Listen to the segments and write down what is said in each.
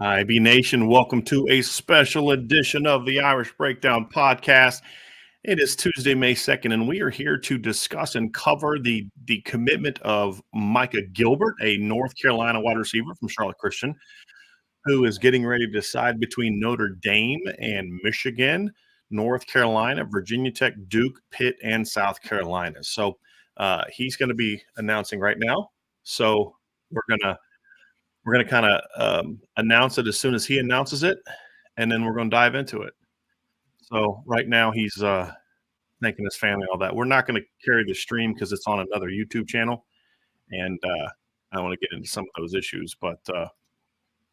IB Nation, welcome to a special edition of the Irish Breakdown podcast. It is Tuesday, May 2nd, and we are here to discuss and cover the commitment of Micah Gilbert, a North Carolina wide receiver from Charlotte Christian, who is getting ready to decide between Notre Dame and Michigan, North Carolina, Virginia Tech, Duke, Pitt, and South Carolina. So he's going to be announcing right now. So we're going to kind of announce it as soon as he announces it, and then we're going to dive into it. So right now he's thanking his family, all that. We're not going to carry the stream because it's on another YouTube channel, and I want to get into some of those issues, but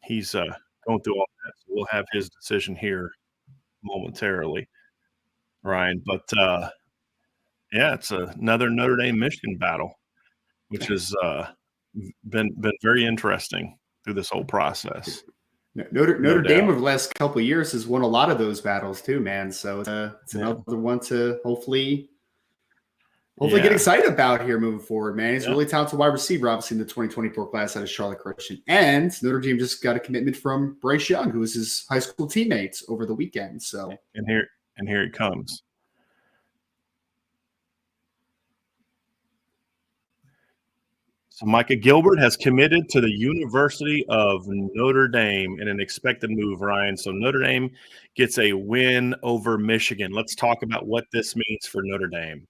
he's going through all that. So we'll have his decision here momentarily, Ryan. But yeah, it's another Notre Dame Michigan battle, which has been very interesting through this whole process. Notre Dame over the last couple of years has won a lot of those battles too, man. So it's another one to hopefully get excited about here moving forward, man. He's a really talented wide receiver, obviously, in the 2024 class out of Charlotte Christian. And Notre Dame just got a commitment from Bryce Young, who was his high school teammate over the weekend. So and here it comes. So Micah Gilbert has committed to the University of Notre Dame in an expected move, Ryan. So Notre Dame gets a win over Michigan. Let's talk about what this means for Notre Dame.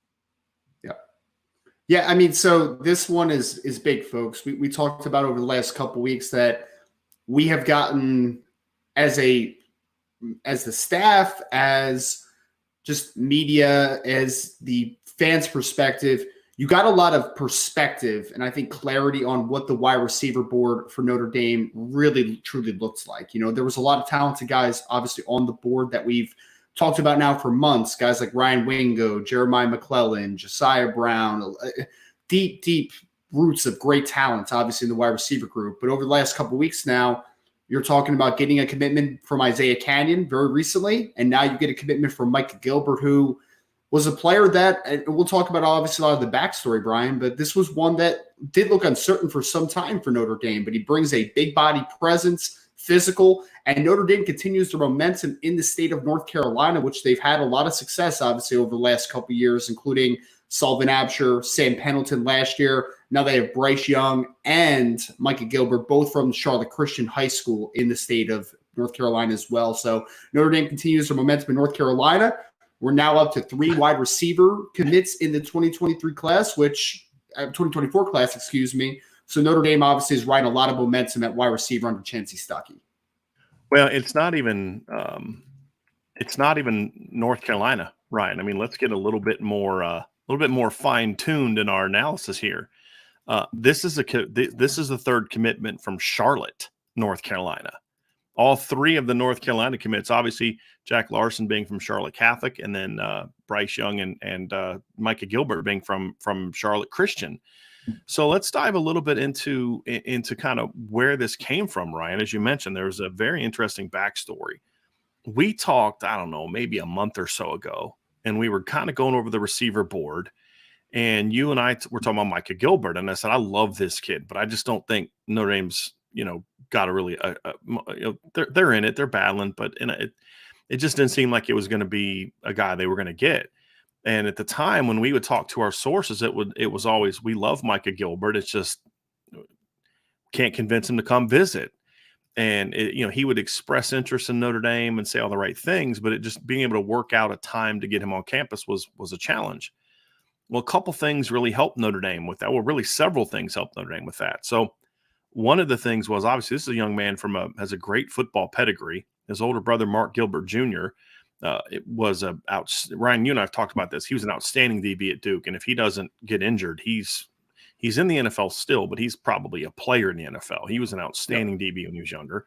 Yeah, I mean, so this one is big, folks. We talked about over the last couple of weeks that we have gotten as the staff, as just media, as the fans' perspective, you got a lot of perspective and I think clarity on what the wide receiver board for Notre Dame really truly looks like. You know, there was a lot of talented guys obviously on the board that we've talked about now for months, guys like Ryan Wingo, Jeremiah McClellan, Josiah Brown, deep roots of great talent, obviously, in the wide receiver group. But over the last couple of weeks now, you're talking about getting a commitment from Isaiah Canyon very recently, and now you get a commitment from Micah Gilbert, who was a player that, and we'll talk about obviously a lot of the backstory, Brian, but this was one that did look uncertain for some time for Notre Dame, but he brings a big body presence, physical, and Notre Dame continues the momentum in the state of North Carolina, which they've had a lot of success, obviously, over the last couple of years, including Sullivan Absher, Sam Pendleton last year. Now they have Bryce Young and Micah Gilbert, both from Charlotte Christian High School in the state of North Carolina as well. So Notre Dame continues their momentum in North Carolina. We're now up to 3 wide receiver commits in the 2024 class. So Notre Dame obviously is riding a lot of momentum at wide receiver under Chancey Stuckey. Well, it's not even North Carolina, Ryan. I mean, let's get a little bit more fine-tuned in our analysis here. This is the third commitment from Charlotte, North Carolina. All 3 of the North Carolina commits, obviously Jack Larson being from Charlotte Catholic, and then Bryce Young and Micah Gilbert being from Charlotte Christian. So let's dive a little bit into kind of where this came from, Ryan. As you mentioned, there was a very interesting backstory. We talked, I don't know, maybe a month or so ago, and we were kind of going over the receiver board, and you and I were talking about Micah Gilbert, and I said, I love this kid, but I just don't think Notre Dame's, got a really, they're in it, they're battling, but it just didn't seem like it was going to be a guy they were going to get. And at the time when we would talk to our sources, it was always, we love Micah Gilbert. It's just can't convince him to come visit. And he would express interest in Notre Dame and say all the right things, but it just being able to work out a time to get him on campus was a challenge. Well, a couple things really helped Notre Dame with that. Well, really several things helped Notre Dame with that. So one of the things was, obviously, this is a young man has a great football pedigree. His older brother, Mark Gilbert Jr., it was Ryan, you and I have talked about this. He was an outstanding DB at Duke, and if he doesn't get injured, he's in the NFL still, but he's probably a player in the NFL. He was an outstanding DB when he was younger.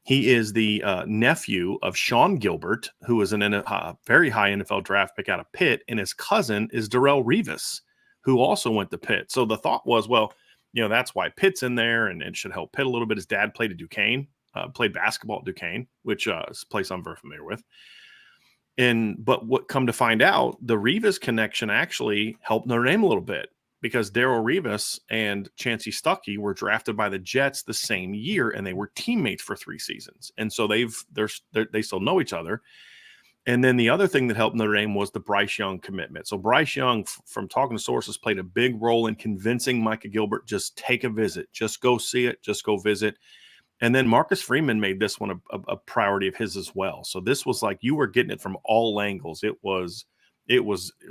He is the nephew of Sean Gilbert, who was a very high NFL draft pick out of Pitt, and his cousin is Darrelle Revis, who also went to Pitt. So the thought was, well, that's why Pitt's in there, and it should help Pitt a little bit. His dad played at Duquesne, played basketball at Duquesne, which is a place I'm very familiar with. But what come to find out, the Revis connection actually helped Notre Dame a little bit. because Darrell Rivas and Chancey Stuckey were drafted by the Jets the same year, and they were teammates for 3 seasons. And so they still know each other. And then the other thing that helped Notre Dame was the Bryce Young commitment. So Bryce Young, from talking to sources, played a big role in convincing Micah Gilbert, just take a visit, just go see it, just go visit. And then Marcus Freeman made this one a priority of his as well. So this was like you were getting it from all angles. It was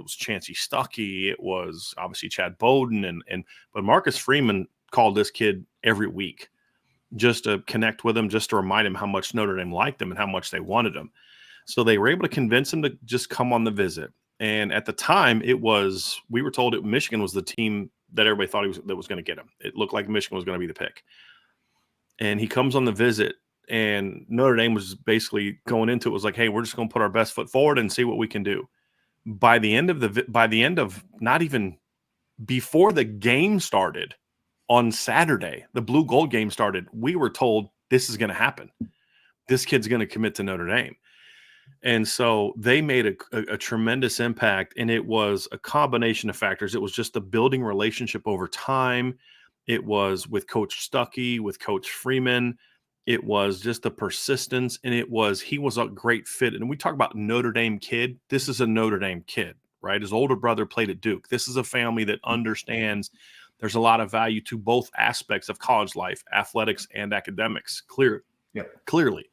Chancey Stuckey. It was obviously Chad Bowden, but Marcus Freeman called this kid every week just to connect with him, just to remind him how much Notre Dame liked him and how much they wanted him. So they were able to convince him to just come on the visit. And at the time, we were told that Michigan was the team that everybody thought was going to get him. It looked like Michigan was going to be the pick. And he comes on the visit, and Notre Dame was basically going into it was like, hey, we're just going to put our best foot forward and see what we can do. By the end of not even before the game started on Saturday, the blue gold game started, we were told this is going to happen. This kid's going to commit to Notre Dame. And so they made a tremendous impact, and it was a combination of factors. It was just the building relationship over time. It was with Coach Stuckey, with Coach Freeman. It was just the persistence, and he was a great fit. And we talk about Notre Dame kid. This is a Notre Dame kid, right? His older brother played at Duke. This is a family that understands there's a lot of value to both aspects of college life, athletics and academics, clearly.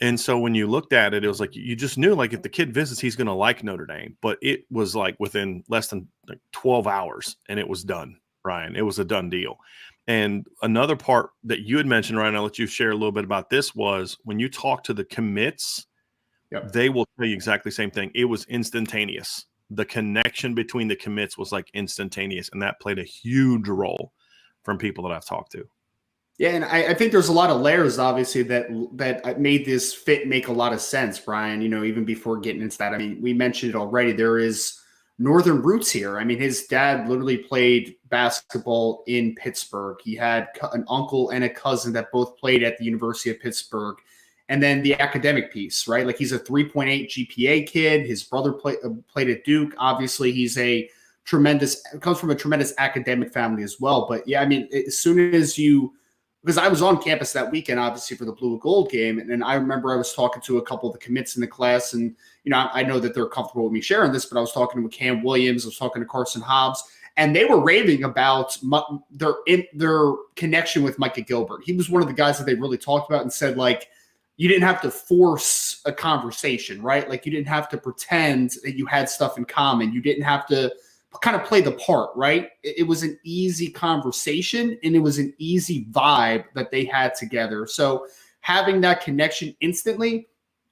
And so when you looked at it, it was like you just knew, like, if the kid visits, he's going to like Notre Dame. But it was like within less than 12 hours, and it was done, Ryan. It was a done deal. And another part that you had mentioned, Ryan, I'll let you share a little bit about this, was when you talk to the commits, they will tell you exactly the same thing. It was instantaneous. The connection between the commits was like instantaneous, and that played a huge role from people that I've talked to. Yeah, and I think there's a lot of layers, obviously, that made this fit make a lot of sense, Brian, even before getting into that. I mean, we mentioned it already. There is Northern roots here. I mean, his dad literally played basketball in Pittsburgh. He had an uncle and a cousin that both played at the University of Pittsburgh. And then the academic piece, right? Like, he's a 3.8 GPA kid. His brother played at Duke. Obviously, comes from a tremendous academic family as well. But yeah, I mean, as soon as because I was on campus that weekend, obviously, for the blue and gold game. And I remember I was talking to a couple of the commits in the class, and, I know that they're comfortable with me sharing this, but I was talking with Cam Williams, I was talking to Carson Hobbs, and they were raving about their connection with Micah Gilbert. He was one of the guys that they really talked about and said, like, you didn't have to force a conversation, right? Like, you didn't have to pretend that you had stuff in common. You didn't have to kind of play the part, right? It was an easy conversation, and it was an easy vibe that they had together. So having that connection instantly,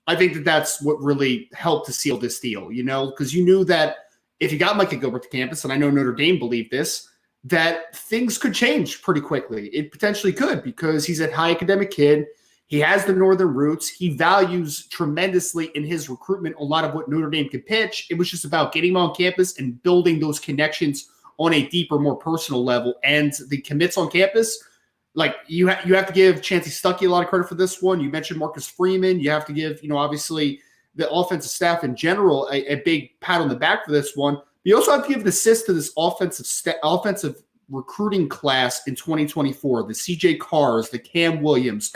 I think that that's what really helped to seal this deal, because you knew that if you got Micah Gilbert to campus, and I know Notre Dame believed this, that things could change pretty quickly. It potentially could, because he's a high academic kid. He has the Northern roots. He values tremendously in his recruitment a lot of what Notre Dame could pitch. It was just about getting him on campus and building those connections on a deeper, more personal level. And the commits on campus, like, you have to give Chancey Stuckey a lot of credit for this one. You mentioned Marcus Freeman. You have to give, obviously, the offensive staff in general a big pat on the back for this one. But you also have to give an assist to this offensive recruiting class in 2024, the CJ Carrs, the Cam Williams,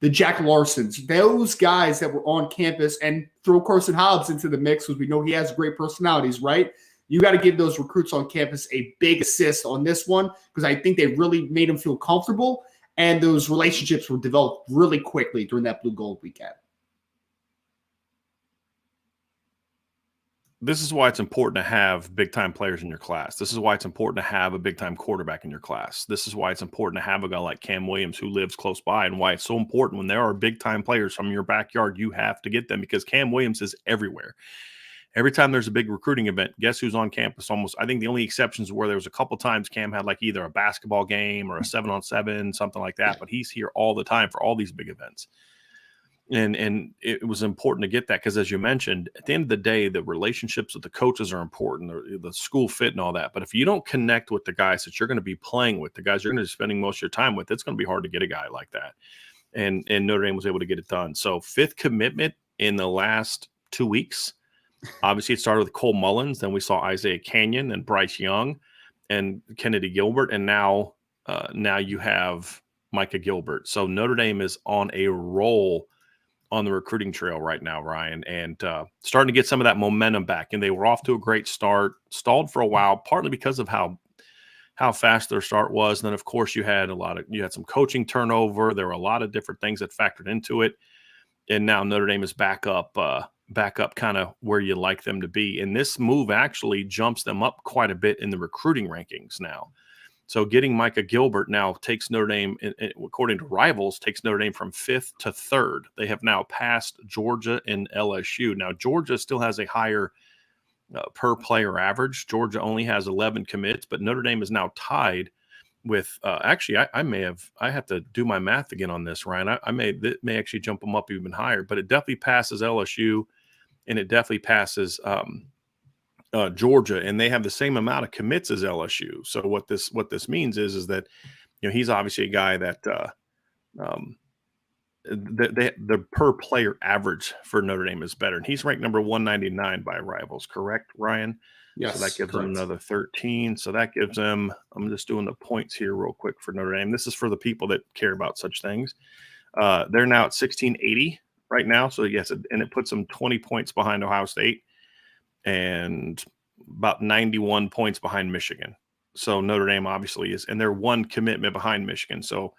the Jack Larsons, those guys that were on campus, and throw Carson Hobbs into the mix, because we know he has great personalities, right? You got to give those recruits on campus a big assist on this one, because I think they really made them feel comfortable, and those relationships were developed really quickly during that blue gold weekend. This is why it's important to have big-time players in your class. This is why it's important to have a big-time quarterback in your class. This is why it's important to have a guy like Cam Williams who lives close by, and why it's so important when there are big-time players from your backyard, you have to get them, because Cam Williams is everywhere. Every time there's a big recruiting event, guess who's on campus? Almost, I think the only exceptions were there was a couple times Cam had like either a basketball game or a 7-on-7, something like that, but he's here all the time for all these big events. And it was important to get that, because, as you mentioned, at the end of the day, the relationships with the coaches are important, the school fit and all that. But if you don't connect with the guys that you're going to be playing with, the guys you're going to be spending most of your time with, it's going to be hard to get a guy like that. And Notre Dame was able to get it done. So 5th commitment in the last 2 weeks. Obviously, it started with Cole Mullins. Then we saw Isaiah Canyon and Bryce Young. and Kennedy Gilbert, and now you have Micah Gilbert. So Notre Dame is on a roll on the recruiting trail right now, Ryan, and starting to get some of that momentum back. And they were off to a great start, stalled for a while, partly because of how fast their start was. And then, of course, you had some coaching turnover. There were a lot of different things that factored into it. And now Notre Dame is back up kind of where you like them to be. And this move actually jumps them up quite a bit in the recruiting rankings now. So getting Micah Gilbert now takes Notre Dame, according to Rivals, takes Notre Dame from 5th to 3rd. They have now passed Georgia and LSU. Now, Georgia still has a higher per player average. Georgia only has 11 commits, but Notre Dame is now tied with actually, I have to do my math again on this, Ryan. It may actually jump them up even higher, but it definitely passes LSU and it definitely passes Georgia, and they have the same amount of commits as LSU. So what this means is that, he's obviously a guy that the per player average for Notre Dame is better, and he's ranked number 199 by Rivals. Correct, Ryan? Yes. So that gives correct. them another 13. So that gives them. I'm just doing the points here real quick for Notre Dame. This is for the people that care about such things. They're now at 1680 right now. So yes, and it puts them 20 points behind Ohio State and about 91 points behind Michigan. So Notre Dame obviously is, and they're one commitment behind Michigan. So,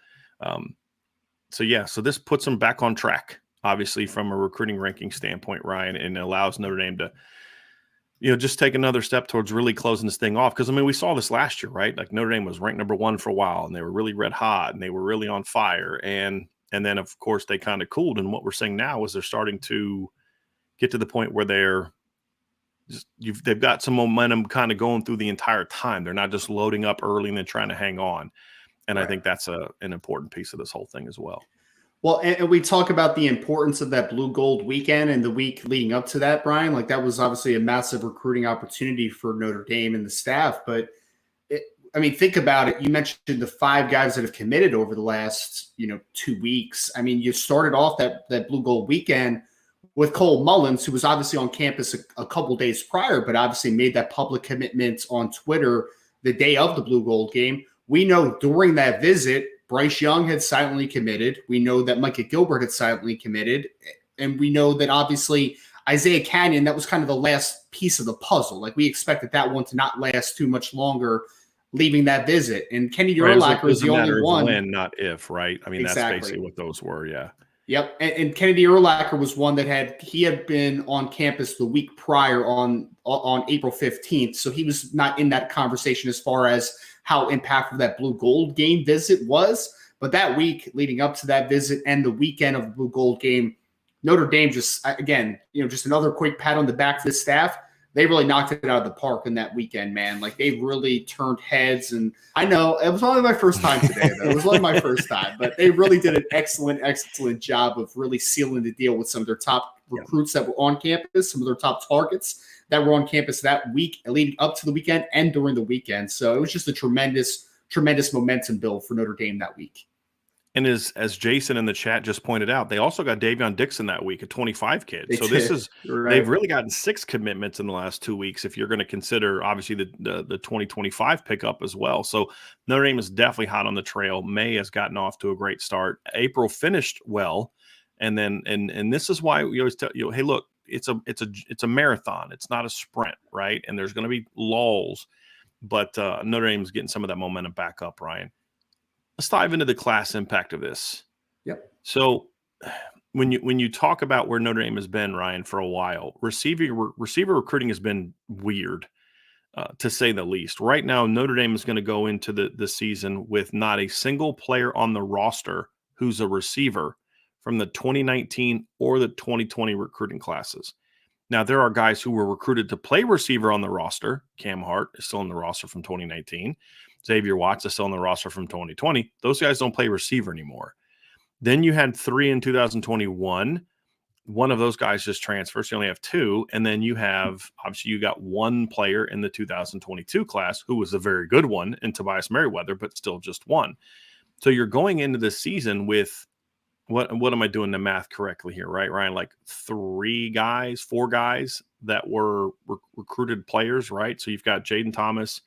so this puts them back on track, obviously from a recruiting ranking standpoint, Ryan, and allows Notre Dame to, just take another step towards really closing this thing off. Because, we saw this last year, right? Like Notre Dame was ranked number 1 for a while, and they were really red hot, and they were really on fire. And then, of course, they kind of cooled. And what we're seeing now is they're starting to get to the point where they've got some momentum kind of going through the entire time. They're not just loading up early and then trying to hang on. And right. I think that's an important piece of this whole thing as well. Well, and we talk about the importance of that blue gold weekend and the week leading up to that, Brian. Like that was obviously a massive recruiting opportunity for Notre Dame and the staff. But think about it. You mentioned the 5 guys that have committed over the last, 2 weeks. You started off that blue gold weekend with Cole Mullins, who was obviously on campus a couple days prior, but obviously made that public commitment on Twitter the day of the blue gold game. We know during that visit, Bryce Young had silently committed. We know that Micah Gilbert had silently committed. And we know that obviously Isaiah Canyon, that was kind of the last piece of the puzzle. Like we expected that one to not last too much longer leaving that visit. And Kenny Urlacher was the only one. When, not if, right? Exactly. That's basically what those were, yeah. Yep. And Kennedy Urlacher was one that had been on campus the week prior on April 15th. So he was not in that conversation as far as how impactful that blue gold game visit was. But that week leading up to that visit and the weekend of the blue gold game, Notre Dame just another quick pat on the back for the staff. They really knocked it out of the park in that weekend, man. Like they really turned heads. And I know it was only my first time today, though. It was only my first time, but they really did an excellent job of really sealing the deal with some of their top recruits that were on campus, some of their top targets that were on campus that week leading up to the weekend and during the weekend. So it was just a tremendous momentum build for Notre Dame that week. And as Jason in the chat just pointed out, they also got Davion Dixon that week, a 25 kid. They've really gotten 6 commitments in the last 2 weeks if you're going to consider obviously the 2025 pickup as well. So Notre Dame is definitely hot on the trail. May has gotten off to a great start. April finished well. And then and this is why we always tell you, hey, look, it's a marathon. It's not a sprint, right? And there's going to be lulls, but Notre Dame's getting some of that momentum back up, Ryan. Let's dive into the class impact of this. Yep. So when you talk about where Notre Dame has been, Ryan, for a while, receiver recruiting has been weird, to say the least. Right now, Notre Dame is going to go into the season with not a single player on the roster who's a receiver from the 2019 or the 2020 recruiting classes. Now, there are guys who were recruited to play receiver on the roster. Cam Hart is still on the roster from 2019. Xavier Watts is still on the roster from 2020. Those guys don't play receiver anymore. Then you had 3 in 2021. One of those guys just transferred, so you only have 2. And then you got 1 player in the 2022 class who was a very good one in Tobias Merriweather, but still just 1. So you're going into this season with what am I doing the math correctly here, right, Ryan? Like 4 guys that were recruited players, right? So you've got Jaden Thomas,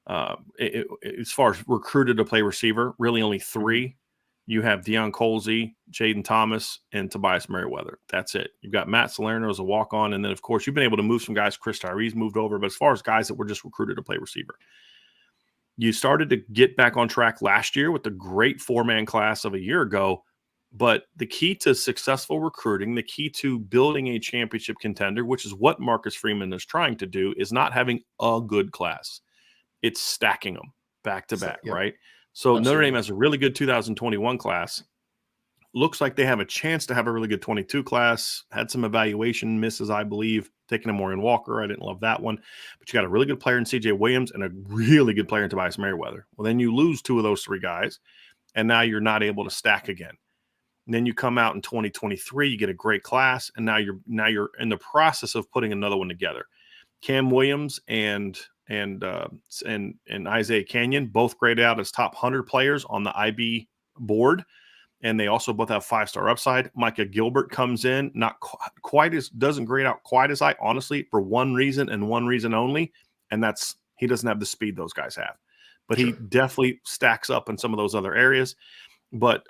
As far as recruited to play receiver, really only three. You have Deion Colsey, Jaden Thomas, and Tobias Merriweather. That's it. You've got Matt Salerno as a walk-on, and then, of course, you've been able to move some guys. Chris Tyree's moved over, but as far as guys that were just recruited to play receiver, you started to get back on track last year with the great four-man class of a year ago, but the key to successful recruiting, the key to building a championship contender, which is what Marcus Freeman is trying to do, is not having a good class. It's stacking them back to back, right? So Absolutely. Notre Dame has a really good 2021 class. Looks like they have a chance to have a really good 22 class. Had some evaluation misses, I believe, taking a Maureen Walker. I didn't love that one. But you got a really good player in C.J. Williams and a really good player in Tobias Merriweather. Well, then you lose two of those three guys, and now you're not able to stack again. And then you come out in 2023, you get a great class, and now you're in the process of putting another one together. Cam Williams and Isaiah Canyon both graded out as top 100 players on the IB board, and they also both have 5-star upside. Micah Gilbert comes in, doesn't grade out quite as high, honestly, for one reason and one reason only, and that's he doesn't have the speed those guys have. But he definitely stacks up in some of those other areas. But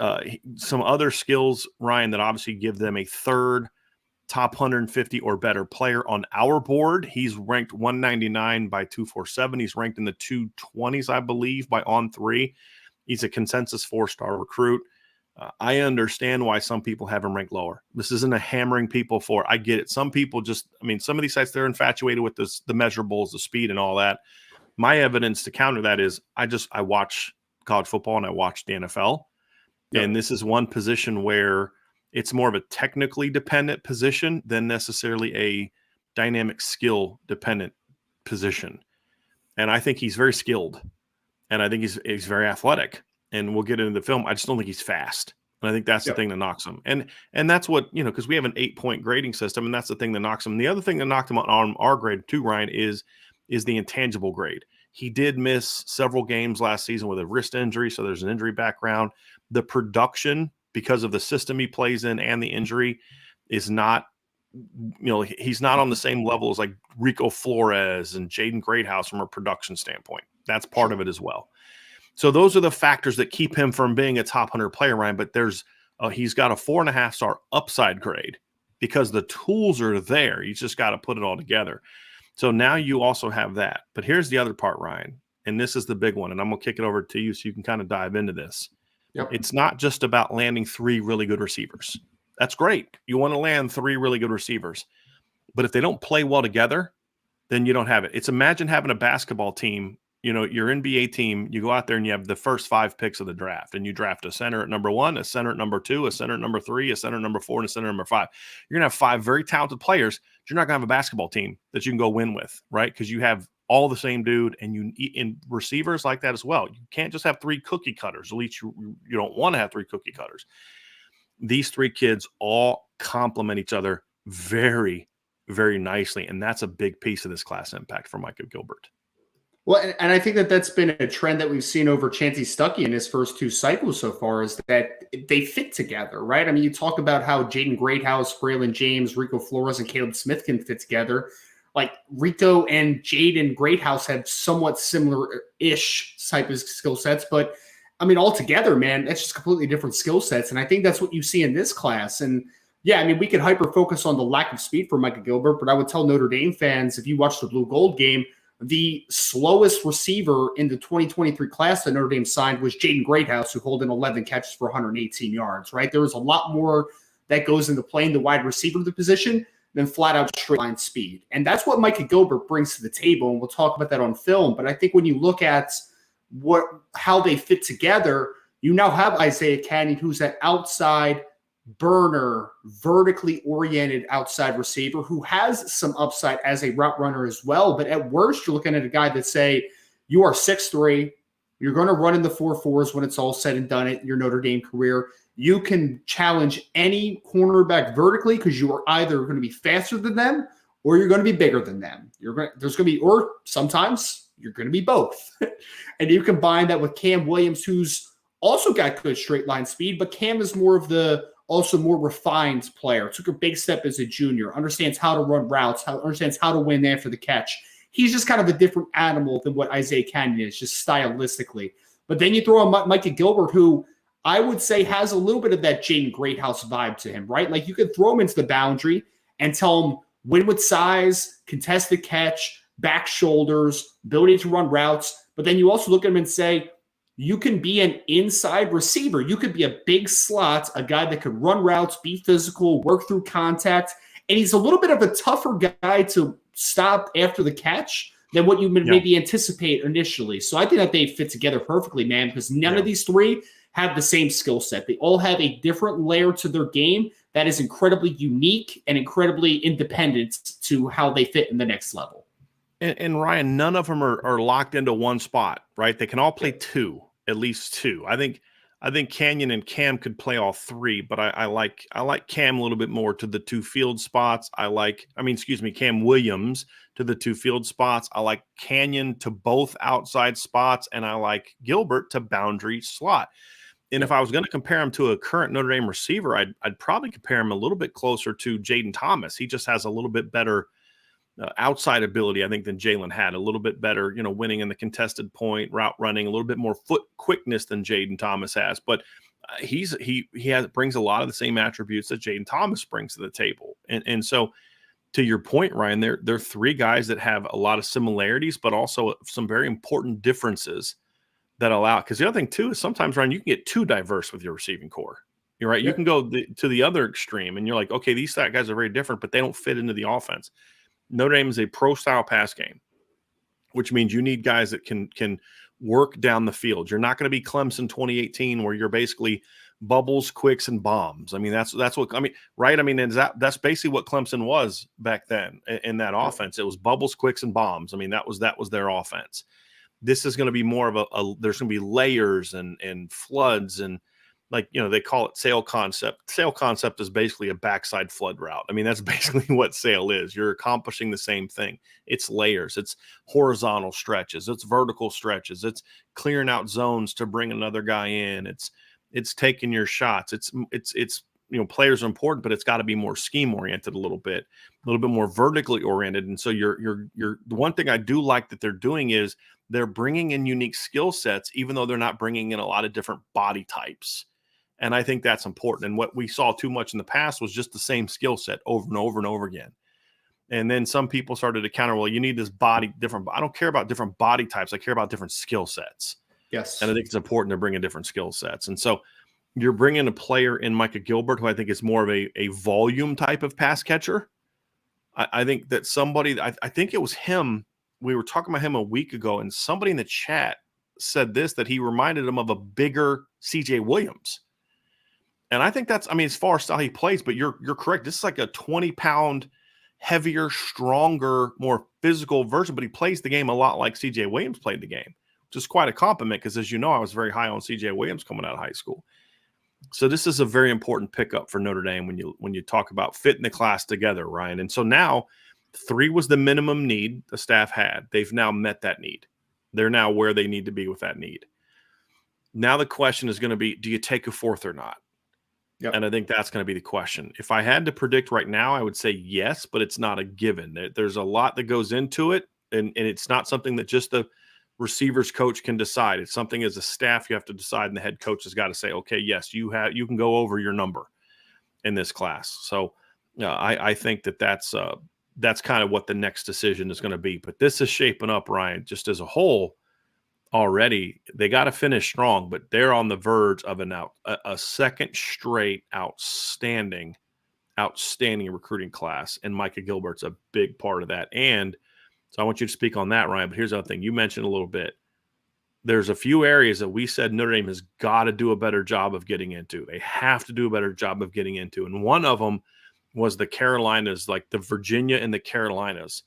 some other skills, Ryan, that obviously give them a third top 150 or better player on our board. He's ranked 199 by 247. He's ranked in the 220s, I believe, by On3. He's a consensus 4-star recruit. I understand why some people have him ranked lower. This isn't a hammering people for. I get it. Some people some of these sites, they're infatuated with the measurables, the speed and all that. My evidence to counter that is I watch college football and I watch the NFL. Yep. And this is one position where it's more of a technically dependent position than necessarily a dynamic skill dependent position. And I think he's very skilled, and I think he's very athletic, and we'll get into the film. I just don't think he's fast. And I think that's the thing that knocks him. And that's what, because we have an 8-point grading system, and that's the thing that knocks him. The other thing that knocked him on our grade too, Ryan, is the intangible grade. He did miss several games last season with a wrist injury, so there's an injury background. The production, because of the system he plays in and the injury, is not, he's not on the same level as like Rico Flores and Jaden Greathouse from a production standpoint. That's part of it as well. So those are the factors that keep him from being a top 100 player, Ryan. But he's got a 4.5-star upside grade because the tools are there. You just got to put it all together. So now you also have that. But here's the other part, Ryan, and this is the big one, and I'm going to kick it over to you so you can kind of dive into this. Yep. It's not just about landing 3 really good receivers. That's great. You want to land 3 really good receivers. But if they don't play well together, then you don't have it. It's imagine having a basketball team, your NBA team, you go out there and you have the first 5 picks of the draft, and you draft a center at number 1, a center at number 2, a center at number 3, a center at number 4, and a center at number 5. You're going to have 5 very talented players. But you're not going to have a basketball team that you can go win with, right? Because you have all the same dude, and in receivers like that as well. You can't just have 3 cookie cutters. At least you don't want to have 3 cookie cutters. These 3 kids all complement each other very, very nicely, and that's a big piece of this class impact for Micah Gilbert. Well, and I think that's been a trend that we've seen over Chancey Stuckey in his first 2 cycles so far, is that they fit together, right? I mean, you talk about how Jaden Greathouse, Braylon James, Rico Flores, and Caleb Smith can fit together. Like Rico and Jaden Greathouse have somewhat similar-ish type of skill sets, but I mean, altogether, man, that's just completely different skill sets. And I think that's what you see in this class. And yeah, I mean, we could hyper-focus on the lack of speed for Micah Gilbert, but I would tell Notre Dame fans, if you watch the Blue Gold game, the slowest receiver in the 2023 class that Notre Dame signed was Jaden Greathouse, who held in 11 catches for 118 yards, right? There was a lot more that goes into playing the wide receiver position than flat-out straight-line speed. And that's what Micah Gilbert brings to the table, and we'll talk about that on film. But I think when you look at how they fit together, you now have Isaiah Canyon, who's that outside burner, vertically oriented outside receiver who has some upside as a route runner as well. But at worst, you're looking at a guy that say, you are 6'3", you're going to run in the 4.4s when it's all said and done in your Notre Dame career. You can challenge any cornerback vertically because you are either going to be faster than them or you're going to be bigger than them. Or sometimes you're going to be both. And you combine that with Cam Williams, who's also got good straight line speed, but Cam is more refined player. Took a big step as a junior, understands how to run routes, understands how to win after the catch. he's just kind of a different animal than what Isaiah Canyon is, just stylistically. But then you throw in Micah Gilbert, who I would say has a little bit of that Jaden Greathouse vibe to him, right? Like you could throw him into the boundary and tell him win with size, contested catch, back shoulders, ability to run routes. But then you also look at him and say, you can be an inside receiver. You could be a big slot, a guy that could run routes, be physical, work through contact. And he's a little bit of a tougher guy to stop after the catch than what you maybe anticipate initially. So I think that they fit together perfectly, man, because none of these three have the same skill set. They all have a different layer to their game that is incredibly unique and incredibly independent to how they fit in the next level. And Ryan, none of them are locked into one spot, right? They can all play two, at least two. I think Canyon and Cam could play all three, but I like Cam a little bit more to the two field spots. Cam Williams to the two field spots. I like Canyon to both outside spots, and I like Gilbert to boundary slot. And if I was going to compare him to a current Notre Dame receiver, I'd probably compare him a little bit closer to Jaden Thomas. He just has a little bit better outside ability, I think, than Jalen had. A little bit better, winning in the contested point, route running, a little bit more foot quickness than Jaden Thomas has. But he brings a lot of the same attributes that Jaden Thomas brings to the table. And so, to your point, Ryan, they're three guys that have a lot of similarities, but also some very important differences that allow. Because the other thing too is sometimes, Ryan, you can get too diverse with your receiving core. You're right. Yep. You can go to the other extreme, and you're like, okay, these guys are very different, but they don't fit into the offense. Notre Dame is a pro-style pass game, which means you need guys that can work down the field. You're not going to be Clemson 2018, where you're basically bubbles, quicks, and bombs. I mean, that's what right? I mean, that's basically what Clemson was back then in that offense. It was bubbles, quicks, and bombs. I mean, that was their offense. This is going to be more of there's going to be layers and floods and, they call it sail concept. Sail concept is basically a backside flood route. I mean, that's basically what sail is. You're accomplishing the same thing. It's layers. It's horizontal stretches. It's vertical stretches. It's clearing out zones to bring another guy in. It's taking your shots. It's players are important, but it's got to be more scheme oriented a little bit more vertically oriented. And so you're the one thing I do like that they're doing is they're bringing in unique skill sets, even though they're not bringing in a lot of different body types. And I think that's important. And what we saw too much in the past was just the same skill set over and over and over again. And then some people started to counter, well, you need this body different. I don't care about different body types. I care about different skill sets. Yes. And I think it's important to bring in different skill sets. And so you're bringing a player in Micah Gilbert, who I think is more of a volume type of pass catcher. I think that I think it was him. We were talking about him a week ago, and somebody in the chat said that he reminded him of a bigger CJ Williams. And I think that's, as far as how he plays, but you're correct. This is like a 20-pound, heavier, stronger, more physical version, but he plays the game a lot like CJ Williams played the game, which is quite a compliment because, as you know, I was very high on CJ Williams coming out of high school. So this is a very important pickup for Notre Dame when you talk about fitting the class together, Ryan. And so now 3 was the minimum need the staff had. They've now met that need. They're now where they need to be with that need. Now the question is going to be, do you take a 4th or not? Yep. And I think that's going to be the question. If I had to predict right now, I would say yes, but it's not a given. There's a lot that goes into it, and it's not something that just the receivers coach can decide. It's something as a staff you have to decide, and the head coach has got to say, okay, yes, you can go over your number in this class. So I think that's kind of what the next decision is going to be. But this is shaping up, Ryan, just as a whole. Already, they got to finish strong, but they're on the verge of a second straight outstanding recruiting class, and Micah Gilbert's a big part of that. And so I want you to speak on that, Ryan. But here's the other thing you mentioned a little bit. There's a few areas that we said Notre Dame has got to do a better job of getting into. They have to do a better job of getting into, and one of them was the Carolinas, like the Virginia and the Carolinas,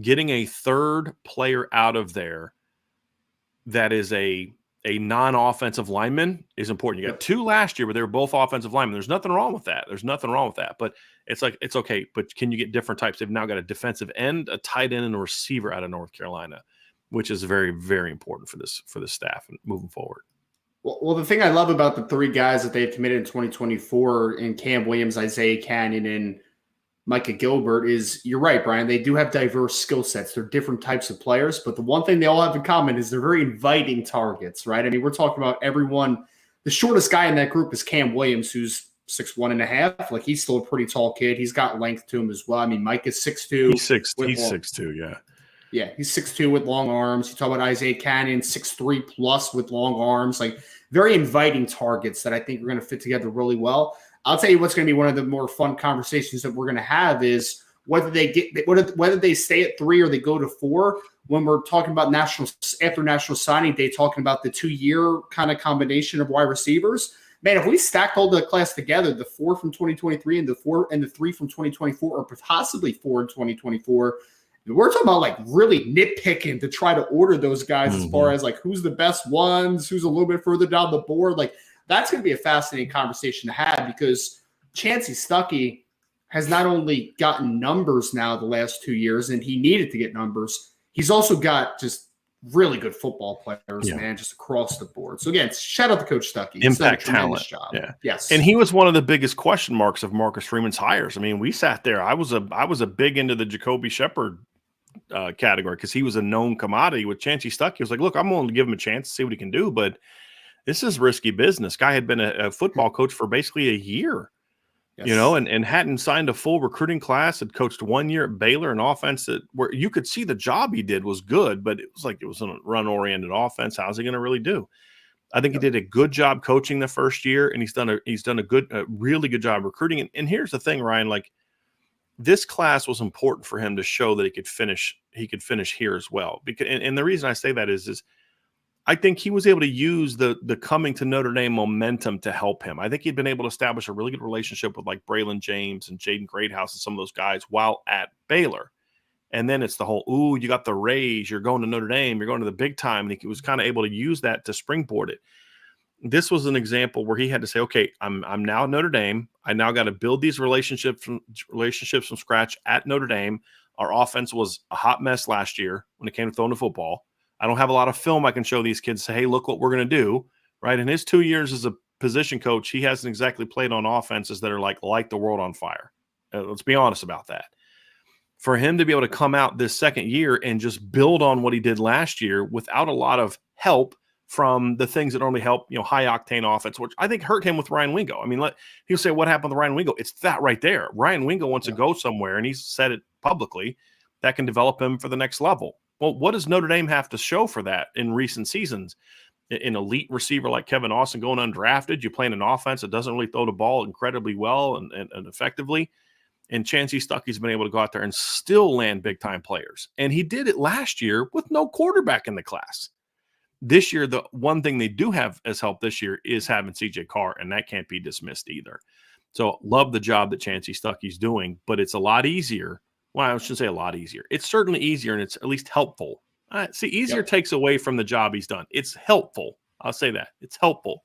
getting a third player out of there that is a non-offensive lineman is important. You got 2 last year, but they were both offensive linemen. There's nothing wrong with that. But it's okay. But can you get different types? They've now got a defensive end, a tight end, and a receiver out of North Carolina, which is very, very important for this staff and moving forward. Well, the thing I love about the 3 guys that they've committed in 2024 in Cam Williams, Isaiah Canyon, and Micah Gilbert is, you're right, Brian. They do have diverse skill sets. They're different types of players, but the one thing they all have in common is they're very inviting targets, right? I mean, we're talking about everyone. The shortest guy in that group is Cam Williams, who's 6'1.5". Like, he's still a pretty tall kid. He's got length to him as well. I mean, Mike is 6'2". He's 6'2", yeah. Yeah, he's 6'2" with long arms. You talk about Isaiah Canyon, 6'3" plus with long arms. Like, very inviting targets that I think are going to fit together really well. I'll tell you what's going to be one of the more fun conversations that we're going to have is whether they stay at 3 or they go to 4. When we're talking about after National Signing Day, talking about the 2-year kind of combination of wide receivers. Man, if we stacked all the class together, the 4 from 2023 and the 3 from 2024, or possibly 4 in 2024, we're talking about like really nitpicking to try to order those guys as far as like who's the best ones, who's a little bit further down the board. Like, that's going to be a fascinating conversation to have because Chancey Stuckey has not only gotten numbers now the last 2 years, and he needed to get numbers, he's also got just really good football players, man, just across the board. So again, shout out to Coach Stuckey. Impact talent. Job. Yeah. Yes. And he was one of the biggest question marks of Marcus Freeman's hires. I mean, we sat there. I was a big into the Jacoby Shepard category because he was a known commodity. With Chancey Stuckey, he was like, look, I'm willing to give him a chance to see what he can do, but this is risky business. Guy had been a football coach for basically a year, and hadn't signed a full recruiting class, had coached 1 year at Baylor, an offense where you could see the job he did was good, but it was a run-oriented offense. How's he going to really do? I think he did a good job coaching the first year, and he's done a really good job recruiting. And here's the thing, Ryan, like, this class was important for him to show that he could finish here as well. Because and the reason I say that is I think he was able to use the coming to Notre Dame momentum to help him. I think he'd been able to establish a really good relationship with like Braylon James and Jaden Greathouse and some of those guys while at Baylor. And then it's the whole, you got the raise, you're going to Notre Dame, you're going to the big time. And he was kind of able to use that to springboard it. This was an example where he had to say, okay, I'm now at Notre Dame. I now got to build these relationships from scratch at Notre Dame. Our offense was a hot mess last year when it came to throwing the football. I don't have a lot of film I can show these kids, say, hey, look what we're going to do, right? In his 2 years as a position coach, he hasn't exactly played on offenses that are like the world on fire. Let's be honest about that. For him to be able to come out this second year and just build on what he did last year without a lot of help from the things that normally help, high octane offense, which I think hurt him with Ryan Wingo. I mean, he'll say, what happened with Ryan Wingo? It's that right there. Ryan Wingo wants to go somewhere, and he's said it publicly, that can develop him for the next level. Well, what does Notre Dame have to show for that in recent seasons? An elite receiver like Kevin Austin going undrafted, you playing an offense that doesn't really throw the ball incredibly well and effectively. And Chancey Stuckey's been able to go out there and still land big-time players. And he did it last year with no quarterback in the class. This year, the one thing they do have as help this year is having CJ Carr, and that can't be dismissed either. So love the job that Chancey Stuckey's doing, but it's a lot easier. Well, I shouldn't say a lot easier. It's certainly easier, and it's at least helpful. Easier takes away from the job he's done. It's helpful. I'll say that. It's helpful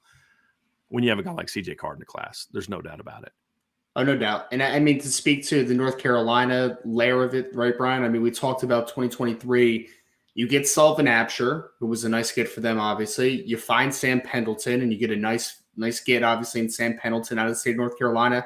when you have a guy like CJ Carr in the class. There's no doubt about it. Oh, no doubt. And I mean, to speak to the North Carolina layer of it, right, Brian? I mean, we talked about 2023. You get Sullivan Absher, who was a nice get for them, obviously. You find Sam Pendleton, and you get a nice get, obviously, in Sam Pendleton out of the state of North Carolina.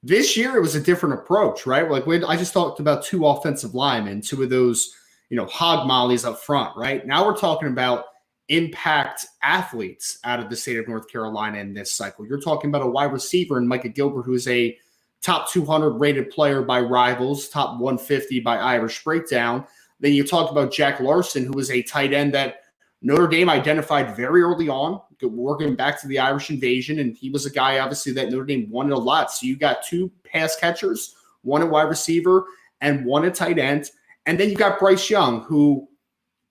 This year, it was a different approach, right? Like, I just talked about 2 offensive linemen, 2 of those, hog mollies up front, right? Now we're talking about impact athletes out of the state of North Carolina in this cycle. You're talking about a wide receiver in Micah Gilbert, who is a top 200 rated player by Rivals, top 150 by Irish Breakdown. Then you talked about Jack Larson, who was a tight end that Notre Dame identified very early on, working back to the Irish invasion. And he was a guy, obviously, that Notre Dame wanted a lot. So you got 2 pass catchers, 1 at wide receiver and 1 at tight end. And then you got Bryce Young, who,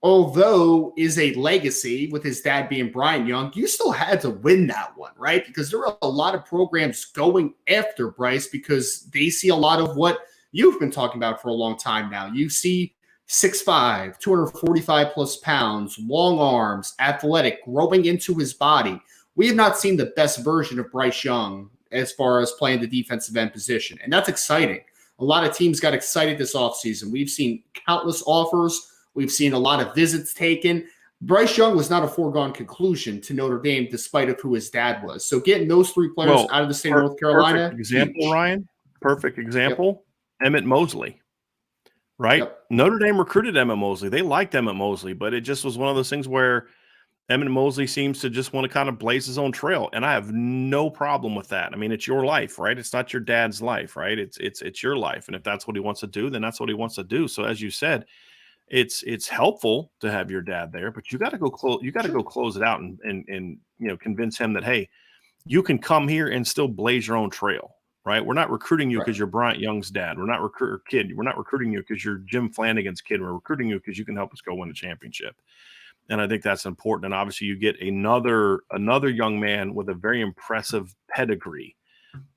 although is a legacy with his dad being Brian Young, you still had to win that one, right? Because there are a lot of programs going after Bryce because they see a lot of what you've been talking about for a long time now. You see 6'5", 245 plus pounds, long arms, athletic, growing into his body. We have not seen the best version of Bryce Young as far as playing the defensive end position. And that's exciting. A lot of teams got excited this offseason. We've seen countless offers. We've seen a lot of visits taken. Bryce Young was not a foregone conclusion to Notre Dame, despite of who his dad was. So getting those 3 players out of the state of North Carolina. Perfect example, Ryan. Perfect example. Emmett Mosley, right? Yep. Notre Dame recruited Emmett Mosley. They liked Emmett Mosley, but it just was one of those things where Emmett Mosley seems to just want to kind of blaze his own trail, and I have no problem with that. I mean, it's your life, right? It's not your dad's life, right? It's your life, and if that's what he wants to do, then that's what he wants to do. So, as you said, it's helpful to have your dad there, but you got to go close. You got to go close it out and convince him that, hey, you can come here and still blaze your own trail, right? We're not recruiting you because you're Bryant Young's dad. We're not We're not recruiting you because you're Jim Flanagan's kid. We're recruiting you because you can help us go win a championship. And I think that's important. And obviously you get another young man with a very impressive pedigree.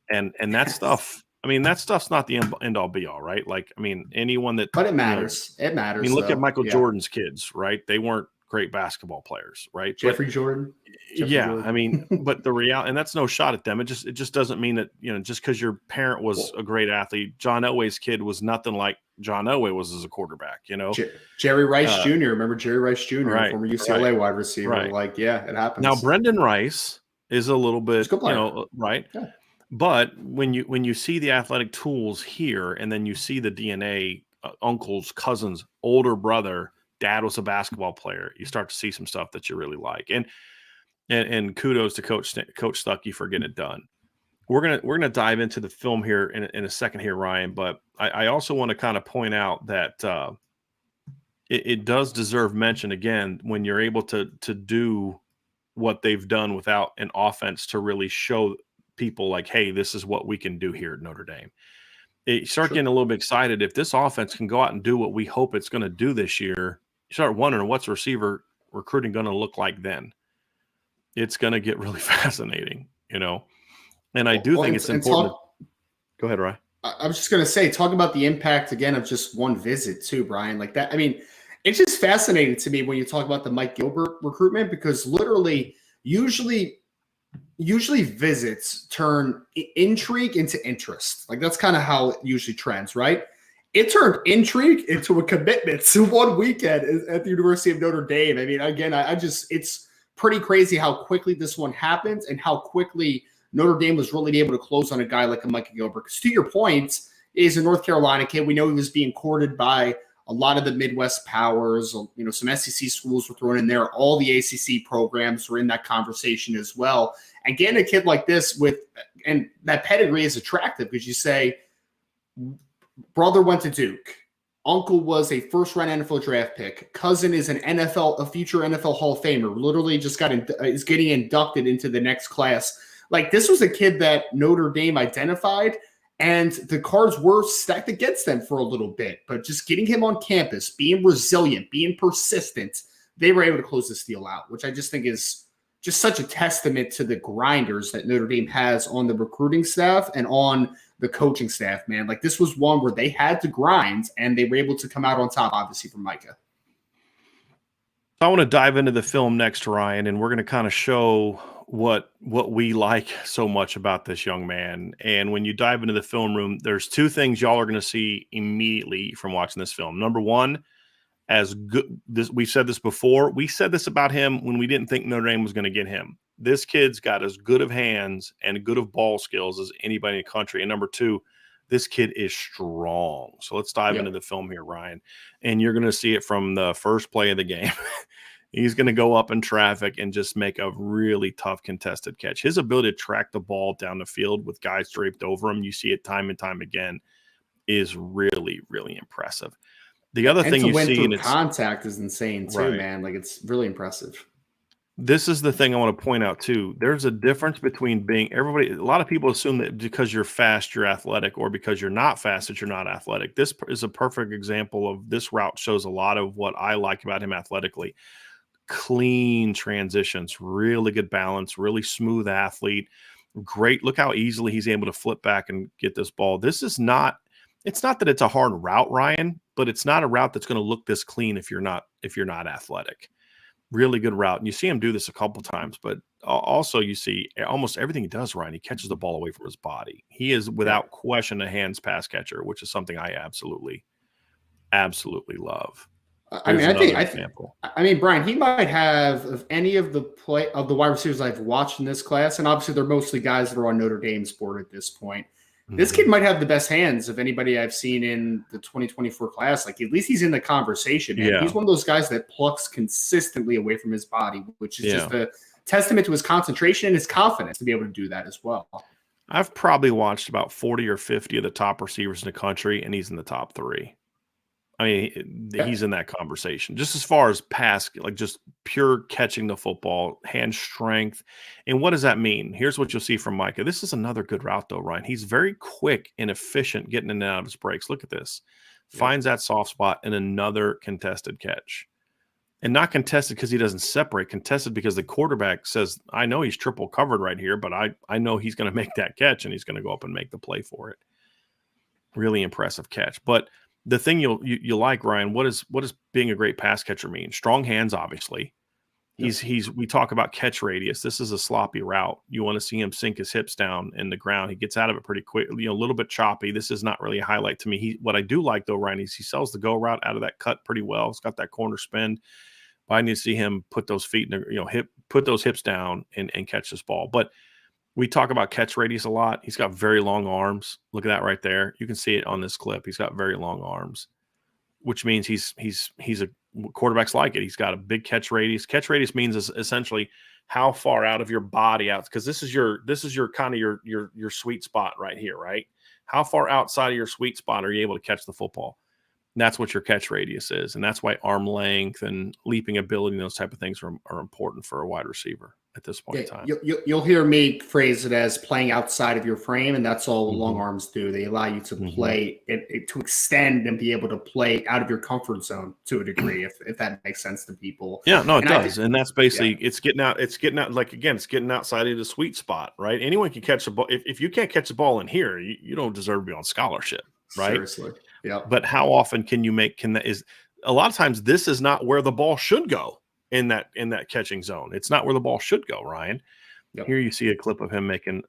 And that stuff, I mean, that stuff's not the end all be all, right? Like, I mean, anyone that, but it matters. It matters. I mean, look at Michael Jordan's kids, right? They weren't great basketball players, right? Jeffrey Jordan. I mean, but the reality, and that's no shot at them. It just doesn't mean that, just because your parent was a great athlete, John Elway's kid was nothing like John Elway was as a quarterback, Jerry Rice Jr. Remember Jerry Rice Jr., former UCLA wide receiver. Right. Like, yeah, it happens. Now, Brendan Rice is a little bit, right? Yeah. But when you see the athletic tools here, and then you see the DNA, uncles, cousins, older brother, dad was a basketball player, you start to see some stuff that you really like. And kudos to Coach Stuckey for getting it done. We're gonna dive into the film here in a second here, Ryan. But I also want to kind of point out that it does deserve mention again when you're able to do what they've done without an offense to really show people like, hey, this is what we can do here at Notre Dame. You start getting a little bit excited. If this offense can go out and do what we hope it's going to do this year, you start wondering what's receiver recruiting going to look like then. It's going to get really fascinating, And I do think it's important. Go ahead, Ryan. I was just going to say, talk about the impact again of just one visit too, Brian. Like that. I mean, it's just fascinating to me when you talk about the Mike Gilbert recruitment, because literally, usually visits turn intrigue into interest. Like that's kind of how it usually trends, right? It turned intrigue into a commitment to one weekend at the University of Notre Dame. I mean, again, it's pretty crazy how quickly this one happens and how quickly Notre Dame was really able to close on a guy like a Micah Gilbert. Because to your point, is a North Carolina kid. We know he was being courted by a lot of the Midwest powers. Some SEC schools were thrown in there. All the ACC programs were in that conversation as well. And getting a kid like this and that pedigree is attractive because you say, brother went to Duke. Uncle was a first-round NFL draft pick. Cousin is a future NFL Hall of Famer. Literally just is getting inducted into the next class. Like, this was a kid that Notre Dame identified, and the cards were stacked against them for a little bit. But just getting him on campus, being resilient, being persistent, they were able to close this deal out, which I just think is just such a testament to the grinders that Notre Dame has on the recruiting staff and on the coaching staff, man. Like, this was one where they had to grind, and they were able to come out on top, obviously, from Micah. I want to dive into the film next, Ryan, and we're going to kind of show what we like so much about this young man. And when you dive into the film room, there's two things y'all are going to see immediately from watching this film. Number one, we've said this before. We said this about him when we didn't think Notre Dame was going to get him. This kid's got as good of hands and good of ball skills as anybody in the country. And number two, this kid is strong. So let's dive into the film here, Ryan. And you're going to see it from the first play of the game. He's going to go up in traffic and just make a really tough contested catch. His ability to track the ball down the field with guys draped over him, you see it time and time again, is really, really impressive. The other thing you see in contact is insane too, man. Like, it's really impressive. This is the thing I want to point out too. There's a difference between a lot of people assume that because you're fast, you're athletic, or because you're not fast, that you're not athletic. This is a perfect example of this route shows a lot of what I like about him athletically. Clean transitions, really good balance, really smooth athlete. Great. Look how easily he's able to flip back and get this ball. It's not that it's a hard route, Ryan, but it's not a route that's going to look this clean if you're not athletic. Really good route. And you see him do this a couple times, but also you see almost everything he does, Ryan, he catches the ball away from his body. He is without question a hands pass catcher, which is something I absolutely love. I mean, Brian, he might have, of any of the wide receivers I've watched in this class, and obviously they're mostly guys that are on Notre Dame's board at this point. This kid might have the best hands of anybody I've seen in the 2024 class. Like, at least he's in the conversation, man. Yeah. He's one of those guys that plucks consistently away from his body, which is just a testament to his concentration and his confidence to be able to do that as well. I've probably watched about 40 or 50 of the top receivers in the country, and he's in the top 3. I mean, he's in that conversation. Just as far as pass, like just pure catching the football, hand strength. And what does that mean? Here's what you'll see from Micah. This is another good route, though, Ryan. He's very quick and efficient getting in and out of his breaks. Look at this. Finds that soft spot and another contested catch. And not contested because he doesn't separate, contested because the quarterback says, I know he's triple covered right here, but I know he's going to make that catch and he's going to go up and make the play for it. Really impressive catch. But the thing you like, Ryan, what does being a great pass catcher mean? Strong hands, obviously. We talk about catch radius. This is a sloppy route. You want to see him sink his hips down in the ground. He gets out of it pretty quick, a little bit choppy. This is not really a highlight to me. What I do like, though, Ryan, is he sells the go route out of that cut pretty well. It's got that corner spin. But I need to see him put those feet in put those hips down and catch this ball. But we talk about catch radius a lot. He's got very long arms. Look at that right there. You can see it on this clip. He's got very long arms, which means he's a quarterbacks like it. He's got a big catch radius. Catch radius means is essentially how far out of your body out, because this is your kind of your sweet spot right here, right? How far outside of your sweet spot are you able to catch the football? And that's what your catch radius is. And that's why arm length and leaping ability and those type of things are important for a wide receiver at this point in time. You'll hear me phrase it as playing outside of your frame, and that's all long arms do. They allow you to play to extend and be able to play out of your comfort zone to a degree, if that makes sense to people. Yeah, no, it does. And that's basically it's getting out, like, again, it's getting outside of the sweet spot, right? Anyone can catch the ball. If you can't catch the ball in here, you don't deserve to be on scholarship, right? Seriously. Yeah. But how often can you make a lot of times this is not where the ball should go in that catching zone. It's not where the ball should go, Ryan. Yep. Here you see a clip of him making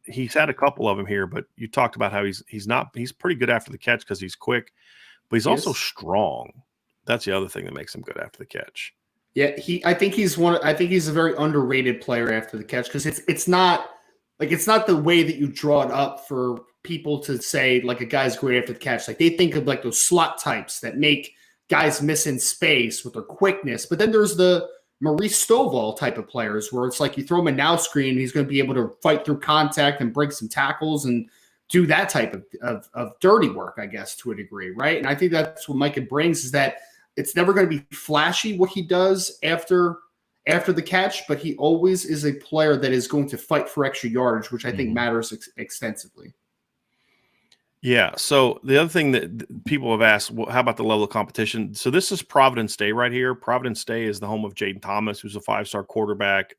he's had a couple of them here, but you talked about how he's pretty good after the catch because he's quick, but he's also strong. That's the other thing that makes him good after the catch. Yeah, I think he's a very underrated player after the catch, because it's not the way that you draw it up for people to say like a guy's great after the catch. Like, they think of like those slot types that make guys miss in space with their quickness. But then there's the Maurice Stovall type of players where it's like you throw him a now screen and he's going to be able to fight through contact and break some tackles and do that type of dirty work, I guess, to a degree, right? And I think that's what Micah brings, is that it's never going to be flashy what he does after the catch, but he always is a player that is going to fight for extra yardage, which I think matters extensively. Yeah. So the other thing that people have asked, well, how about the level of competition? So this is Providence Day right here. Providence Day is the home of Jaden Thomas, who's a 5-star quarterback.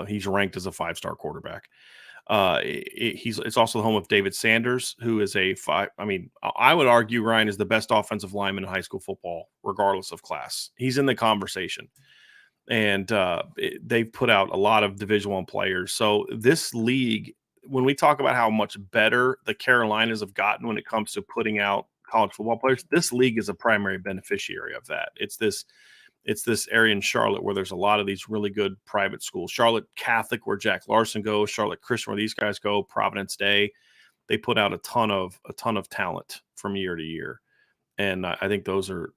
He's ranked as a 5-star quarterback. It's also the home of David Sanders, who is I would argue Ryan is the best offensive lineman in high school football, regardless of class. He's in the conversation. And they've put out a lot of Division I players. So this league, when we talk about how much better the Carolinas have gotten when it comes to putting out college football players, this league is a primary beneficiary of that. It's this area in Charlotte where there's a lot of these really good private schools. Charlotte Catholic, where Jack Larson goes, Charlotte Christian, where these guys go, Providence Day. They put out a ton of talent from year to year. And I think those are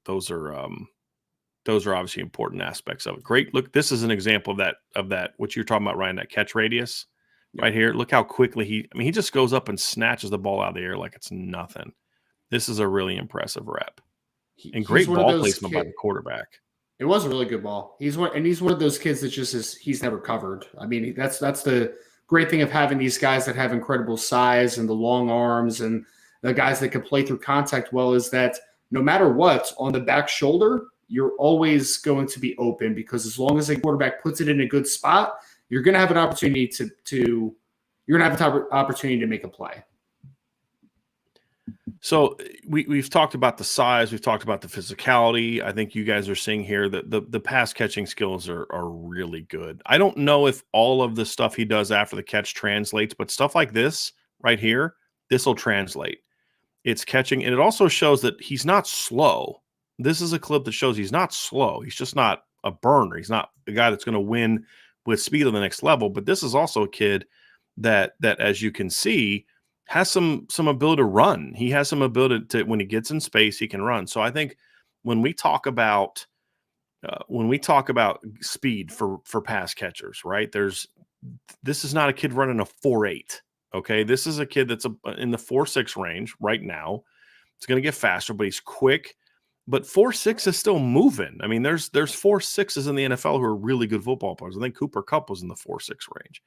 obviously important aspects of it. Great. Look, this is an example of that, what you're talking about, Ryan, that catch radius right here. Look how quickly he just goes up and snatches the ball out of the air like it's nothing. This is a really impressive rep. And great ball placement by the quarterback. It was a really good ball. He's one of those kids that he's never covered. I mean, that's the great thing of having these guys that have incredible size and the long arms and the guys that can play through contact well, is that no matter what, on the back shoulder, you're always going to be open, because as long as a quarterback puts it in a good spot, you're going to have an opportunity to make a play. So we've talked about the size, we've talked about the physicality. I think you guys are seeing here that the pass catching skills are really good. I don't know if all of the stuff he does after the catch translates, but stuff like this right here, this will translate. It's catching, and it also shows that he's not slow. This is a clip that shows he's not slow. He's just not a burner. He's not a guy that's going to win with speed on the next level. But this is also a kid that as you can see, has some ability to run. He has some ability to, when he gets in space, he can run. So I think when we talk about speed for pass catchers, right? This is not a kid running a 4.8. Okay, this is a kid that's in the 4.6 range right now. It's going to get faster, but he's quick. But 4.6 is still moving. I mean, there's 4.6s in the NFL who are really good football players. I think Cooper Kupp was in the 4.6 range.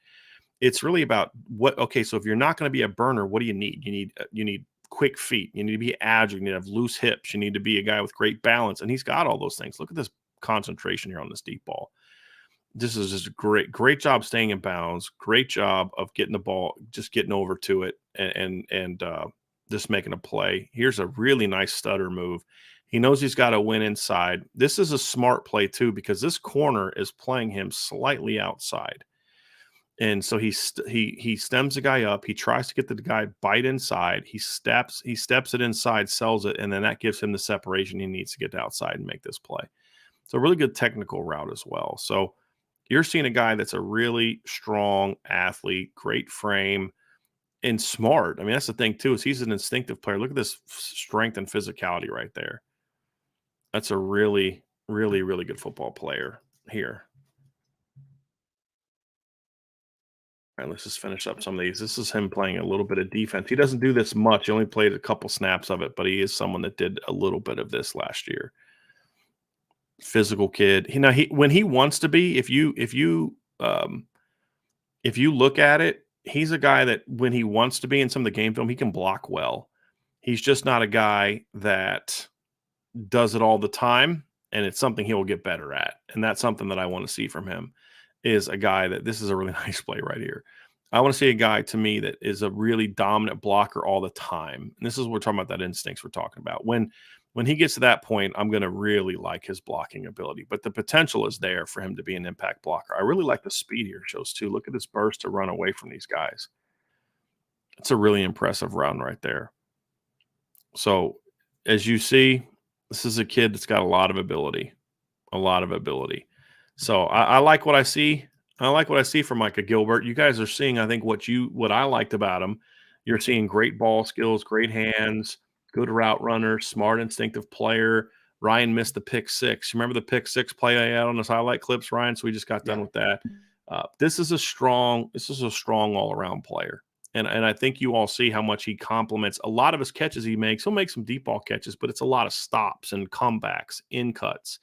It's really about what. Okay, so if you're not going to be a burner, what do you need? You need quick feet. You need to be agile. You need to have loose hips. You need to be a guy with great balance, and he's got all those things. Look at this concentration here on this deep ball. This is just a great job staying in bounds. Great job of getting the ball, just getting over to it, and just making a play. Here's a really nice stutter move. He knows he's got to win inside. This is a smart play too, because this corner is playing him slightly outside. And so he stems the guy up. He tries to get the guy bite inside. He steps it inside, sells it, and then that gives him the separation he needs to get to outside and make this play. It's a really good technical route as well. So you're seeing a guy that's a really strong athlete, great frame, and smart. I mean, that's the thing too, is he's an instinctive player. Look at this strength and physicality right there. That's a really, really, really good football player here. All right, let's just finish up some of these. This is him playing a little bit of defense. He doesn't do this much. He only played a couple snaps of it, but he is someone that did a little bit of this last year. Physical kid. When he wants to be, if you look at it, he's a guy that when he wants to be in some of the game film, he can block well. He's just not a guy that does it all the time, and it's something he'll get better at. And that's something that I want to see from him, is a guy that, this is a really nice play right here. I want to see a guy, to me, that is a really dominant blocker all the time. And this is what we're talking about, that instincts we're talking about. When he gets to that point, I'm going to really like his blocking ability. But the potential is there for him to be an impact blocker. I really like the speed here shows too. Look at this burst to run away from these guys. It's a really impressive run right there. So as you see, this is a kid that's got a lot of ability. So I like what I see. I like what I see from Micah Gilbert. You guys are seeing, I think, what I liked about him. You're seeing great ball skills, great hands, good route runner, smart, instinctive player. Ryan missed the pick six. You remember the pick six play I had on those highlight clips, Ryan? So we just got done with that. This is a strong all-around player. And I think you all see how much he complements a lot of his catches he makes. He'll make some deep ball catches, but it's a lot of stops and comebacks, in cuts,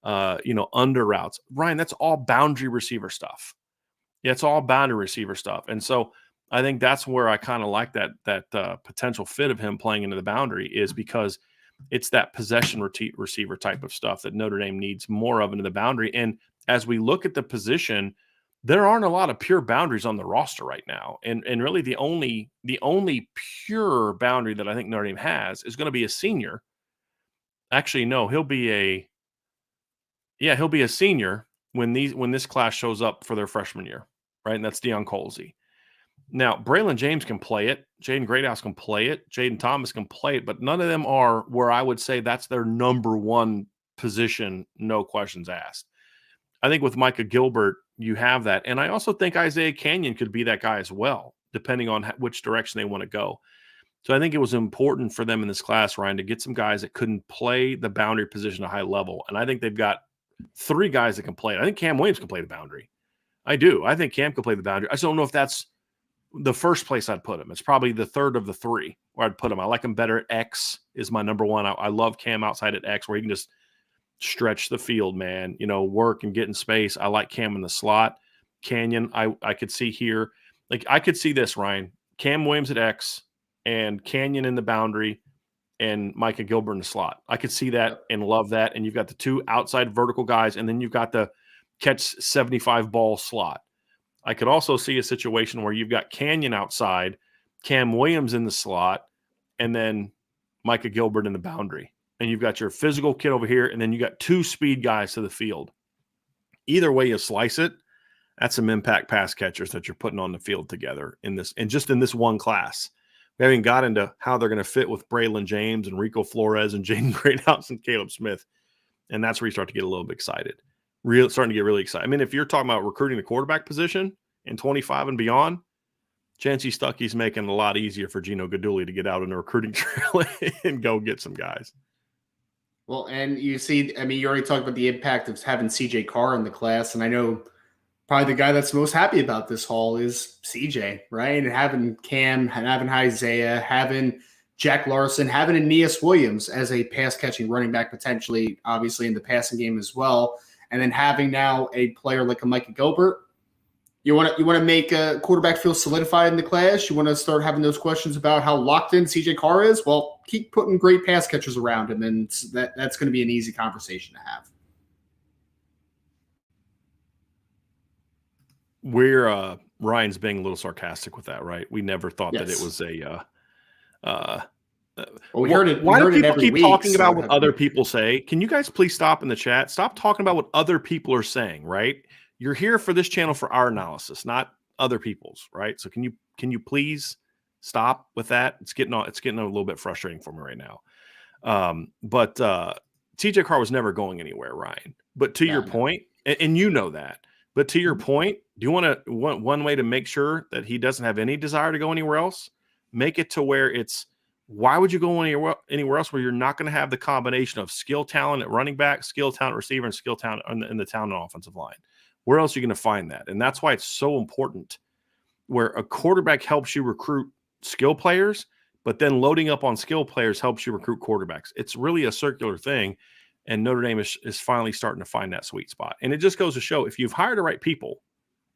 under routes. Ryan, that's all boundary receiver stuff. Yeah, it's all boundary receiver stuff. And so I think that's where I kind of like that potential fit of him playing into the boundary, is because it's that possession receiver type of stuff that Notre Dame needs more of into the boundary. And as we look at the position, there aren't a lot of pure boundaries on the roster right now. And really the only pure boundary that I think Notre Dame has is going to be a senior. Actually, no, he'll be a senior when this class shows up for their freshman year, right? And that's Deion Colsey. Now, Braylon James can play it. Jaden Greathouse can play it. Jaden Thomas can play it, but none of them are where I would say that's their number one position, no questions asked. I think with Micah Gilbert, you have that. And I also think Isaiah Canyon could be that guy as well, depending on which direction they want to go. So I think it was important for them in this class, Ryan, to get some guys that couldn't play the boundary position at a high level. And I think they've got 3 guys that can play it. I think Cam Williams can play the boundary. I do. I think Cam can play the boundary. I just don't know if that's the first place I'd put him. It's probably the third of the 3 where I'd put him. I like him better at X is my number one. I love Cam outside at X, where he can just stretch the field, man, work and get in space. I like Cam in the slot. Canyon, I could see here. Like, I could see this, Ryan. Cam Williams at X and Canyon in the boundary and Micah Gilbert in the slot. I could see that and love that. And you've got the 2 outside vertical guys, and then you've got the catch 75 ball slot. I could also see a situation where you've got Canyon outside, Cam Williams in the slot, and then Micah Gilbert in the boundary. And you've got your physical kid over here, and then you got 2 speed guys to the field. Either way you slice it, that's some impact pass catchers that you're putting on the field together in this, and just in this one class. We haven't got into how they're going to fit with Braylon James and Rico Flores and Jaden Greathouse and Caleb Smith. And that's where you start to get a little bit excited. Starting to get really excited. I mean, if you're talking about recruiting the quarterback position in 25 and beyond, Chancey Stuckey's making it a lot easier for Gino Guidugli to get out on a recruiting trail and go get some guys. Well, and you see, I mean, you already talked about the impact of having CJ Carr in the class, and I know probably the guy that's most happy about this haul is CJ, right? And having Cam, having Isaiah, having Jack Larson, having Aeneas Williams as a pass-catching running back potentially, obviously in the passing game as well, and then having now a player like a Micah Gilbert. You want to make a quarterback feel solidified in the class. You want to start having those questions about how locked in CJ Carr is. Well, keep putting great pass catchers around him, and that's going to be an easy conversation to have. We're Ryan's being a little sarcastic with that, right? We never thought that it was a. Well, we heard it. Why do people every keep week, talking so about what other people say? Can you guys please stop in the chat? Stop talking about what other people are saying, right? You're here for this channel for our analysis, not other people's, right? So can you please stop with that? It's getting a little bit frustrating for me right now. But TJ Carr was never going anywhere, Ryan. But to your point, and you know that. But to your point, do you want one way to make sure that he doesn't have any desire to go anywhere else? Make it to where it's, why would you go anywhere else where you're not going to have the combination of skill talent at running back, skill talent receiver, and skill talent in the talent offensive line? Where else are you going to find that? And that's why it's so important where a quarterback helps you recruit skill players, but then loading up on skill players helps you recruit quarterbacks. It's really a circular thing, and Notre Dame is finally starting to find that sweet spot. And it just goes to show, if you've hired the right people,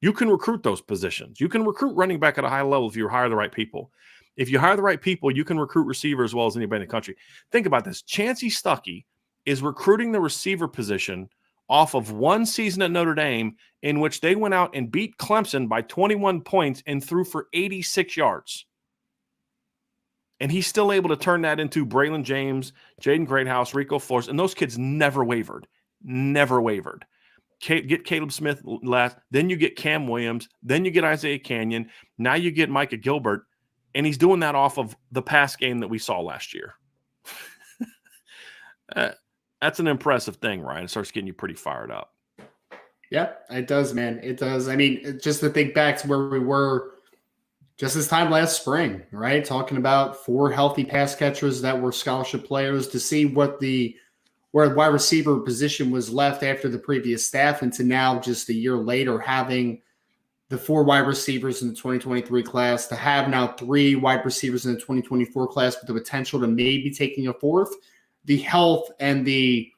you can recruit those positions. You can recruit running back at a high level if you hire the right people. If you hire the right people, you can recruit receiver as well as anybody in the country. Think about this. Chancey Stuckey is recruiting the receiver position off of one season at Notre Dame in which they went out and beat Clemson by 21 points and threw for 86 yards. And he's still able to turn that into Braylon James, Jaden Greathouse, Rico Flores, and those kids never wavered. Never wavered. Get Caleb Smith last, then you get Cam Williams, then you get Isaiah Canyon, now you get Micah Gilbert, and he's doing that off of the pass game that we saw last year. That's an impressive thing, Ryan. It starts getting you pretty fired up. Yeah, it does, man. It does. I mean, just to think back to where we were just this time last spring, right? Talking about 4 healthy pass catchers that were scholarship players, to see where the wide receiver position was left after the previous staff, and to now just a year later having the 4 wide receivers in the 2023 class, to have now 3 wide receivers in the 2024 class with the potential to maybe taking a 4th. The health and the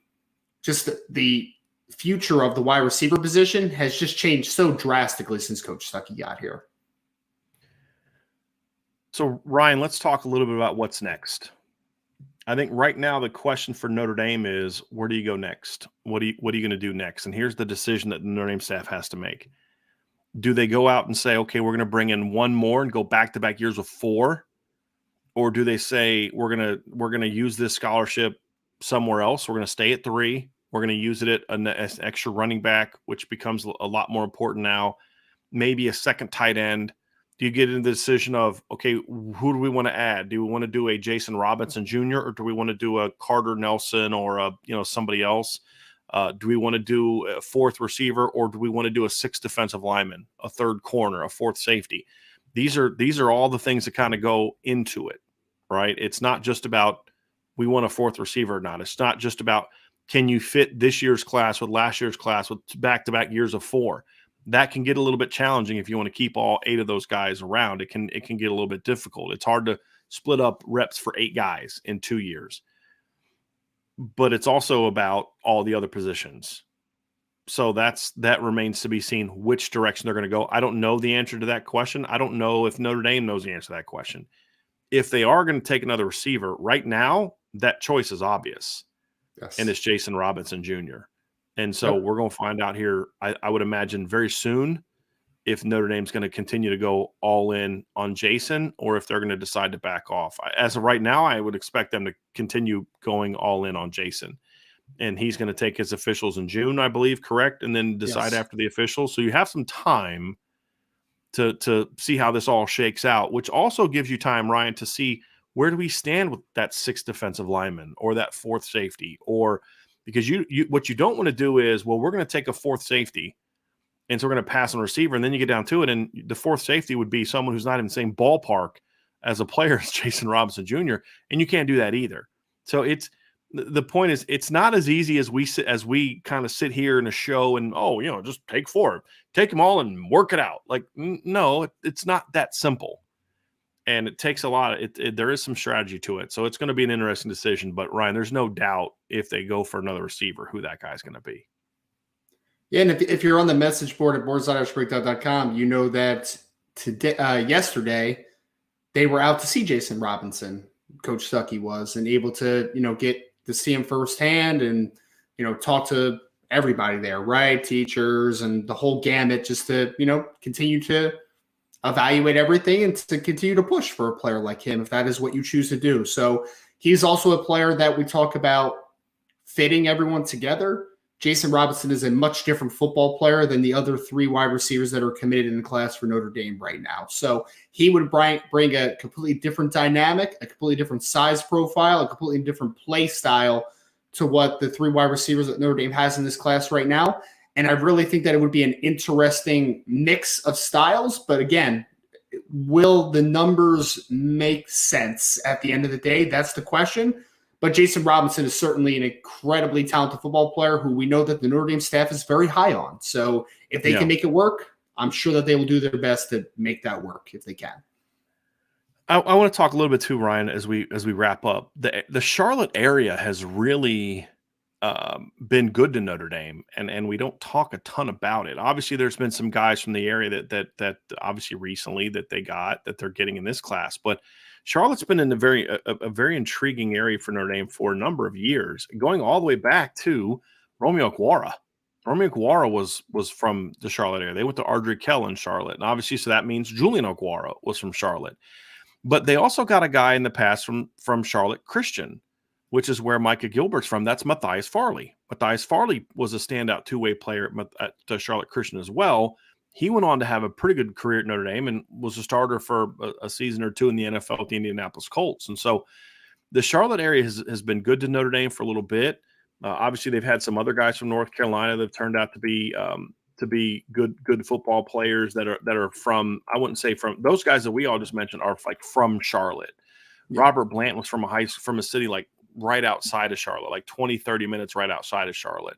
future of the wide receiver position has just changed so drastically since Coach Stuckey got here. So, Ryan, let's talk a little bit about what's next. I think right now the question for Notre Dame is, where do you go next? What are you going to do next? And here's the decision that the Notre Dame staff has to make. Do they go out and say, okay, we're going to bring in 1 more and go back-to-back years with 4? Or do they say we're gonna use this scholarship somewhere else? We're going to stay at 3. We're going to use it as an extra running back, which becomes a lot more important now. Maybe a second tight end. Do you get into the decision of, okay, who do we want to add? Do we want to do a Jason Robinson Jr. or do we want to do a Carter Nelson or somebody else? Do we want to do a 4th receiver, or do we want to do a 6th defensive lineman, a 3rd corner, a 4th safety? These are all the things that kind of go into it, right? It's not just about we want a 4th receiver or not. It's not just about can you fit this year's class with last year's class with back-to-back years of 4. That can get a little bit challenging if you want to keep all 8 of those guys around. It can get a little bit difficult. It's hard to split up reps for 8 guys in 2 years. But it's also about all the other positions. So that remains to be seen which direction they're going to go. I don't know the answer to that question. I don't know if Notre Dame knows the answer to that question. If they are going to take another receiver, right now, that choice is obvious. Yes. And it's Jason Robinson Jr. And so we're going to find out here, I would imagine, very soon if Notre Dame's going to continue to go all in on Jason or if they're going to decide to back off. As of right now, I would expect them to continue going all in on Jason. And he's going to take his officials in June, I believe, correct? And then decide after the officials. So you have some time to see how this all shakes out, which also gives you time, Ryan, to see where do we stand with that 6th defensive lineman or that 4th safety, or because you what you don't want to do is, well, we're going to take a 4th safety And so we're going to pass on a receiver. And then you get down to it, and the fourth safety would be someone who's not in the same ballpark as a player as Jason Robinson Jr., and you can't do that either. So the point is, it's not as easy as we kind of sit here in a show and, just take them all and work it out. Like, no, it's not that simple. And it takes a lot there is some strategy to it. So it's going to be an interesting decision. But Ryan, there's no doubt if they go for another receiver, who that guy's going to be. Yeah, and if you're on the message board at boards.irishbreakdown.com, you know that yesterday they were out to see Jason Robinson, Coach Stuckey was, and able to, get to see him firsthand and, talk to everybody there, right? Teachers and the whole gamut, just to, continue to evaluate everything and to continue to push for a player like him, if that is what you choose to do. So he's also a player that we talk about fitting everyone together. Jason Robinson is a much different football player than the other three wide receivers that are committed in the class for Notre Dame right now. So he would bring a completely different dynamic, a completely different size profile, a completely different play style to what the three wide receivers that Notre Dame has in this class right now. And I really think that it would be an interesting mix of styles. But again, will the numbers make sense at the end of the day? That's the question. But Jason Robinson is certainly an incredibly talented football player who we know that the Notre Dame staff is very high on. So if they can make it work, I'm sure that they will do their best to make that work if they can. I want to talk a little bit too, Ryan, as we wrap up. The Charlotte area has really been good to Notre Dame, and we don't talk a ton about it. Obviously, there's been some guys from the area that obviously recently that they're getting in this class, but Charlotte's been in a very intriguing area for Notre Dame for a number of years, going all the way back to Romeo Okwara. Romeo Okwara was from the Charlotte area. They went to Ardrey Kell in Charlotte, and obviously, so that means Julian Okwara was from Charlotte. But they also got a guy in the past from Charlotte Christian, which is where Micah Gilbert's from. That's Matthias Farley. Matthias Farley was a standout two-way player at Charlotte Christian as well. He went on to have a pretty good career at Notre Dame and was a starter for a season or two in the NFL with the Indianapolis Colts. And so the Charlotte area has been good to Notre Dame for a little bit. Obviously, they've had some other guys from North Carolina that have turned out to be good football players that are from, I wouldn't say from, those guys that we all just mentioned are like from Charlotte. Yeah. Robert Blant was from a city like right outside of Charlotte, like 20, 30 minutes right outside of Charlotte.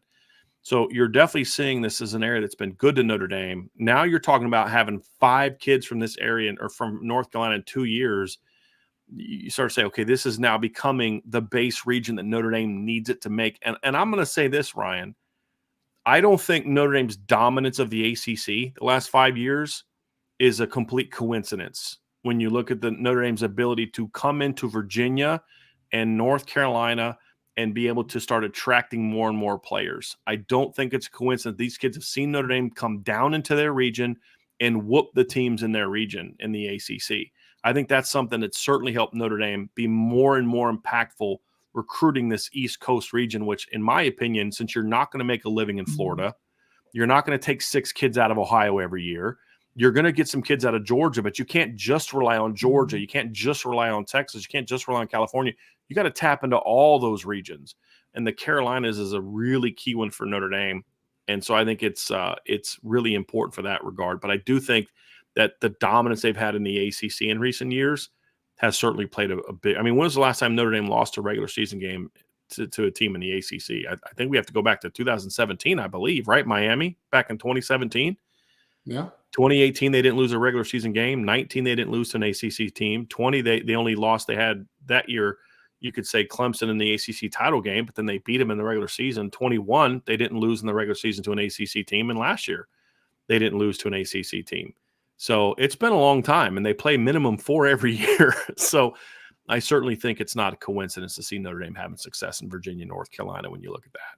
So you're definitely seeing this as an area that's been good to Notre Dame. Now you're talking about having 5 kids from this area or from North Carolina in 2 years. You start to say, okay, this is now becoming the base region that Notre Dame needs it to make. And I'm going to say this, Ryan, I don't think Notre Dame's dominance of the ACC the last 5 years is a complete coincidence. When you look at the Notre Dame's ability to come into Virginia and North Carolina and be able to start attracting more and more players. I don't think it's a coincidence. These kids have seen Notre Dame come down into their region and whoop the teams in their region in the ACC. I think that's something that certainly helped Notre Dame be more and more impactful recruiting this East Coast region, which in my opinion, since you're not going to make a living in Florida, you're not going to take 6 kids out of Ohio every year. You're going to get some kids out of Georgia, but you can't just rely on Georgia. You can't just rely on Texas. You can't just rely on California. You got to tap into all those regions. And the Carolinas is a really key one for Notre Dame. And so I think it's really important for that regard. But I do think that the dominance they've had in the ACC in recent years has certainly played a big – I mean, when was the last time Notre Dame lost a regular season game to a team in the ACC? I think we have to go back to 2017, I believe, right? Miami back in 2017. Yeah. 2018, they didn't lose a regular season game. 19, they didn't lose to an ACC team. 20, the only loss they had that year, you could say Clemson in the ACC title game, but then they beat them in the regular season. 21, they didn't lose in the regular season to an ACC team. And last year, they didn't lose to an ACC team. So it's been a long time, and they play minimum 4 every year. So I certainly think it's not a coincidence to see Notre Dame having success in Virginia, North Carolina when you look at that.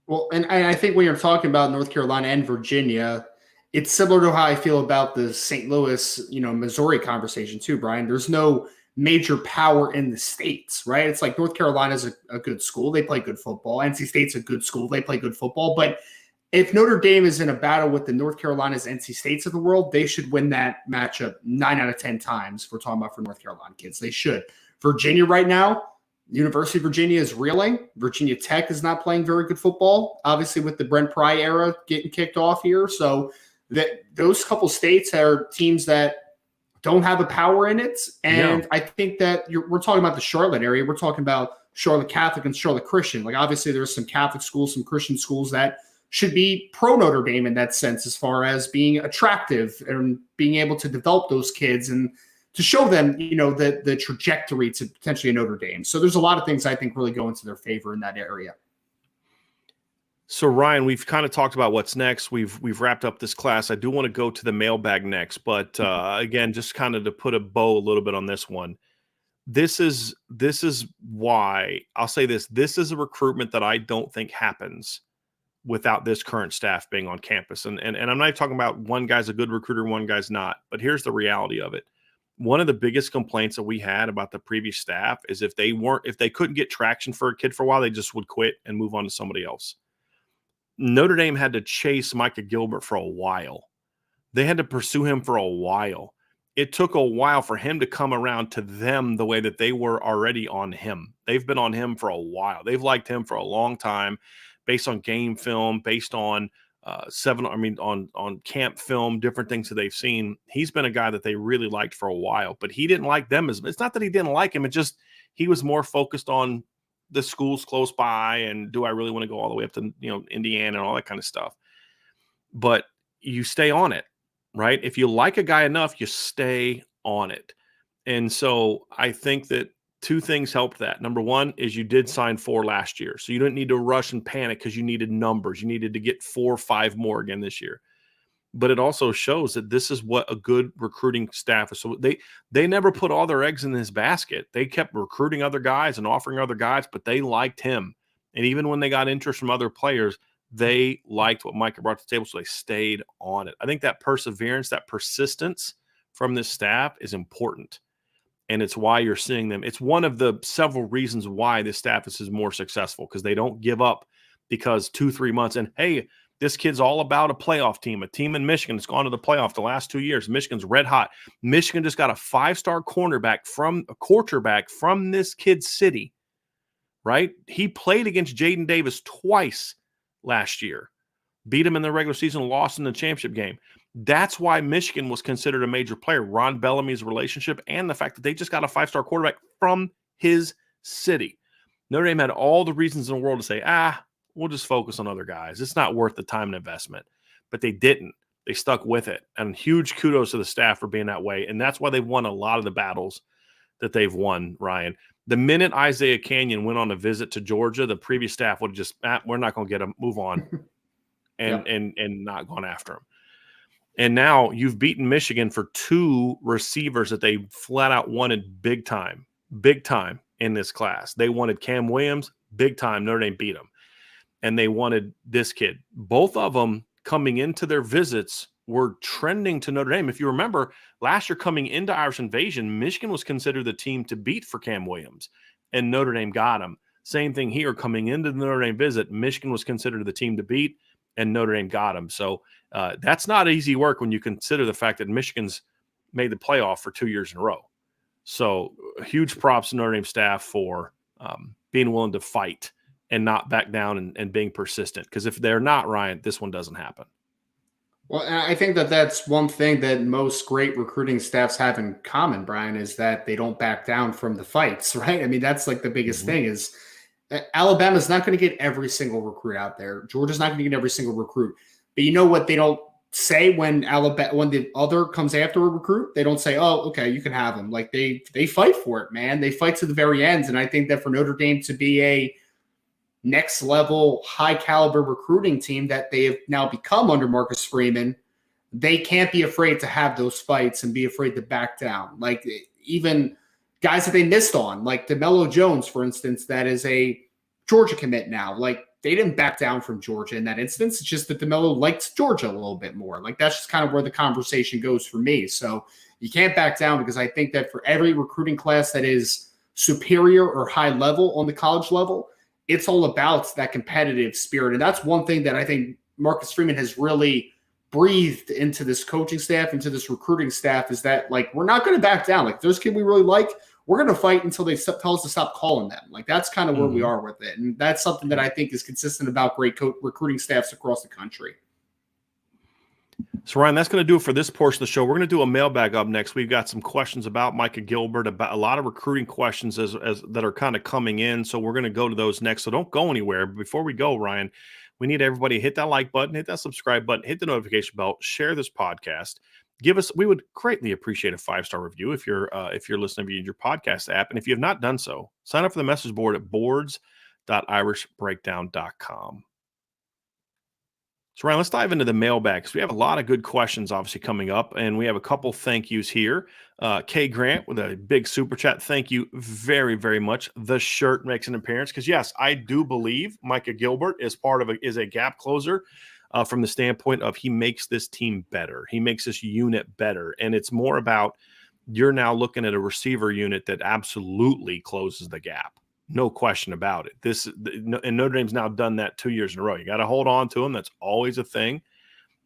Well, and I think when you're talking about North Carolina and Virginia, it's similar to how I feel about the St. Louis, Missouri conversation too, Brian. There's no major power in the states, right? It's like North Carolina's a good school. They play good football. NC State's a good school. They play good football. But if Notre Dame is in a battle with the North Carolina's NC States of the world, they should win that matchup 9 out of 10 times. We're talking about for North Carolina kids. They should. Virginia right now, University of Virginia is reeling. Virginia Tech is not playing very good football, obviously with the Brent Pry era getting kicked off here. So that those couple states are teams that don't have a power in it. And I think that we're talking about the Charlotte area. We're talking about Charlotte Catholic and Charlotte Christian. Like, obviously there's some Catholic schools, some Christian schools that should be pro Notre Dame in that sense, as far as being attractive and being able to develop those kids and to show them, the trajectory to potentially a Notre Dame. So there's a lot of things I think really go into their favor in that area. So Ryan, we've kind of talked about what's next. We've wrapped up this class. I do want to go to the mailbag next, but again, just kind of to put a bow a little bit on this one. This is why I'll say this. This is a recruitment that I don't think happens without this current staff being on campus. And I'm not talking about one guy's a good recruiter, one guy's not. But here's the reality of it. One of the biggest complaints that we had about the previous staff is if they couldn't get traction for a kid for a while, they just would quit and move on to somebody else. Notre Dame had to chase Micah Gilbert for a while. They had to pursue him for a while. It took a while for him to come around to them the way that they were already on him. They've been on him for a while. They've liked him for a long time, based on game film, based on on camp film, different things that they've seen. He's been a guy that they really liked for a while, but he didn't like them it's not that he didn't like him. It just, he was more focused on the schools close by and do I really want to go all the way up to, Indiana and all that kind of stuff. But you stay on it, right? If you like a guy enough, you stay on it. And so I think that two things helped that. Number one is you did sign 4 last year. So you didn't need to rush and panic because you needed numbers. You needed to get 4 or 5 more again this year. But it also shows that this is what a good recruiting staff is. So they never put all their eggs in this basket. They kept recruiting other guys and offering other guys, but they liked him. And even when they got interest from other players, they liked what Micah brought to the table, so they stayed on it. I think that perseverance, that persistence from this staff is important. And it's why you're seeing them. It's one of the several reasons why this staff is more successful, because they don't give up because 2-3 months and, hey, this kid's all about a playoff team, a team in Michigan that's gone to the playoff the last 2 years. Michigan's red hot. Michigan just got a 5-star quarterback from this kid's city, right? He played against Jaden Davis twice last year, beat him in the regular season, lost in the championship game. That's why Michigan was considered a major player. Ron Bellamy's relationship and the fact that they just got a 5-star quarterback from his city. Notre Dame had all the reasons in the world to say, we'll just focus on other guys. It's not worth the time and investment. But they didn't. They stuck with it. And huge kudos to the staff for being that way. And that's why they've won a lot of the battles that they've won, Ryan. The minute Isaiah Canyon went on a visit to Georgia, the previous staff would have just, we're not going to get him, move on, and not gone after him. And now you've beaten Michigan for 2 receivers that they flat out wanted big time in this class. They wanted Cam Williams, big time. Notre Dame beat him. And they wanted this kid. Both of them coming into their visits were trending to Notre Dame. If you remember, last year coming into Irish Invasion, Michigan was considered the team to beat for Cam Williams, and Notre Dame got him. Same thing here. Coming into the Notre Dame visit, Michigan was considered the team to beat, and Notre Dame got him. So that's not easy work when you consider the fact that Michigan's made the playoff for 2 years in a row. So huge props to Notre Dame staff for being willing to fight and not back down and being persistent. Because if they're not, Ryan, this one doesn't happen. Well, I think that that's one thing that most great recruiting staffs have in common, Brian, is that they don't back down from the fights, right? I mean, that's like the biggest thing is Alabama's not going to get every single recruit out there. Georgia's not going to get every single recruit. But you know what they don't say when the other comes after a recruit? They don't say, oh, okay, you can have him. Like they fight for it, man. They fight to the very end. And I think that for Notre Dame to be a next level, high caliber recruiting team that they have now become under Marcus Freeman, they can't be afraid to have those fights and be afraid to back down. Like even guys that they missed on, like DeMello Jones, for instance, that is a Georgia commit now. Like they didn't back down from Georgia in that instance. It's just that DeMello likes Georgia a little bit more. Like that's just kind of where the conversation goes for me. So you can't back down, because I think that for every recruiting class that is superior or high level on the college level, it's all about that competitive spirit. And that's one thing that I think Marcus Freeman has really breathed into this coaching staff, into this recruiting staff, is that, like, we're not going to back down. Like, those kids we really like, we're going to fight until they tell us to stop calling them. Like, that's kind of where we are with it. And that's something that I think is consistent about great recruiting staffs across the country. So, Ryan, that's going to do it for this portion of the show. We're going to do a mailbag up next. We've got some questions about Micah Gilbert, about a lot of recruiting questions as that are kind of coming in. So we're going to go to those next. So don't go anywhere. But before we go, Ryan, we need everybody to hit that like button, hit that subscribe button, hit the notification bell, share this podcast. We would greatly appreciate a 5-star review if you're listening via your podcast app. And if you have not done so, sign up for the message board at boards.irishbreakdown.com. So, Ryan, let's dive into the mailbag because we have a lot of good questions obviously coming up, and we have a couple thank yous here. Kay Grant with a big super chat. Thank you very, very much. The shirt makes an appearance because, yes, I do believe Micah Gilbert is is a gap closer from the standpoint of he makes this team better. He makes this unit better, and it's more about you're now looking at a receiver unit that absolutely closes the gap. No question about it. And Notre Dame's now done that 2 years in a row. You got to hold on to them. That's always a thing.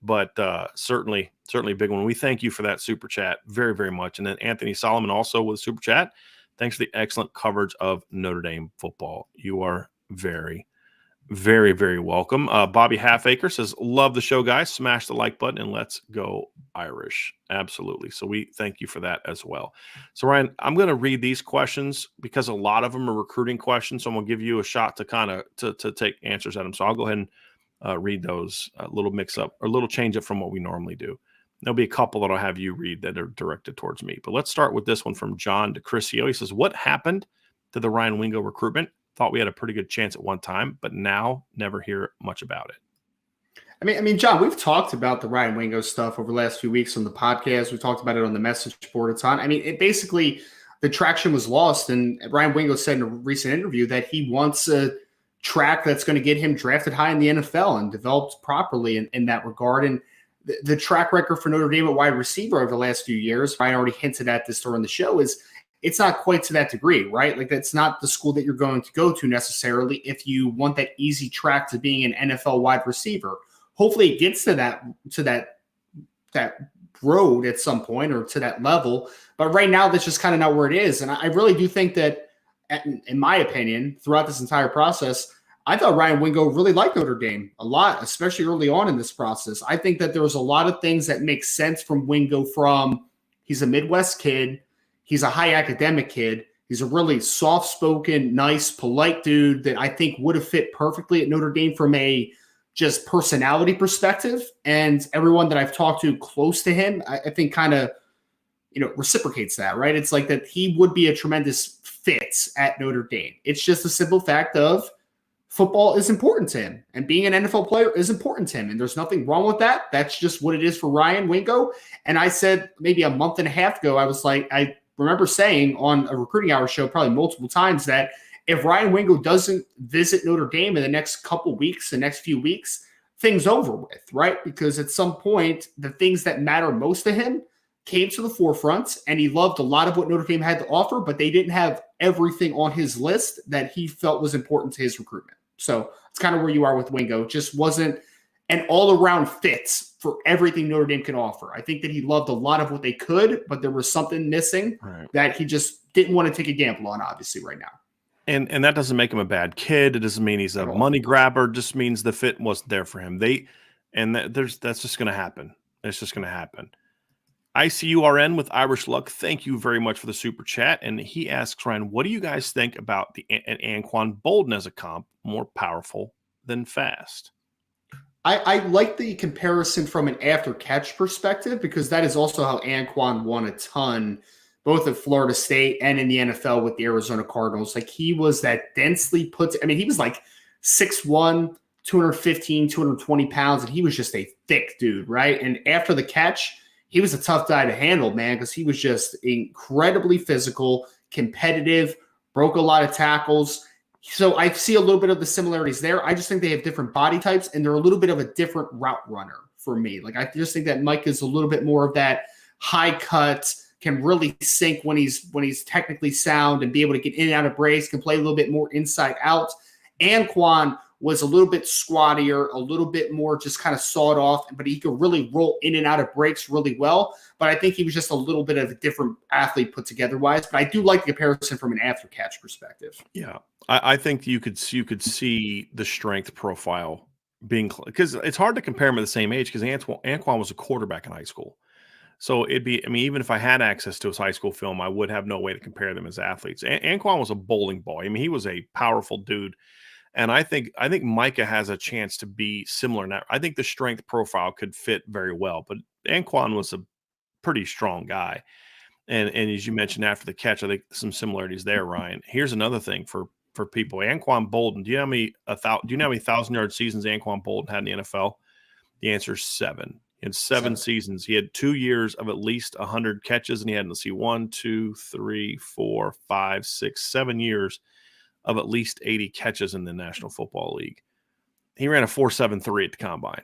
But certainly a big one. We thank you for that super chat very, very much. And then Anthony Solomon also with a super chat. Thanks for the excellent coverage of Notre Dame football. You are very, very, very welcome. Bobby Halfacre says, love the show, guys. Smash the like button and let's go Irish. Absolutely. So we thank you for that as well. So, Ryan, I'm going to read these questions because a lot of them are recruiting questions. So I'm going to give you a shot to kind of to take answers at them. So I'll go ahead and read those, a little mix up or a little change up from what we normally do. There'll be a couple that I'll have you read that are directed towards me. But let's start with this one from John DeCrisio. He says, what happened to the Ryan Wingo recruitment? Thought we had a pretty good chance at one time, but now never hear much about it. I mean, John, we've talked about the Ryan Wingo stuff over the last few weeks on the podcast. We talked about it on the message board a ton. I mean, it basically, the traction was lost. And Ryan Wingo said in a recent interview that he wants a track that's going to get him drafted high in the NFL and developed properly in that regard. And the track record for Notre Dame at wide receiver over the last few years, Ryan already hinted at this during the show, is it's not quite to that degree, right? Like, that's not the school that you're going to go to necessarily if you want that easy track to being an NFL wide receiver. Hopefully it gets to that road at some point or to that level. But right now, that's just kind of not where it is. And I really do think that, in my opinion, throughout this entire process, I thought Ryan Wingo really liked Notre Dame a lot, especially early on in this process. I think that there was a lot of things that make sense from Wingo. He's a Midwest kid. He's a high academic kid. He's a really soft-spoken, nice, polite dude that I think would have fit perfectly at Notre Dame from a just personality perspective. And everyone that I've talked to close to him, I think kind of, reciprocates that, right? It's like that he would be a tremendous fit at Notre Dame. It's just a simple fact of football is important to him, and being an NFL player is important to him. And there's nothing wrong with that. That's just what it is for Ryan Wingo. And I said maybe a month and a half ago, I was like, I remember saying on a Recruiting Hour show probably multiple times that if Ryan Wingo doesn't visit Notre Dame in the next few weeks, things over with, right? Because at some point, the things that matter most to him came to the forefront, and he loved a lot of what Notre Dame had to offer, but they didn't have everything on his list that he felt was important to his recruitment. So it's kind of where you are with Wingo. It just wasn't an all-around fit for everything Notre Dame can offer. I think that he loved a lot of what they could, but there was something missing that he just didn't want to take a gamble on, obviously, right now. And that doesn't make him a bad kid. It doesn't mean he's a money grabber. It just means the fit wasn't there for him. That's just going to happen. It's just going to happen. ICURN with Irish Luck, thank you very much for the super chat. And he asks, Ryan, what do you guys think about an Anquan Bolden as a comp, more powerful than fast? I like the comparison from an after-catch perspective, because that is also how Anquan won a ton, both at Florida State and in the NFL with the Arizona Cardinals. Like, he was that densely he was like 6'1", 215, 220 pounds, and he was just a thick dude, right? And after the catch, he was a tough guy to handle, man, because he was just incredibly physical, competitive, broke a lot of tackles. So I see a little bit of the similarities there. I just think they have different body types, and they're a little bit of a different route runner for me. Like, I just think that Mike is a little bit more of that high cut, can really sink when he's technically sound and be able to get in and out of breaks, can play a little bit more inside out. Anquan was a little bit squattier, a little bit more just kind of sawed off, but he could really roll in and out of breaks really well. But I think he was just a little bit of a different athlete put together wise. But I do like the comparison from an after catch perspective. Yeah, I think you could see the strength profile being, because it's hard to compare them at the same age, because Anquan was a quarterback in high school. So it'd be, I mean, even if I had access to his high school film, I would have no way to compare them as athletes. Anquan was a bowling ball. I mean, he was a powerful dude. And I think Micah has a chance to be similar now. I think the strength profile could fit very well, but Anquan was a pretty strong guy. And as you mentioned after the catch, I think some similarities there, Ryan. Here's another thing for people. Anquan Bolden, do you know how many 1,000-yard seasons Anquan Bolden had in the NFL? The answer is 7. In seven seasons, he had 2 years of at least 100 catches, and he had, let's see, 1, 2, 3, 4, 5, 6, 7 years of at least 80 catches in the National Football League. He ran a 4.73 at the combine.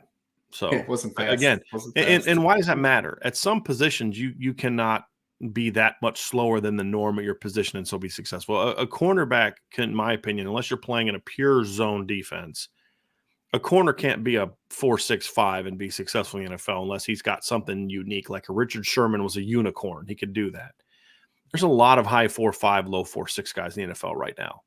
So it wasn't fast. Again, and why does that matter? At some positions, you cannot be that much slower than the norm at your position and still be successful. A cornerback can, in my opinion, unless you're playing in a pure zone defense, a corner can't be a 4.65 and be successful in the NFL unless he's got something unique. Like a Richard Sherman was a unicorn. He could do that. There's a lot of high 4.5, low 4.6 guys in the NFL right now.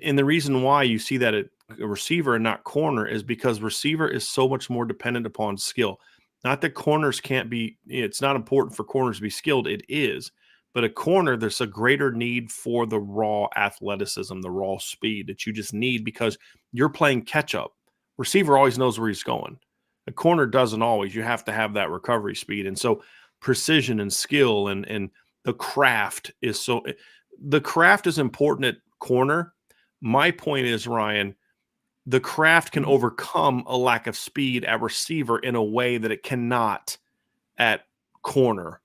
And the reason why you see that at a receiver and not corner is because receiver is so much more dependent upon skill. Not that corners can't be, it's not important for corners to be skilled. It is. But a corner, there's a greater need for the raw athleticism, the raw speed that you just need because you're playing catch up. Receiver always knows where he's going. A corner doesn't always. You have to have that recovery speed. And so precision and skill and the craft is so – the craft is important at corner. My point is, Ryan, the craft can overcome a lack of speed at receiver in a way that it cannot at corner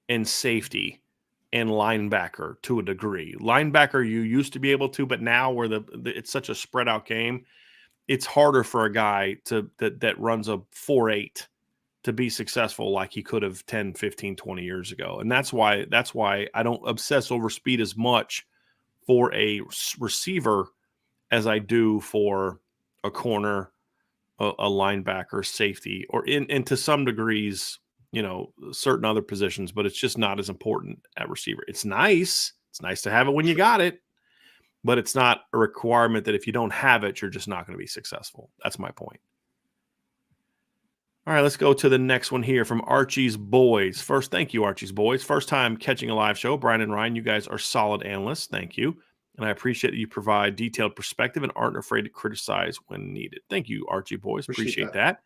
and safety and linebacker to a degree. Linebacker you used to be able to, but now where it's such a spread out game, it's harder for a guy that runs a 4.8 to be successful like he could have 10, 15, 20 years ago. And that's why I don't obsess over speed as much for a receiver as I do for a corner, a linebacker, safety, or in to some degrees, certain other positions, but it's just not as important at receiver. It's nice. It's nice to have it when you got it, but it's not a requirement that if you don't have it, you're just not going to be successful. That's my point. All right, let's go to the next one here from Archie's Boys. First, thank you, Archie's Boys. First time catching a live show. Brian and Ryan, you guys are solid analysts. Thank you. And I appreciate that you provide detailed perspective and aren't afraid to criticize when needed. Thank you, Archie Boys. Appreciate that.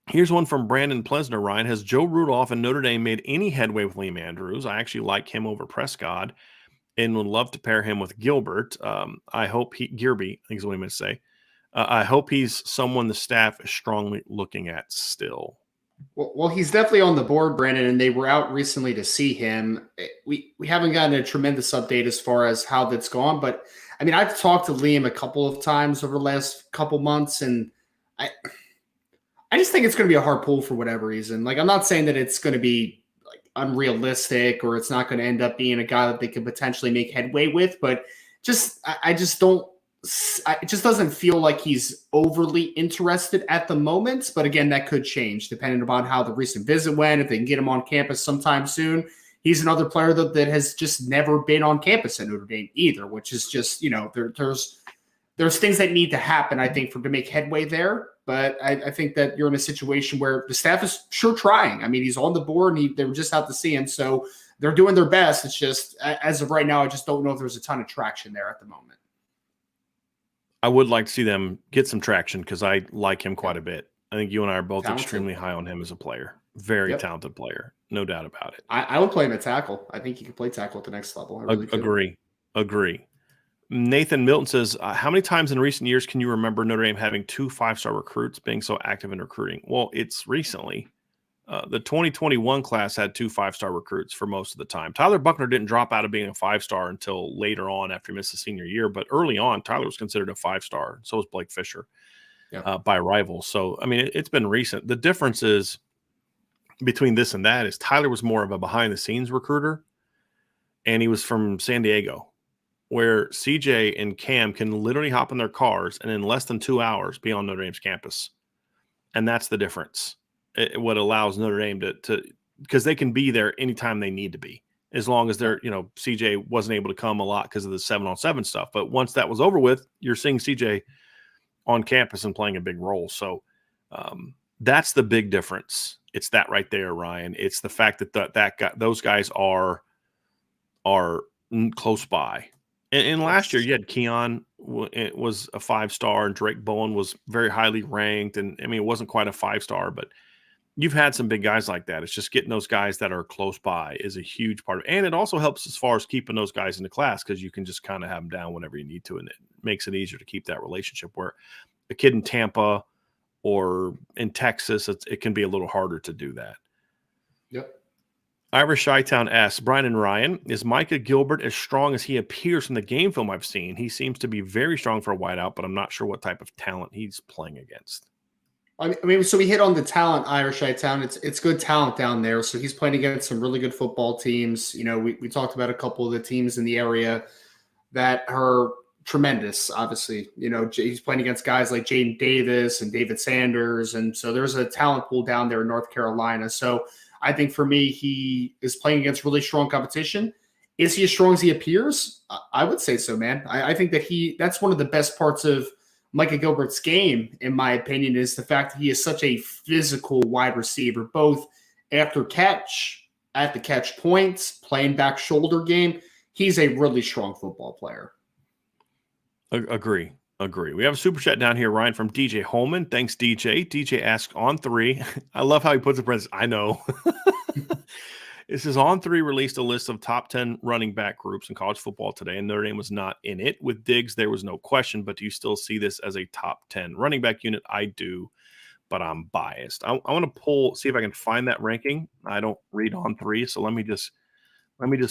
Here's one from Brandon Plesner. Ryan, has Joe Rudolph and Notre Dame made any headway with Liam Andrews? I actually like him over Prescott and would love to pair him with Gilbert. I hope Gearby, I think is what he meant to say. I hope he's someone the staff is strongly looking at still. Well, he's definitely on the board, Brandon, and they were out recently to see him. We haven't gotten a tremendous update as far as how that's gone, but I mean, I've talked to Liam a couple of times over the last couple months, and I just think it's going to be a hard pull for whatever reason. Like, I'm not saying that it's going to be like unrealistic or it's not going to end up being a guy that they could potentially make headway with, but it just doesn't feel like he's overly interested at the moment. But again, that could change depending upon how the recent visit went. If they can get him on campus sometime soon, he's another player that has just never been on campus at Notre Dame either, which is just, there's things that need to happen, I think, to make headway there. But I think that you're in a situation where the staff is sure trying. I mean, he's on the board and they were just out to see him. So they're doing their best. It's just, as of right now, I just don't know if there's a ton of traction there at the moment. I would like to see them get some traction because I like him quite a bit. I think you and I are both extremely high on him as a player. Very talented player. No doubt about it. I would play him at tackle. I think he could play tackle at the next level. I really Agree. Nathan Milton says, how many times in recent years can you remember Notre Dame having 2 5-star recruits being so active in recruiting? Well, it's recently. The 2021 class had 2 5-star recruits for most of the time. Tyler Buckner didn't drop out of being a 5-star until later on after he missed his senior year, but early on, Tyler was considered a 5-star. So was Blake Fisher by rivals. So, I mean, it's been recent. The difference is between this and that is Tyler was more of a behind-the-scenes recruiter, and he was from San Diego. where CJ and Cam can literally hop in their cars and in less than 2 hours be on Notre Dame's campus. And that's the difference. What allows Notre Dame to because they can be there anytime they need to be, as long as they're, CJ wasn't able to come a lot because of the 7-on-7 stuff. But once that was over with, you're seeing CJ on campus and playing a big role. So that's the big difference. It's that right there, Ryan. It's the fact that those guys are close by. And last year you had Keon, it was a 5-star, and Drake Bowen was very highly ranked. And I mean, it wasn't quite a 5-star, but you've had some big guys like that. It's just getting those guys that are close by is a huge part of it. And it also helps as far as keeping those guys in the class, because you can just kind of have them down whenever you need to. And it makes it easier to keep that relationship, where a kid in Tampa or in Texas, it can be a little harder to do that. Yep. Irish Chi-Town asks, Brian and Ryan, is Micah Gilbert as strong as he appears from the game film I've seen? He seems to be very strong for a wideout, but I'm not sure what type of talent he's playing against. I mean, so we hit on the talent, Irish Chi-Town. It's good talent down there. So he's playing against some really good football teams. We talked about a couple of the teams in the area that are tremendous, obviously. He's playing against guys like Jaden Davis and David Sanders. And so there's a talent pool down there in North Carolina. So I think for me, he is playing against really strong competition. Is he as strong as he appears? I would say so, man. I think that that's one of the best parts of Micah Gilbert's game, in my opinion, is the fact that he is such a physical wide receiver, both after catch, at the catch points, playing back shoulder game. He's a really strong football player. Agree. We have a super chat down here, Ryan, from DJ Holman. Thanks, DJ. DJ asks, on 3. I love how he puts it, Prince. I know. It says, on 3 released a list of top 10 running back groups in college football today, and Notre Dame was not in it. With Diggs, there was no question, but do you still see this as a top 10 running back unit? I do, but I'm biased. I want to see if I can find that ranking. I don't read on 3, so let me just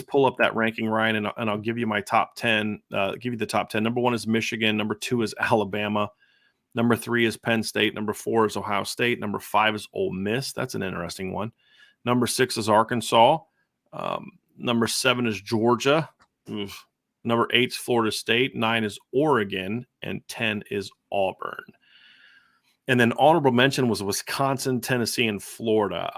pull up that ranking, Ryan, and I'll give you my top 10. Give you the top 10. Number 1 is Michigan. Number 2 is Alabama. Number 3 is Penn State. Number 4 is Ohio State. Number 5 is Ole Miss. That's an interesting one. Number 6 is Arkansas. Number 7 is Georgia. Number 8 is Florida State. 9 is Oregon. And 10 is Auburn. And then honorable mention was Wisconsin, Tennessee, and Florida.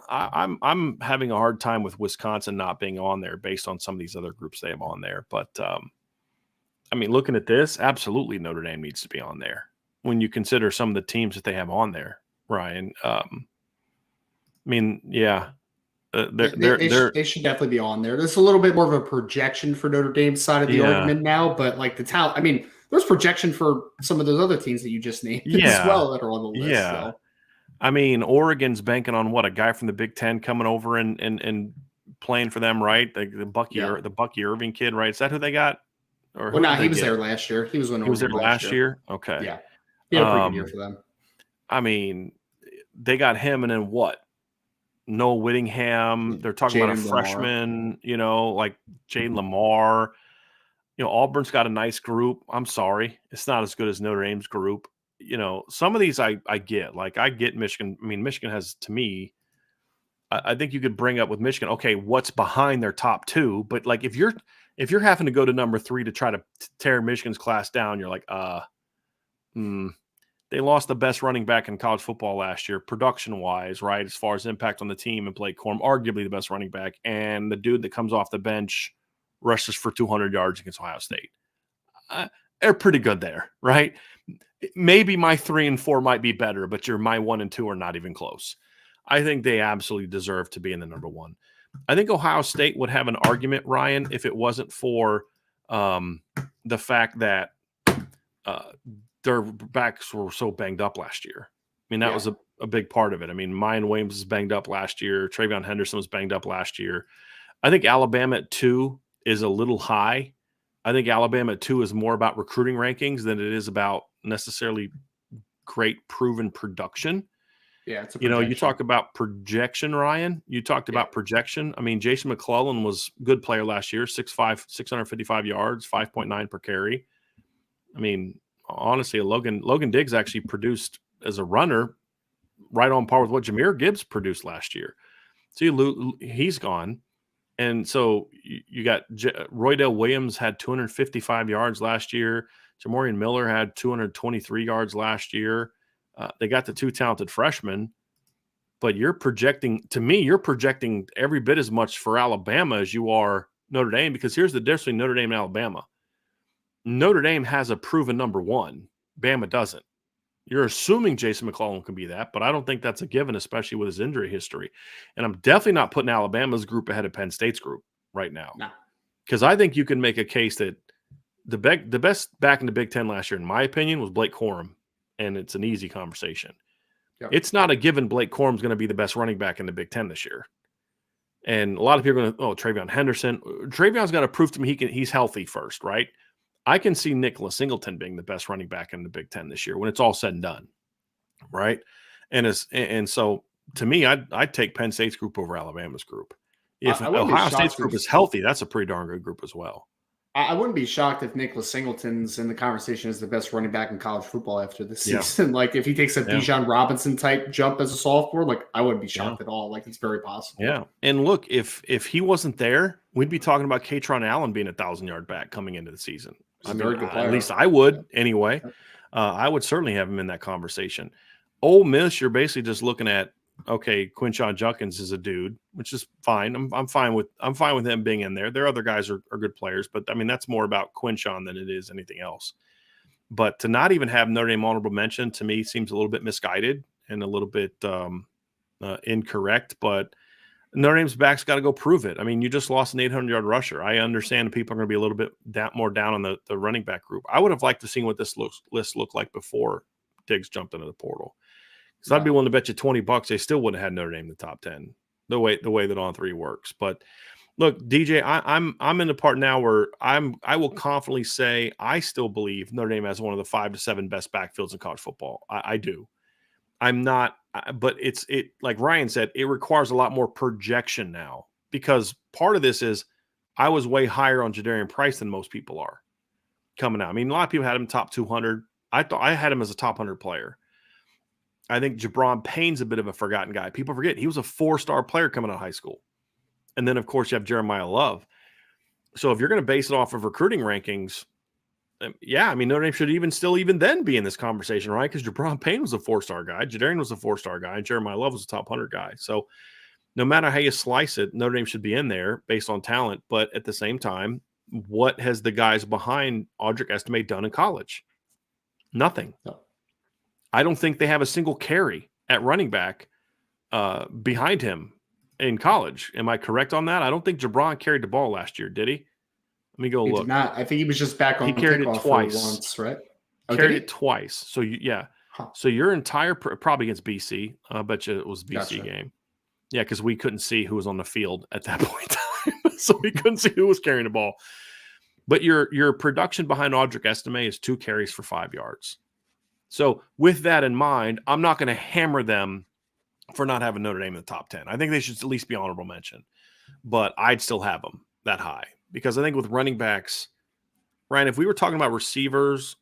I'm having a hard time with Wisconsin not being on there based on some of these other groups they have on there. But, I mean, looking at this, absolutely Notre Dame needs to be on there when you consider some of the teams that they have on there, Ryan. Yeah. They should definitely be on there. There's a little bit more of a projection for Notre Dame's side of the argument now, but like the talent, I mean, there's projection for some of those other teams that you just named as well that are on the list. Yeah. So. I mean, Oregon's banking on what, a guy from the Big Ten coming over and playing for them, right? The Bucky Irving kid, right? Is that who they got? Or he was there last year. He was there last year. Okay. Yeah. He had a pretty good year for them. I mean, they got him, and then what? Noah Whittingham. They're talking about a freshman, like Jaden Lamar. Auburn's got a nice group. I'm sorry. It's not as good as Notre Dame's group. Some of these I get. Like, I get Michigan. I mean, Michigan has, to me, I think you could bring up with Michigan, okay, what's behind their top 2? But, like, if you're having to go to number 3 to try to tear Michigan's class down, you're like, they lost the best running back in college football last year, production-wise, right, as far as impact on the team, and Blake Corum, arguably the best running back, and the dude that comes off the bench rushes for 200 yards against Ohio State. They're pretty good there, right? Maybe my 3 and 4 might be better, but my 1 and 2 are not even close. I think they absolutely deserve to be in the number 1. I think Ohio State would have an argument, Ryan, if it wasn't for the fact that their backs were so banged up last year. I mean, that was a big part of it. I mean, Mayan Williams was banged up last year. Travion Henderson was banged up last year. I think Alabama at 2 is a little high. I think Alabama at 2 is more about recruiting rankings than it is about necessarily great proven production. Yeah, it's a you talk about projection, Ryan. You talked about projection. I mean, Jason McClellan was a good player last year, 6'5", 655 yards, 5.9 per carry. I mean, honestly, Logan Diggs actually produced as a runner right on par with what Jahmyr Gibbs produced last year. So he's gone. And so you got Roydell Williams had 255 yards last year. Jamorian Miller had 223 yards last year. They got the two talented freshmen, but you're projecting every bit as much for Alabama as you are Notre Dame, because here's the difference between Notre Dame and Alabama. Notre Dame has a proven number one. Bama doesn't. You're assuming Jason McClellan can be that, but I don't think that's a given, especially with his injury history. And I'm definitely not putting Alabama's group ahead of Penn State's group right now. No. Because I think you can make a case that the best back in the Big Ten last year, in my opinion, was Blake Corum, and it's an easy conversation. Yep. It's not a given Blake Corum's going to be the best running back in the Big Ten this year. And a lot of people are going to, Travion Henderson. Travion's got to prove to me he's healthy first, right? I can see Nicholas Singleton being the best running back in the Big Ten this year when it's all said and done, right? And so to me, I'd take Penn State's group over Alabama's group. If Ohio State's group is healthy, that's a pretty darn good group as well. I wouldn't be shocked if Nicholas Singleton's in the conversation as the best running back in college football after this season. Yeah. Like if he takes a Bijan Robinson type jump as a sophomore, like I wouldn't be shocked at all. Like it's very possible. Yeah. And look, if he wasn't there, we'd be talking about Katron Allen being a 1,000-yard back coming into the season. At least I would anyway. I would certainly have him in that conversation. Ole Miss, you're basically just looking at, okay, Quinshon Judkins is a dude, which is fine. I'm fine with him being in there. Their other guys are good players, but I mean that's more about Quinshon than it is anything else. But to not even have Notre Dame honorable mention to me seems a little bit misguided and a little bit incorrect. But Notre Dame's back's got to go prove it. I mean, you just lost an 800-yard rusher. I understand people are going to be a little bit more down on the running back group. I would have liked to see what this list looked like before Diggs jumped into the portal. So I'd be willing to bet you $20 they still wouldn't have had Notre Dame in the top 10 the way that On3 works. But look, DJ, I'm in the part now where I will confidently say I still believe Notre Dame has one of the 5 to 7 best backfields in college football. I do. I'm not, but it like Ryan said, it requires a lot more projection now, because part of this is I was way higher on Jadarian Price than most people are coming out. I mean, a lot of people had him top 200. I thought I had him as a top 100 player. I think Jabron Payne's a bit of a forgotten guy. People forget he was a 4-star player coming out of high school. And then, of course, you have Jeremiah Love. So if you're going to base it off of recruiting rankings, yeah, I mean, Notre Dame should even then be in this conversation, right? Because Jabron Payne was a 4-star guy. Jadarian was a 4-star guy. And Jeremiah Love was a top 100 guy. So no matter how you slice it, Notre Dame should be in there based on talent. But at the same time, what has the guys behind Audric Estime done in college? Nothing. No. I don't think they have a single carry at running back behind him in college. Am I correct on that? I don't think Jabron carried the ball last year, did he? Let me go look. Did not. I think he was just back on. He carried it twice. Once, right? Carried it twice. So So your entire probably against BC. I bet you it was BC game. Yeah, because we couldn't see who was on the field at that point in time, so we couldn't see who was carrying the ball. But your production behind Audric Estime is 2 carries for 5 yards. So with that in mind, I'm not going to hammer them for not having Notre Dame in the top 10. I think they should at least be honorable mention, but I'd still have them that high, because I think with running backs, Ryan, if we were talking about receivers,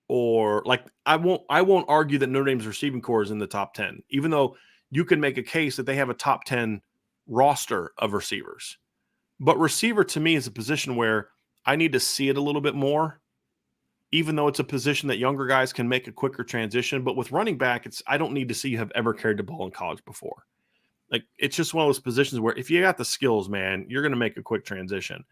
or like, I won't argue that Notre Dame's receiving core is in the top 10, even though you can make a case that they have a top 10 roster of receivers. But receiver to me is a position where I need to see it a little bit more, even though it's a position that younger guys can make a quicker transition. But with running back, I don't need to see you have ever carried the ball in college before. Like, it's just one of those positions where if you got the skills, man, you're going to make a quick transition.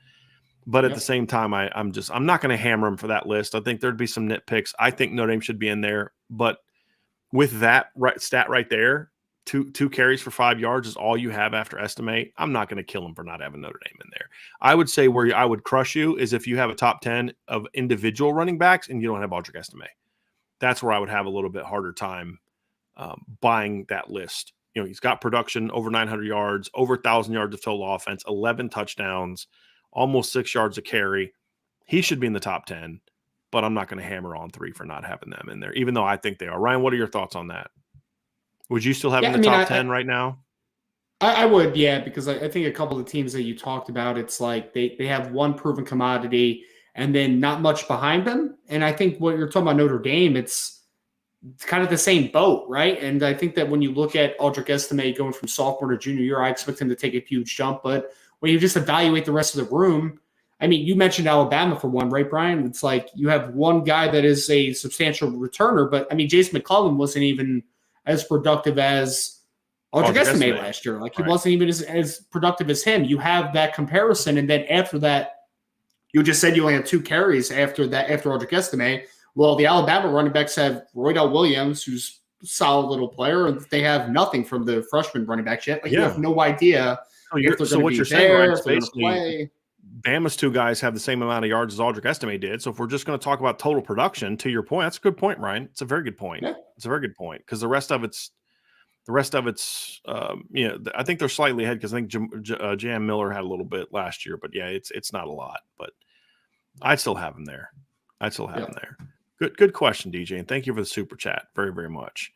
But at the same time, I'm not going to hammer him for that list. I think there'd be some nitpicks. I think Notre Dame should be in there. But with that stat right there, two carries for 5 yards is all you have after Estimate. I'm not going to kill him for not having Notre Dame in there. I would say where I would crush you is if you have a top 10 of individual running backs and you don't have Audric Estime. That's where I would have a little bit harder time buying that list. You know, he's got production over 900 yards, over 1,000 yards of total offense, 11 touchdowns, almost 6 yards a carry. He should be in the top 10, but I'm not going to hammer On3 for not having them in there, even though I think they are. Ryan, what are your thoughts on that? Would you still have in the top 10 right now? I would, yeah, because I think a couple of the teams that you talked about, it's like they have one proven commodity and then not much behind them. And I think what you're talking about Notre Dame, it's kind of the same boat, right? And I think that when you look at Audric Estime going from sophomore to junior year, I expect him to take a huge jump. But when you just evaluate the rest of the room, I mean, you mentioned Alabama for one, right, Brian? It's like you have one guy that is a substantial returner, but I mean, Jason McCollum wasn't even as productive as Audric Estime last year. Like he wasn't even as productive as him. You have that comparison, and then after that, you just said you only had 2 carries after Audric Estime. Well, the Alabama running backs have Roydell Williams, who's a solid little player, and they have nothing from the freshman running backs yet. Like you have no idea if they're going to be there, if they're going to play. Bama's 2 guys have the same amount of yards as Audric Estime did. So if we're just going to talk about total production, to your point, that's a good point, Ryan. It's a very good point. Yeah. It's a very good point because the rest of it's, I think they're slightly ahead because I think Jam Miller had a little bit last year, but yeah, it's not a lot. But I'd still have him there. Him there. Good question, DJ, and thank you for the super chat very, very much.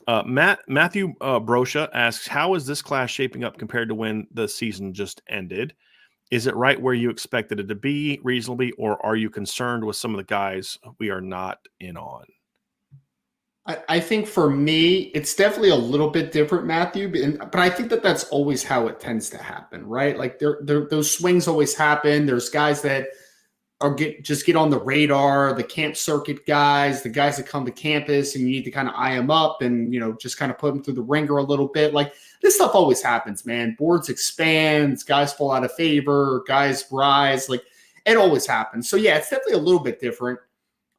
Matthew Brosha asks, how is this class shaping up compared to when the season just ended? Is it right where you expected it to be reasonably, or are you concerned with some of the guys we are not in on? I think for me, it's definitely a little bit different, Matthew, but I think that's always how it tends to happen, right? Like those swings always happen. There's guys that just get on the radar, the camp circuit guys, the guys that come to campus, and you need to kind of eye them up and, just kind of put them through the ringer a little bit. Like this stuff always happens, man. Boards expand, guys fall out of favor, guys rise. Like it always happens. So yeah, it's definitely a little bit different.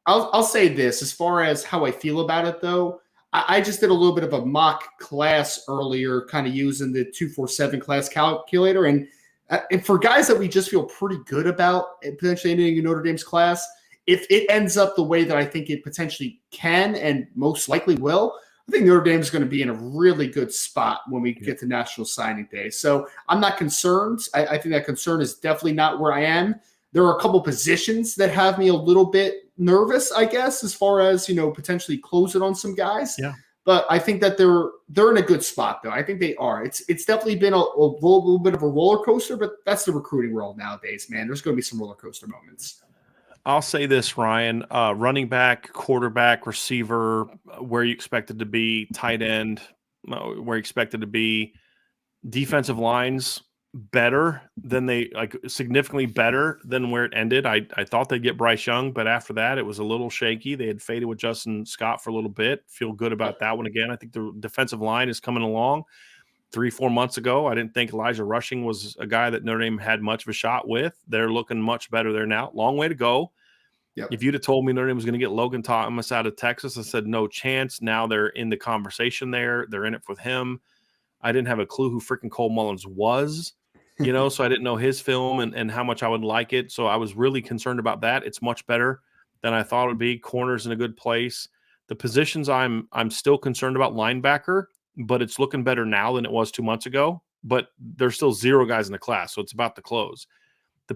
I'll say this as far as how I feel about it, though. I just did a little bit of a mock class earlier, kind of using the 247 class calculator. And for guys that we just feel pretty good about potentially ending in Notre Dame's class, if it ends up the way that I think it potentially can and most likely will, I think Notre Dame is going to be in a really good spot when we get to National Signing Day. So I'm not concerned. I think that concern is definitely not where I am. There are a couple positions that have me a little bit nervous, I guess, as far as, potentially closing on some guys. Yeah. But I think that they're in a good spot, though. I think they are. It's definitely been a little bit of a roller coaster, but that's the recruiting world nowadays, man. There's going to be some roller coaster moments. I'll say this, Ryan, running back, quarterback, receiver, where you expected to be, tight end, where you expected to be, defensive lines, better than significantly better than where it ended. I thought they'd get Bryce Young, but after that, it was a little shaky. They had faded with Justin Scott for a little bit. Feel good about that one again. I think the defensive line is coming along. 3-4 months ago, I didn't think Elijah Rushing was a guy that Notre Dame had much of a shot with. They're looking much better there now. Long way to go. Yep. If you'd have told me Notre Dame was going to get Logan Thomas out of Texas, I said no chance. Now they're in the conversation there. They're in it with him. I didn't have a clue who freaking Cole Mullins was. So I didn't know his film and how much I would like it. So I was really concerned about that. It's much better than I thought it would be. Corners in a good place. The positions I'm still concerned about linebacker, but it's looking better now than it was 2 months ago. But there's still 0 guys in the class, so it's about to close. The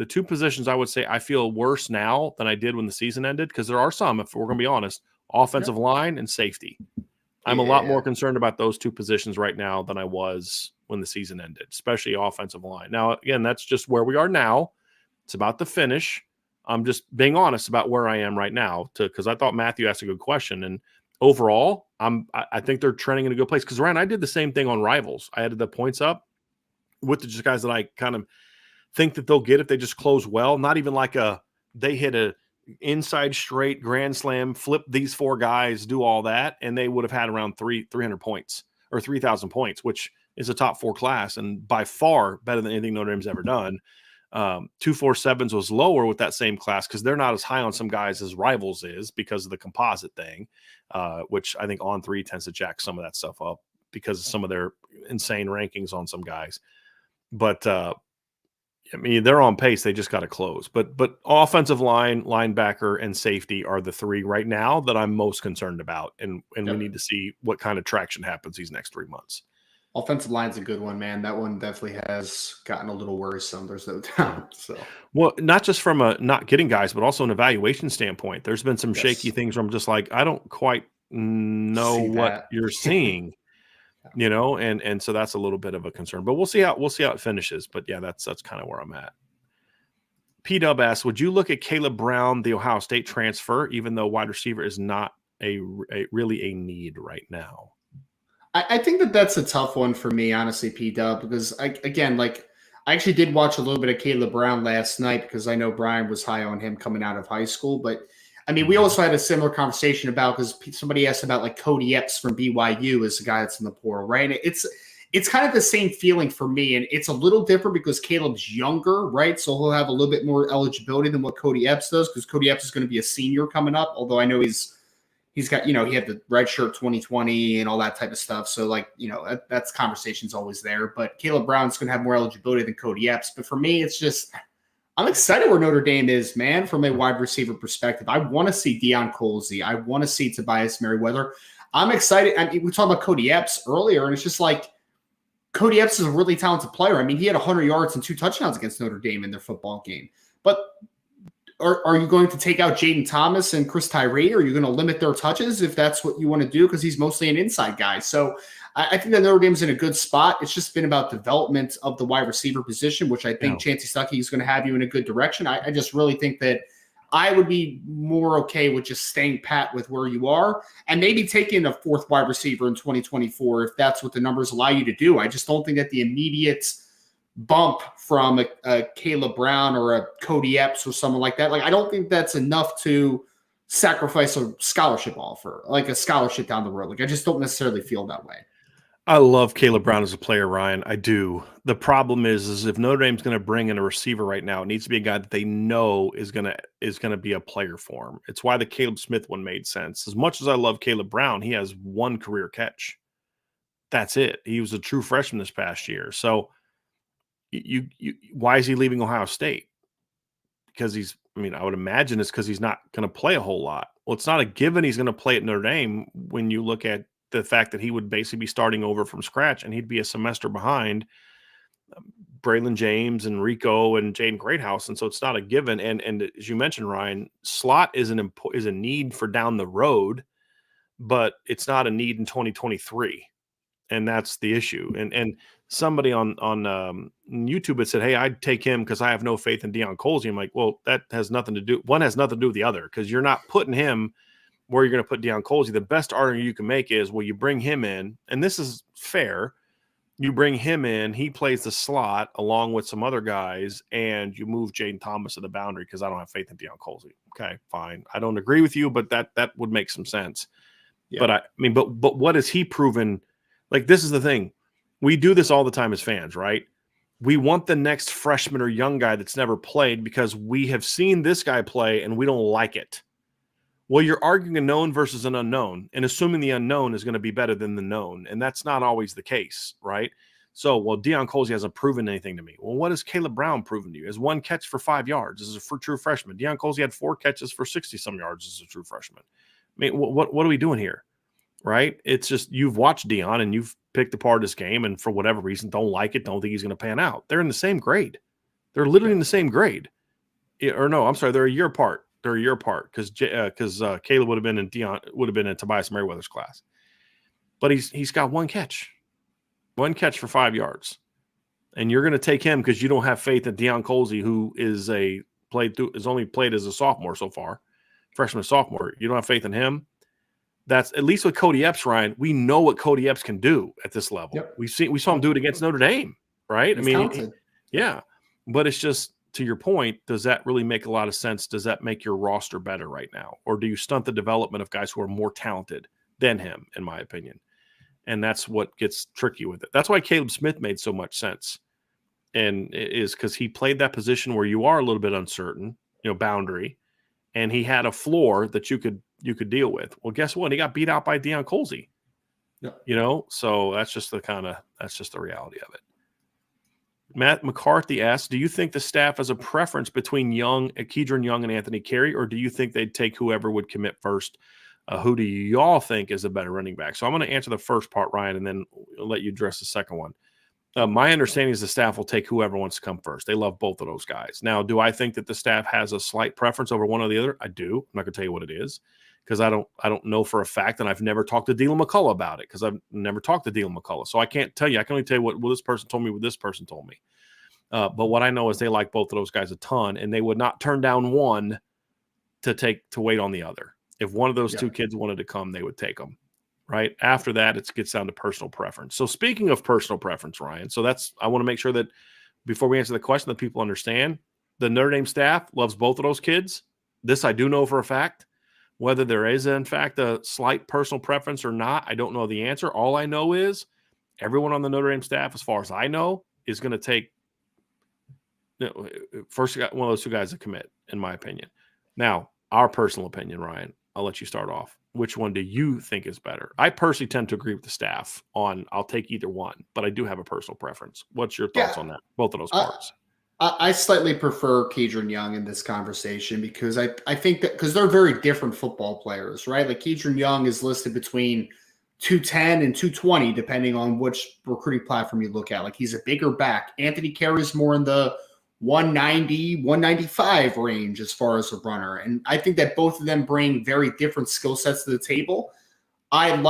two positions I would say I feel worse now than I did when the season ended, because there are some, if we're going to be honest, offensive line and safety. I'm a lot more concerned about those 2 positions right now than I was when the season ended, especially offensive line. Now, again, that's just where we are now. It's about the finish. I'm just being honest about where I am right now, because I thought Matthew asked a good question. And overall, I think they're trending in a good place. Because, Ryan, I did the same thing on Rivals. I added the points up with the just guys that I kind of think that they'll get if they just close well. Not even like they hit a inside straight grand slam, flip these 4 guys, do all that, and they would have had around 300 points or 3,000 points, which is a top 4 class and by far better than anything Notre Dame's ever done. 247s was lower with that same class because they're not as high on some guys as Rivals is because of the composite thing, which I think On3 tends to jack some of that stuff up because of some of their insane rankings on some guys. But I mean, they're on pace. They just got to close. But offensive line, linebacker, and safety are the 3 right now that I'm most concerned about. And we need to see what kind of traction happens these next 3 months. Offensive line's a good one, man. That one definitely has gotten a little worrisome. There's no doubt. So, well, not just from a not getting guys, but also an evaluation standpoint. There's been some shaky things where I'm just like, I don't quite know what you're seeing. And so that's a little bit of a concern, but we'll see how it finishes. But yeah, that's kind of where I'm at. P-Dub asks, would you look at Caleb Brown, the Ohio State transfer, even though wide receiver is not really a need right now? I think that that's a tough one for me, honestly, P-Dub, because I actually did watch a little bit of Caleb Brown last night because I know Brian was high on him coming out of high school. But I mean, we Mhm. also had a similar conversation about because somebody asked about like Cody Epps from BYU as the guy that's in the portal, right? And it's kind of the same feeling for me, and it's a little different because Caleb's younger, right? So he'll have a little bit more eligibility than what Cody Epps does because Cody Epps is going to be a senior coming up. Although I know he's got, he had the red shirt 2020 and all that type of stuff. So like, that's conversation's always there, but Caleb Brown's going to have more eligibility than Cody Epps. But for me, it's just, I'm excited where Notre Dame is, man, from a wide receiver perspective. I want to see Deion Colsey. I want to see Tobias Merriweather. I'm excited. I mean, we talked about Cody Epps earlier, and it's just like, Cody Epps is a really talented player. I mean, he had 100 yards and 2 touchdowns against Notre Dame in their football game. But are you going to take out Jaden Thomas and Chris Tyree? Or are you going to limit their touches if that's what you want to do? Because he's mostly an inside guy. So I think that Notre Dame's in a good spot. It's just been about development of the wide receiver position, which I think Chancey Stuckey is going to have you in a good direction. I just really think that I would be more okay with just staying pat with where you are and maybe taking a 4th wide receiver in 2024 if that's what the numbers allow you to do. I just don't think that the immediate bump from a Caleb Brown or a Cody Epps or someone like that, like I don't think that's enough to sacrifice a scholarship offer, like a scholarship down the road. Like I just don't necessarily feel that way. I love Caleb Brown as a player, Ryan. I do. The problem is if Notre Dame's going to bring in a receiver right now, it needs to be a guy that they know is going to be a player for him. It's why the Caleb Smith one made sense. As much as I love Caleb Brown, he has 1 career catch. That's it. He was a true freshman this past year. So why is he leaving Ohio State? Because I would imagine it's because he's not going to play a whole lot. Well, it's not a given he's going to play at Notre Dame when you look at the fact that he would basically be starting over from scratch and he'd be a semester behind Braylon James and Rico and Jaden Greathouse. And so it's not a given. And as you mentioned, Ryan, slot is a need for down the road, but it's not a need in 2023. And that's the issue. And somebody on YouTube had said, hey, I'd take him because I have no faith in Deion Colsey. I'm like, well, that has nothing to do. One has nothing to do with the other because you're not putting him where you're going to put Deion Colsey. The best argument you can make is, well, you bring him in, and this is fair. You bring him in, he plays the slot along with some other guys, and you move Jaden Thomas to the boundary because I don't have faith in Deion Colsey. Okay, fine. I don't agree with you, but that would make some sense. Yeah. But what has he proven? Like, this is the thing. We do this all the time as fans, right? We want the next freshman or young guy that's never played because we have seen this guy play and we don't like it. Well, you're arguing a known versus an unknown and assuming the unknown is going to be better than the known. And that's not always the case, right? So, well, Deion Colsey hasn't proven anything to me. Well, what has Caleb Brown proven to you? Has 1 catch for 5 yards as a true freshman. Deion Colsey had 4 catches for 60-some yards as a true freshman. I mean, what are we doing here, right? It's just you've watched Deion and you've picked apart his game and for whatever reason don't like it, don't think he's going to pan out. They're in the same grade. They're literally in the same grade. Or no, I'm sorry, they're a year apart. They're a year apart because Caleb would have been in Tobias Merriweather's class, but he's got 1 catch for 5 yards, and you're going to take him because you don't have faith in Deion Colsey, who is only played as a sophomore so far, freshman sophomore. You don't have faith in him. That's at least with Cody Epps, Ryan. We know what Cody Epps can do at this level. Yep. We saw him do it against Notre Dame, right? He's yeah, but it's just. To your point, does that really make a lot of sense? Does that make your roster better right now? Or do you stunt the development of guys who are more talented than him, in my opinion? And that's what gets tricky with it. That's why Caleb Smith made so much sense. And it is because he played that position where you are a little bit uncertain, boundary, and he had a floor that you could deal with. Well, guess what? He got beat out by Deion Colsey. Yeah. So that's just the reality of it. Matt McCarthy asks, do you think the staff has a preference between Kedron Young and Anthony Carey, or do you think they'd take whoever would commit first? Who do y'all think is a better running back? So I'm going to answer the first part, Ryan, and then I'll let you address the second one. My understanding is the staff will take whoever wants to come first. They love both of those guys. Now, do I think that the staff has a slight preference over one or the other? I do. I'm not going to tell you what it is because I don't know for a fact, and I've never talked to Dylan McCullough about it because I've never talked to Dylan McCullough. So I can't tell you. I can only tell you what this person told me, what this person told me. But what I know is they like both of those guys a ton, and they would not turn down one to wait on the other. If one of those 2 kids wanted to come, they would take them, right? After that, it gets down to personal preference. So speaking of personal preference, Ryan, so I want to make sure that before we answer the question that people understand, the Notre Dame staff loves both of those kids. This I do know for a fact. Whether there is, in fact, a slight personal preference or not, I don't know the answer. All I know is everyone on the Notre Dame staff, as far as I know, is going to take first one of those two guys to commit, in my opinion. Now, our personal opinion, Ryan, I'll let you start off. Which one do you think is better? I personally tend to agree with the staff on I'll take either one, but I do have a personal preference. What's your thoughts on that? Both of those parts. I slightly prefer Kedron Young in this conversation because I think that because they're very different football players, right? Like Kedron Young is listed between 210 and 220, depending on which recruiting platform you look at. Like he's a bigger back. Anthony Carey's more in the 190, 195 range as far as a runner. And I think that both of them bring very different skill sets to the table. And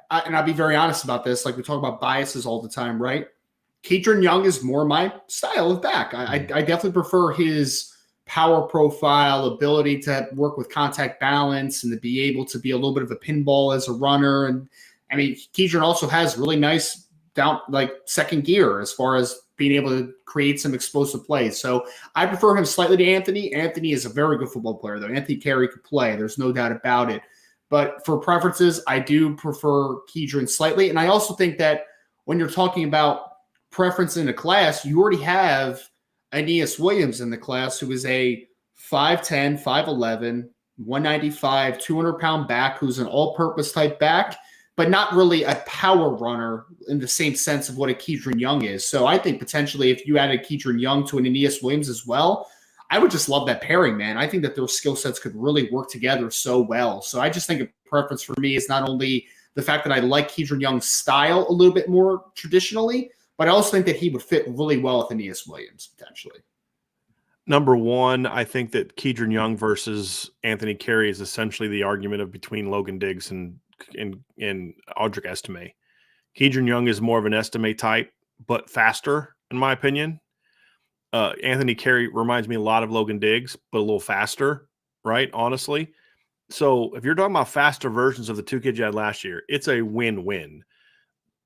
I'll be very honest about this, like we talk about biases all the time, right? Kedron Young is more my style of back. I definitely prefer his power profile, ability to work with contact balance, and to be able to be a little bit of a pinball as a runner. And I mean, Kedron also has really nice second gear as far as being able to create some explosive plays. So I prefer him slightly to Anthony. Anthony is a very good football player, though. Anthony Carey could play. There's no doubt about it. But for preferences, I do prefer Kedron slightly. And I also think that when you're talking about preference in a class, you already have Aeneas Williams in the class, who is a 5'10", 5'11", 195, 200-pound back who's an all-purpose type back, but not really a power runner in the same sense of what a Kedron Young is. So I think potentially if you added Kedron Young to an Aeneas Williams as well, I would just love that pairing, man. I think that those skill sets could really work together so well. So I just think a preference for me is not only the fact that I like Kedron Young's style a little bit more traditionally, but I also think that he would fit really well with Aeneas Williams, potentially. Number one, I think that Kedron Young versus Anthony Carey is essentially the argument of between Logan Diggs and Audric Estime. Kedron Young is more of an Estime type, but faster, in my opinion. Anthony Carey reminds me a lot of Logan Diggs, but a little faster, right? Honestly. So if you're talking about faster versions of the two kids you had last year, it's a win-win.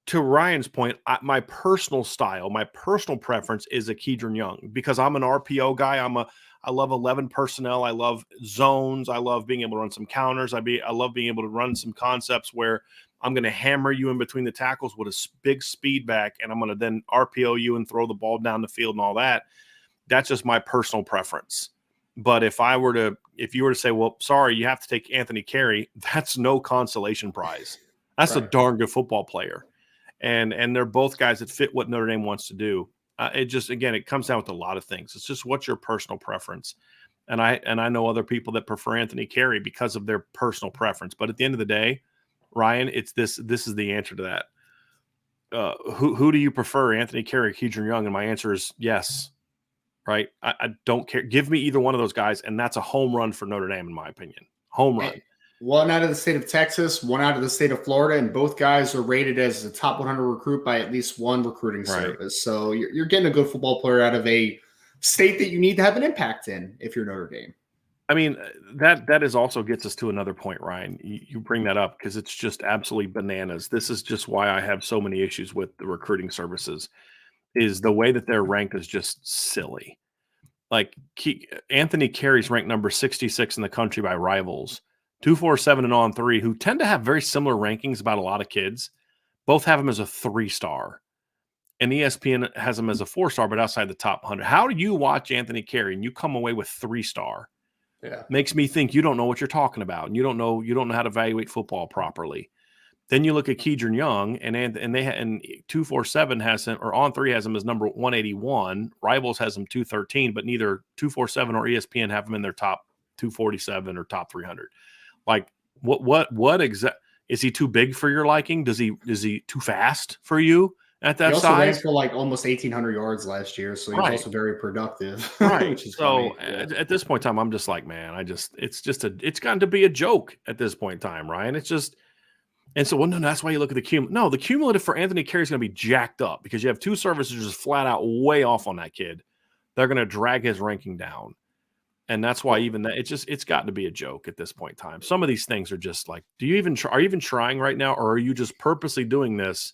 To Ryan's point, my personal style, my personal preference is a Kedron Young because I'm an RPO guy. I love 11 personnel. I love zones. I love being able to run some counters. I love being able to run some concepts where I'm going to hammer you in between the tackles with a big speed back, and I'm going to then RPO you and throw the ball down the field and all that. That's just my personal preference. But if you were to say, well, sorry, you have to take Anthony Carey, that's no consolation prize. That's right. A darn good football player. And they're both guys that fit what Notre Dame wants to do. It comes down with a lot of things. It's just what's your personal preference. And I know other people that prefer Anthony Carey because of their personal preference. But at the end of the day, Ryan, it's this is the answer to that. Who do you prefer, Anthony Carey or Kedron Young? And my answer is yes. Right? I don't care. Give me either one of those guys, and that's a home run for Notre Dame, in my opinion. Home run. One out of the state of Texas, one out of the state of Florida, and both guys are rated as a top 100 recruit by at least one recruiting service. So you're getting a good football player out of a state that you need to have an impact in if you're Notre Dame. I mean, that is also gets us to another point, Ryan. You bring that up because it's just absolutely bananas. This is just why I have so many issues with the recruiting services is the way that they're ranked is just silly. Like Anthony Carey's ranked number 66 in the country by Rivals. 247 and On 3, who tend to have very similar rankings about a lot of kids, both have him as a 3-star. And ESPN has him as a 4-star, but outside the top 100. How do you watch Anthony Carey and you come away with 3-star? Yeah. Makes me think you don't know what you're talking about, and you don't know how to evaluate football properly. Then you look at Kedron Young, and 247 has him, or On 3 has him as number 181. Rivals has him 213, but neither 247 or ESPN have him in their top 247 or top 300. Like what exact is he too big for your liking? Is he too fast for you at that size? He also ran for like almost 1,800 yards last year, so he's also very productive. Right. Which is so at this point in time, I'm just like, man, it's gotten to be a joke at this point in time, Ryan. It's just, and so no, that's why you look at the cumulative. No, the cumulative for Anthony Carey is going to be jacked up because you have two services just flat out way off on that kid. They're going to drag his ranking down. And that's why even that it's gotten to be a joke at this point in time. Some of these things are just like, are you even trying right now, or are you just purposely doing this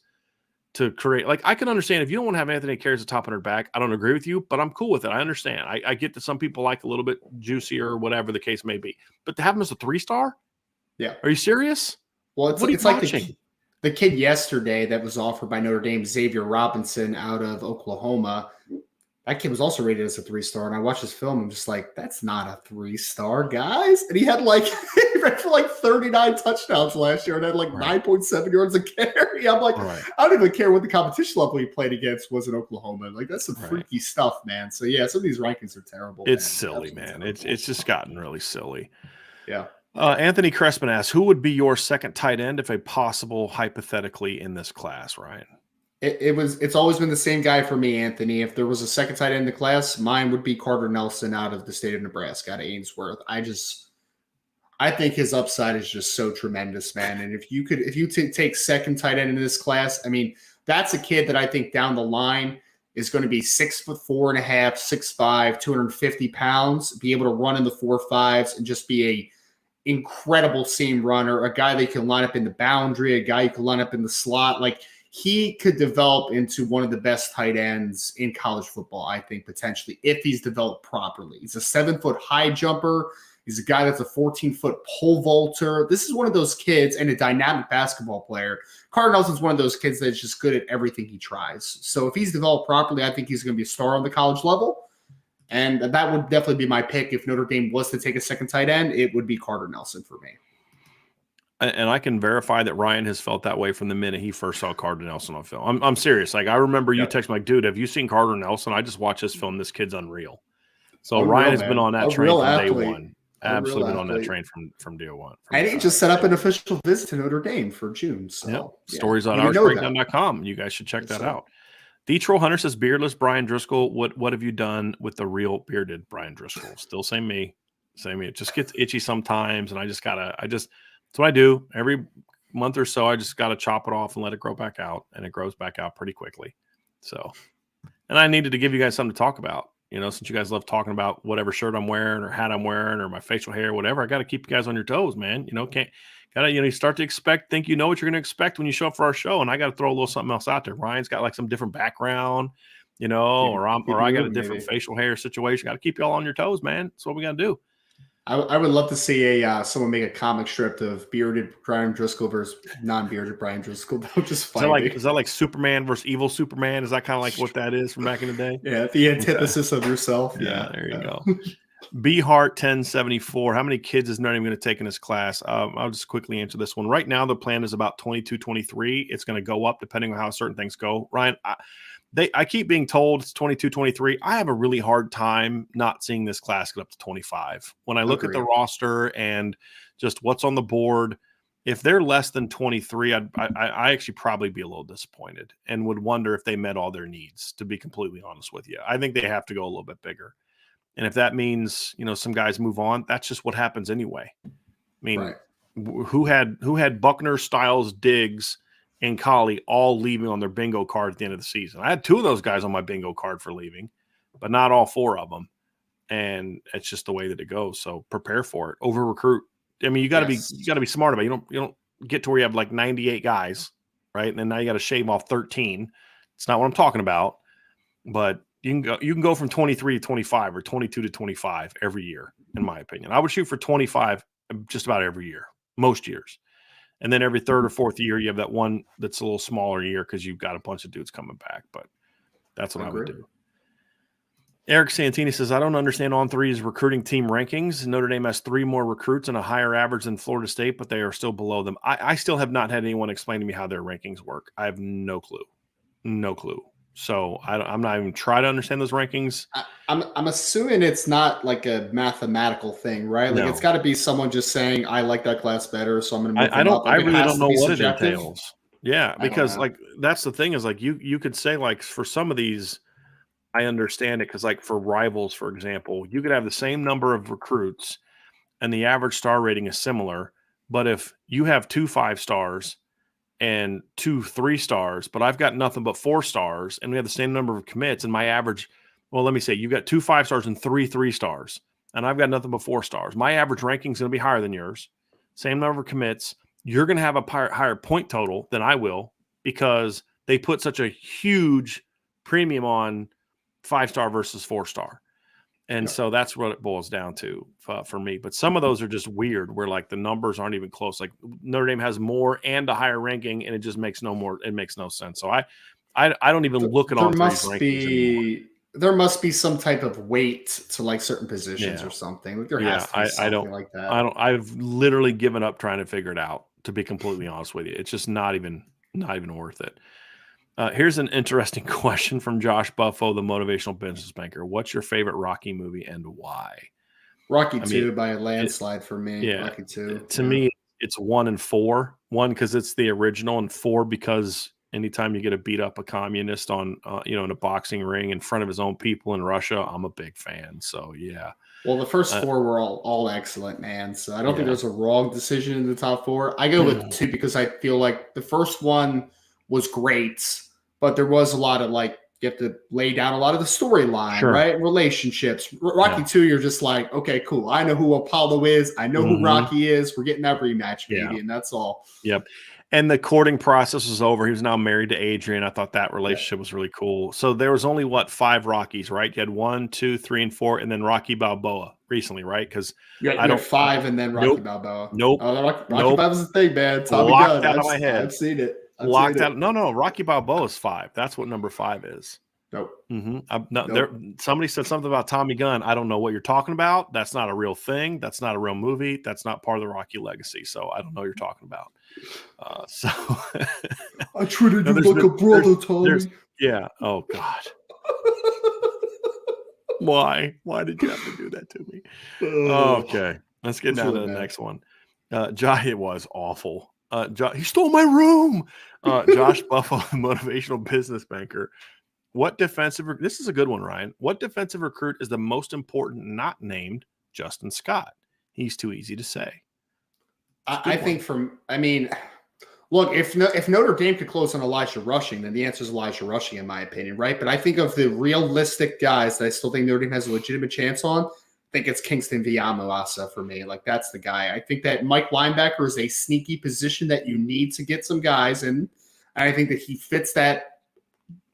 to create? Like, I can understand if you don't want to have Anthony carries the top 100 back. I don't agree with you, but I'm cool with it. I understand. I get that some people like a little bit juicier or whatever the case may be, but to have him as a 3-star, yeah, are you serious? Well, What are you like watching? the kid yesterday that was offered by Notre Dame, Xavier Robinson out of Oklahoma. That kid was also rated as a 3-star, and I watched his film. I'm just like, that's not a 3-star, guys. And he had like he ran for like 39 touchdowns last year and had like 9.7 yards a carry. I'm like, I don't even care what the competition level he played against was in Oklahoma. Like, that's some freaky stuff, man. So yeah, some of these rankings are terrible. It's silly, man. It's just gotten really silly. Yeah. Anthony Crespin asks, who would be your second tight end if a possible hypothetically in this class, Ryan? It's always been the same guy for me, Anthony. If there was a second tight end in the class, mine would be Carter Nelson out of the state of Nebraska, out of Ainsworth. I think his upside is just so tremendous, man. And if you take second tight end in this class, I mean, that's a kid that I think down the line is going to be 6'4.5", 6'5", 250 pounds, be able to run in the 4.5s and just be a incredible seam runner, a guy that can line up in the boundary, a guy who can line up in the slot. Like, he could develop into one of the best tight ends in college football, I think, potentially, if he's developed properly. He's a 7-foot high jumper. He's a guy that's a 14-foot pole vaulter. This is one of those kids and a dynamic basketball player. Carter Nelson's one of those kids that's just good at everything he tries. So if he's developed properly, I think he's going to be a star on the college level. And that would definitely be my pick. If Notre Dame was to take a second tight end, it would be Carter Nelson for me. And I can verify that Ryan has felt that way from the minute he first saw Carter Nelson on film. I'm serious. Like, I remember you text me like, dude, have you seen Carter Nelson? I just watched this film. This kid's unreal. So Ryan has been on that train from day one. Absolutely been on that train from day one. And he just set up an official visit to Notre Dame for June. So stories on oursbreakdown.com. You guys should check that out. D-Troll Hunter says, beardless Brian Driscoll. What have you done with the real bearded Brian Driscoll? Still same me. It just gets itchy sometimes, and that's what I do. Every month or so, I just got to chop it off and let it grow back out, and it grows back out pretty quickly. So, and I needed to give you guys something to talk about, since you guys love talking about whatever shirt I'm wearing or hat I'm wearing or my facial hair, whatever. I got to keep you guys on your toes, man. You start to think you know what you're going to expect when you show up for our show, and I got to throw a little something else out there. Ryan's got like some different background, or I got a different facial hair situation. Got to keep y'all on your toes, man. That's what we got to do. I would love to see someone make a comic strip of bearded Brian Driscoll versus non-bearded Brian Driscoll. Just is that like Superman versus evil Superman? Is that kind of like what that is from back in the day? Yeah, the antithesis of yourself. Yeah, there you go. B-Heart 1074. How many kids is Notre Dame going to take in this class? I'll just quickly answer this one. Right now, the plan is about 22, 23. It's going to go up depending on how certain things go. Ryan, I keep being told it's 22, 23. I have a really hard time not seeing this class get up to 25. When I look at the roster and just what's on the board, if they're less than 23, I actually probably be a little disappointed and would wonder if they met all their needs, to be completely honest with you. I think they have to go a little bit bigger. And if that means, some guys move on, that's just what happens anyway. I mean, who had Buckner, Styles, Diggs, and Colley all leaving on their bingo card at the end of the season? I had 2 of those guys on my bingo card for leaving, but not all 4 of them. And it's just the way that it goes. So prepare for it. Over recruit. I mean, you got to be smart about it. You don't get to where you have like 98 guys, right? And then now you got to shave off 13. It's not what I'm talking about, but you can go from 23 to 25 or 22 to 25 every year, in my opinion. I would shoot for 25 just about every year, most years. And then every third or fourth year, you have that one that's a little smaller year because you've got a bunch of dudes coming back. But that's what I would do. Eric Santini says, I don't understand On3's recruiting team rankings. Notre Dame has 3 more recruits and a higher average than Florida State, but they are still below them. I still have not had anyone explain to me how their rankings work. I have no clue. No clue. So I'm not even trying to understand those rankings. I'm assuming it's not like a mathematical thing, right? Like, it's got to be someone just saying, I like that class better, so I'm going to move them up. I really don't know what subjective. It entails. Yeah, because like that's the thing is like you could say like for some of these, I understand it because like for rivals, for example, you could have the same number of recruits and the average star rating is similar, but if you have 2 5-stars and 2 3-stars, but I've got nothing but 4 stars, and we have the same number of commits, and my average, well, let me say, you've got 2 5-stars and 3 3-stars. and I've got nothing but 4 stars. My average ranking is going to be higher than yours. Same number of commits. You're going to have a higher point total than I will because they put such a huge premium on 5-star versus 4-star. And so that's what it boils down to for me. But some of those are just weird where like the numbers aren't even close. Like Notre Dame has more and a higher ranking, and it just makes it makes no sense. So I don't even look at all three rankings anymore. There must be some type of weight to like certain positions or something. Like there has to be something like that. I've literally given up trying to figure it out, to be completely honest with you. It's just not even worth it. Here's an interesting question from Josh Buffo, the motivational business banker. What's your favorite Rocky movie and why? Rocky 2 by a landslide for me. Yeah, Rocky 2. To me, it's 1 and 4. 1 because it's the original, and 4 because anytime you get to beat up a communist on, in a boxing ring in front of his own people in Russia, I'm a big fan. So yeah. Well, the first 4 were all excellent, man. So I don't think there's a wrong decision in the top 4. I go with 2 because I feel like the first one was great, but there was a lot of like you have to lay down a lot of the storyline, right? Relationships. Rocky 2, you're just like, okay, cool. I know who Apollo is. I know who Rocky is. We're getting that rematch, maybe, and that's all. Yep. And the courting process was over. He was now married to Adrian. I thought that relationship was really cool. So there was only 5 Rockies, right? You had 1, 2, 3, and 4, and then Rocky Balboa recently, right? Because I don't 5 and then Rocky Balboa. Nope. Oh, Rocky Balboa's the thing, man. Tommy Locked Gunn. out of my head. I've seen it. Locked out. No. Rocky Balboa is 5. That's what number 5 is. Nope. Somebody said something about Tommy Gunn. I don't know what you're talking about. That's not a real thing. That's not a real movie. That's not part of the Rocky legacy. So I don't know what you're talking about. I treated you like a brother, Tommy. Yeah. Oh God. Why? Why did you have to do that to me? Okay. Let's get down to the next one. It was awful. He stole my room. Josh Buffo, motivational business banker. This is a good one, Ryan. What defensive recruit is the most important not named Justin Scott? He's too easy to say. Look, if Notre Dame could close on Elijah Rushing, then the answer is Elijah Rushing, in my opinion, right? But I think of the realistic guys that I still think Notre Dame has a legitimate chance on, I think it's Kingston Villamoasa for me. Like, that's the guy. I think that Mike linebacker is a sneaky position that you need to get some guys in. And I think that he fits that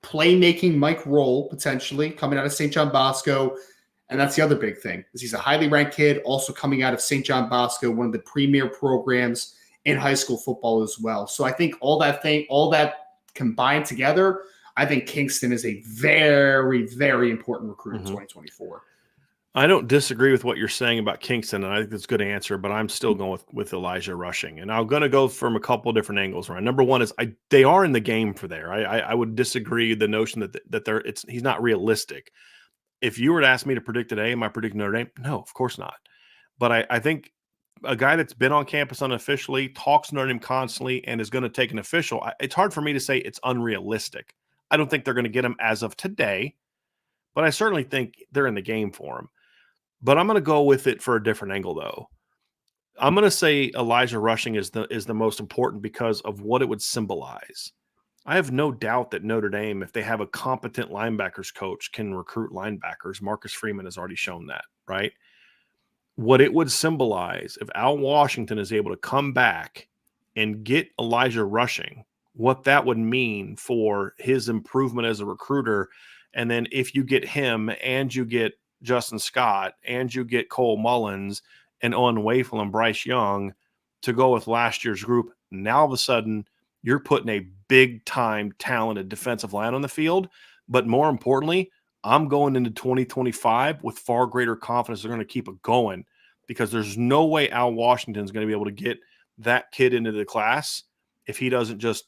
playmaking Mike role, potentially, coming out of St. John Bosco. And that's the other big thing, is he's a highly ranked kid, also coming out of St. John Bosco, one of the premier programs in high school football as well. So I think all that combined together, I think Kingston is a very, very important recruit in 2024. I don't disagree with what you're saying about Kingston, and I think that's a good answer, but I'm still going with Elijah Rushing. And I'm going to go from a couple of different angles, right? Number one is they are in the game for there. I would disagree with the notion that he's not realistic. If you were to ask me to predict today, am I predicting Notre Dame? No, of course not. But I think a guy that's been on campus unofficially, talks Notre Dame constantly, and is going to take an official, it's hard for me to say it's unrealistic. I don't think they're going to get him as of today, but I certainly think they're in the game for him. But I'm going to go with it for a different angle, though. I'm going to say Elijah Rushing is the most important because of what it would symbolize. I have no doubt that Notre Dame, if they have a competent linebackers coach, can recruit linebackers. Marcus Freeman has already shown that, right? What it would symbolize if Al Washington is able to come back and get Elijah Rushing, what that would mean for his improvement as a recruiter. And then if you get him and you get Justin Scott and you get Cole Mullins and Owen Wafel and Bryce Young to go with last year's group, now all of a sudden you're putting a big-time talented defensive line on the field. But more importantly, I'm going into 2025 with far greater confidence they're going to keep it going, because there's no way Al Washington is going to be able to get that kid into the class if he doesn't just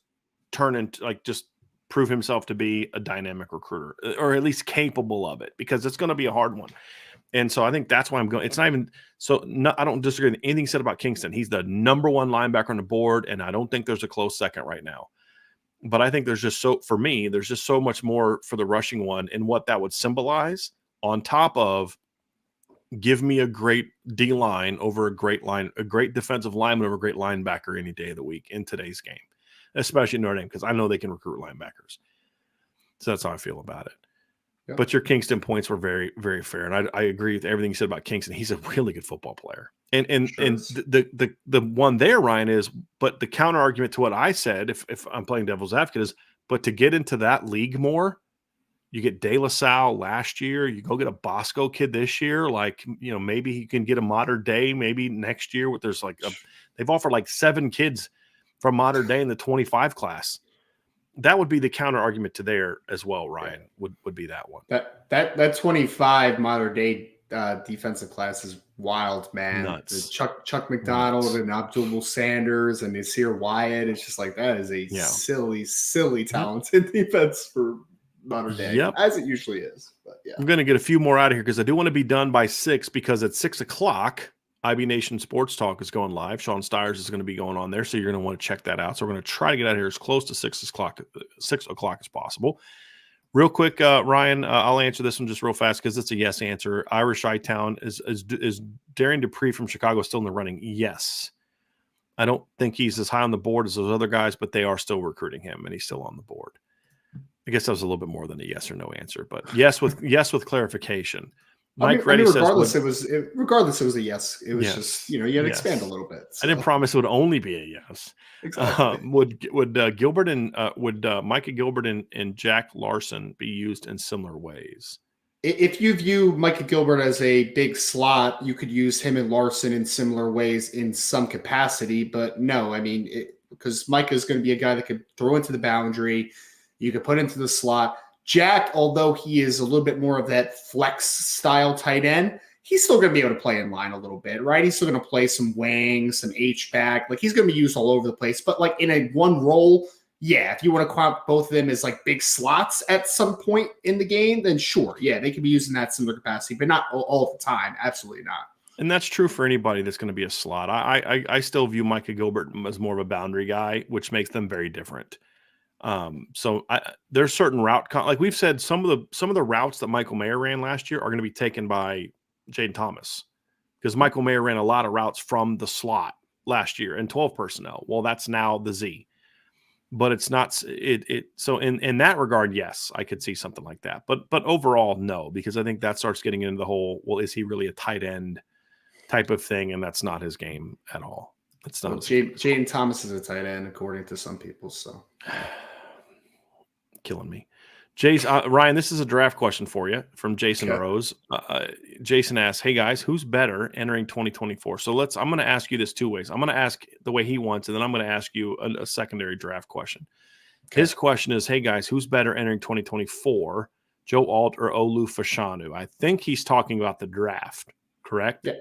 turn into just prove himself to be a dynamic recruiter, or at least capable of it, because it's going to be a hard one. And so I think that's why I'm going. It's not even so. I don't disagree with anything said about Kingston. He's the number one linebacker on the board, and I don't think there's a close second right now. But I think there's just so much more for the rushing one and what that would symbolize, on top of give me a great D line over a great defensive lineman over a great linebacker any day of the week in today's game, especially Notre Dame, because I know they can recruit linebackers. So that's how I feel about it. But your Kingston points were very, very fair, and I agree with everything you said about Kingston. He's a really good football player, and the one there, Ryan, is. But the counter argument to what I said, if I'm playing devil's advocate, is but to get into that league more, you get De La Salle last year, you go get a Bosco kid this year, like maybe he can get a Modern Day maybe next year. There's they've offered like 7 kids from Modern Day in the 25 class. That would be the counter argument to there as well, Ryan, would be that one. That 25 Modern Day defensive class is wild, man. Nuts. Chuck McDonald and Abdul Sanders and Nasir Wyatt. It's just like that is a silly talented defense for Modern Day, as it usually is. But yeah. I'm going to get a few more out of here because I do want to be done by 6 because at 6 o'clock, IB Nation Sports Talk is going live. Sean Stiers is going to be going on there, so you're going to want to check that out. So we're going to try to get out of here as close to 6 o'clock as possible. Real quick, Ryan, I'll answer this one just real fast because it's a yes answer. Irish I-Town, is Darian Dupree from Chicago still in the running? Yes. I don't think he's as high on the board as those other guys, but they are still recruiting him, and he's still on the board. I guess that was a little bit more than a yes or no answer, but yes with clarification. Regardless, it was a yes. It was just you had to expand a little bit. So. I didn't promise it would only be a yes. Exactly. Would Gilbert and Micah Gilbert and Jack Larson be used in similar ways? If you view Micah Gilbert as a big slot, you could use him and Larson in similar ways in some capacity. But no, I mean, because Micah is going to be a guy that could throw into the boundary, you could put into the slot. Jack, although he is a little bit more of that flex style tight end, he's still going to be able to play in line a little bit, right? He's still going to play some wing, some H-back. Like, he's going to be used all over the place. But, like, in a one role, yeah, if you want to count both of them as, like, big slots at some point in the game, then sure. Yeah, they could be used in that similar capacity, but not all the time. Absolutely not. And that's true for anybody that's going to be a slot. I still view Micah Gilbert as more of a boundary guy, which makes them very different. So there's certain route like we've said, some of the routes that Michael Mayer ran last year are going to be taken by Jaden Thomas because Michael Mayer ran a lot of routes from the slot last year in 12 personnel. Well, that's now the Z, but it's not so in that regard, yes, I could see something like that, but overall, no, because I think that starts getting into the whole, well, is he really a tight end type of thing? And that's not his game at all. It's not. Jaden Thomas is a tight end, according to some people. So killing me. Ryan, this is a draft question for you from Jason Rose. Jason asks, hey guys, who's better entering 2024? So I'm going to ask you this 2 ways. I'm going to ask the way he wants, and then I'm going to ask you a secondary draft question. Okay. His question is, hey guys, who's better entering 2024, Joe Alt or Olu Fashanu? I think he's talking about the draft, correct? Yeah.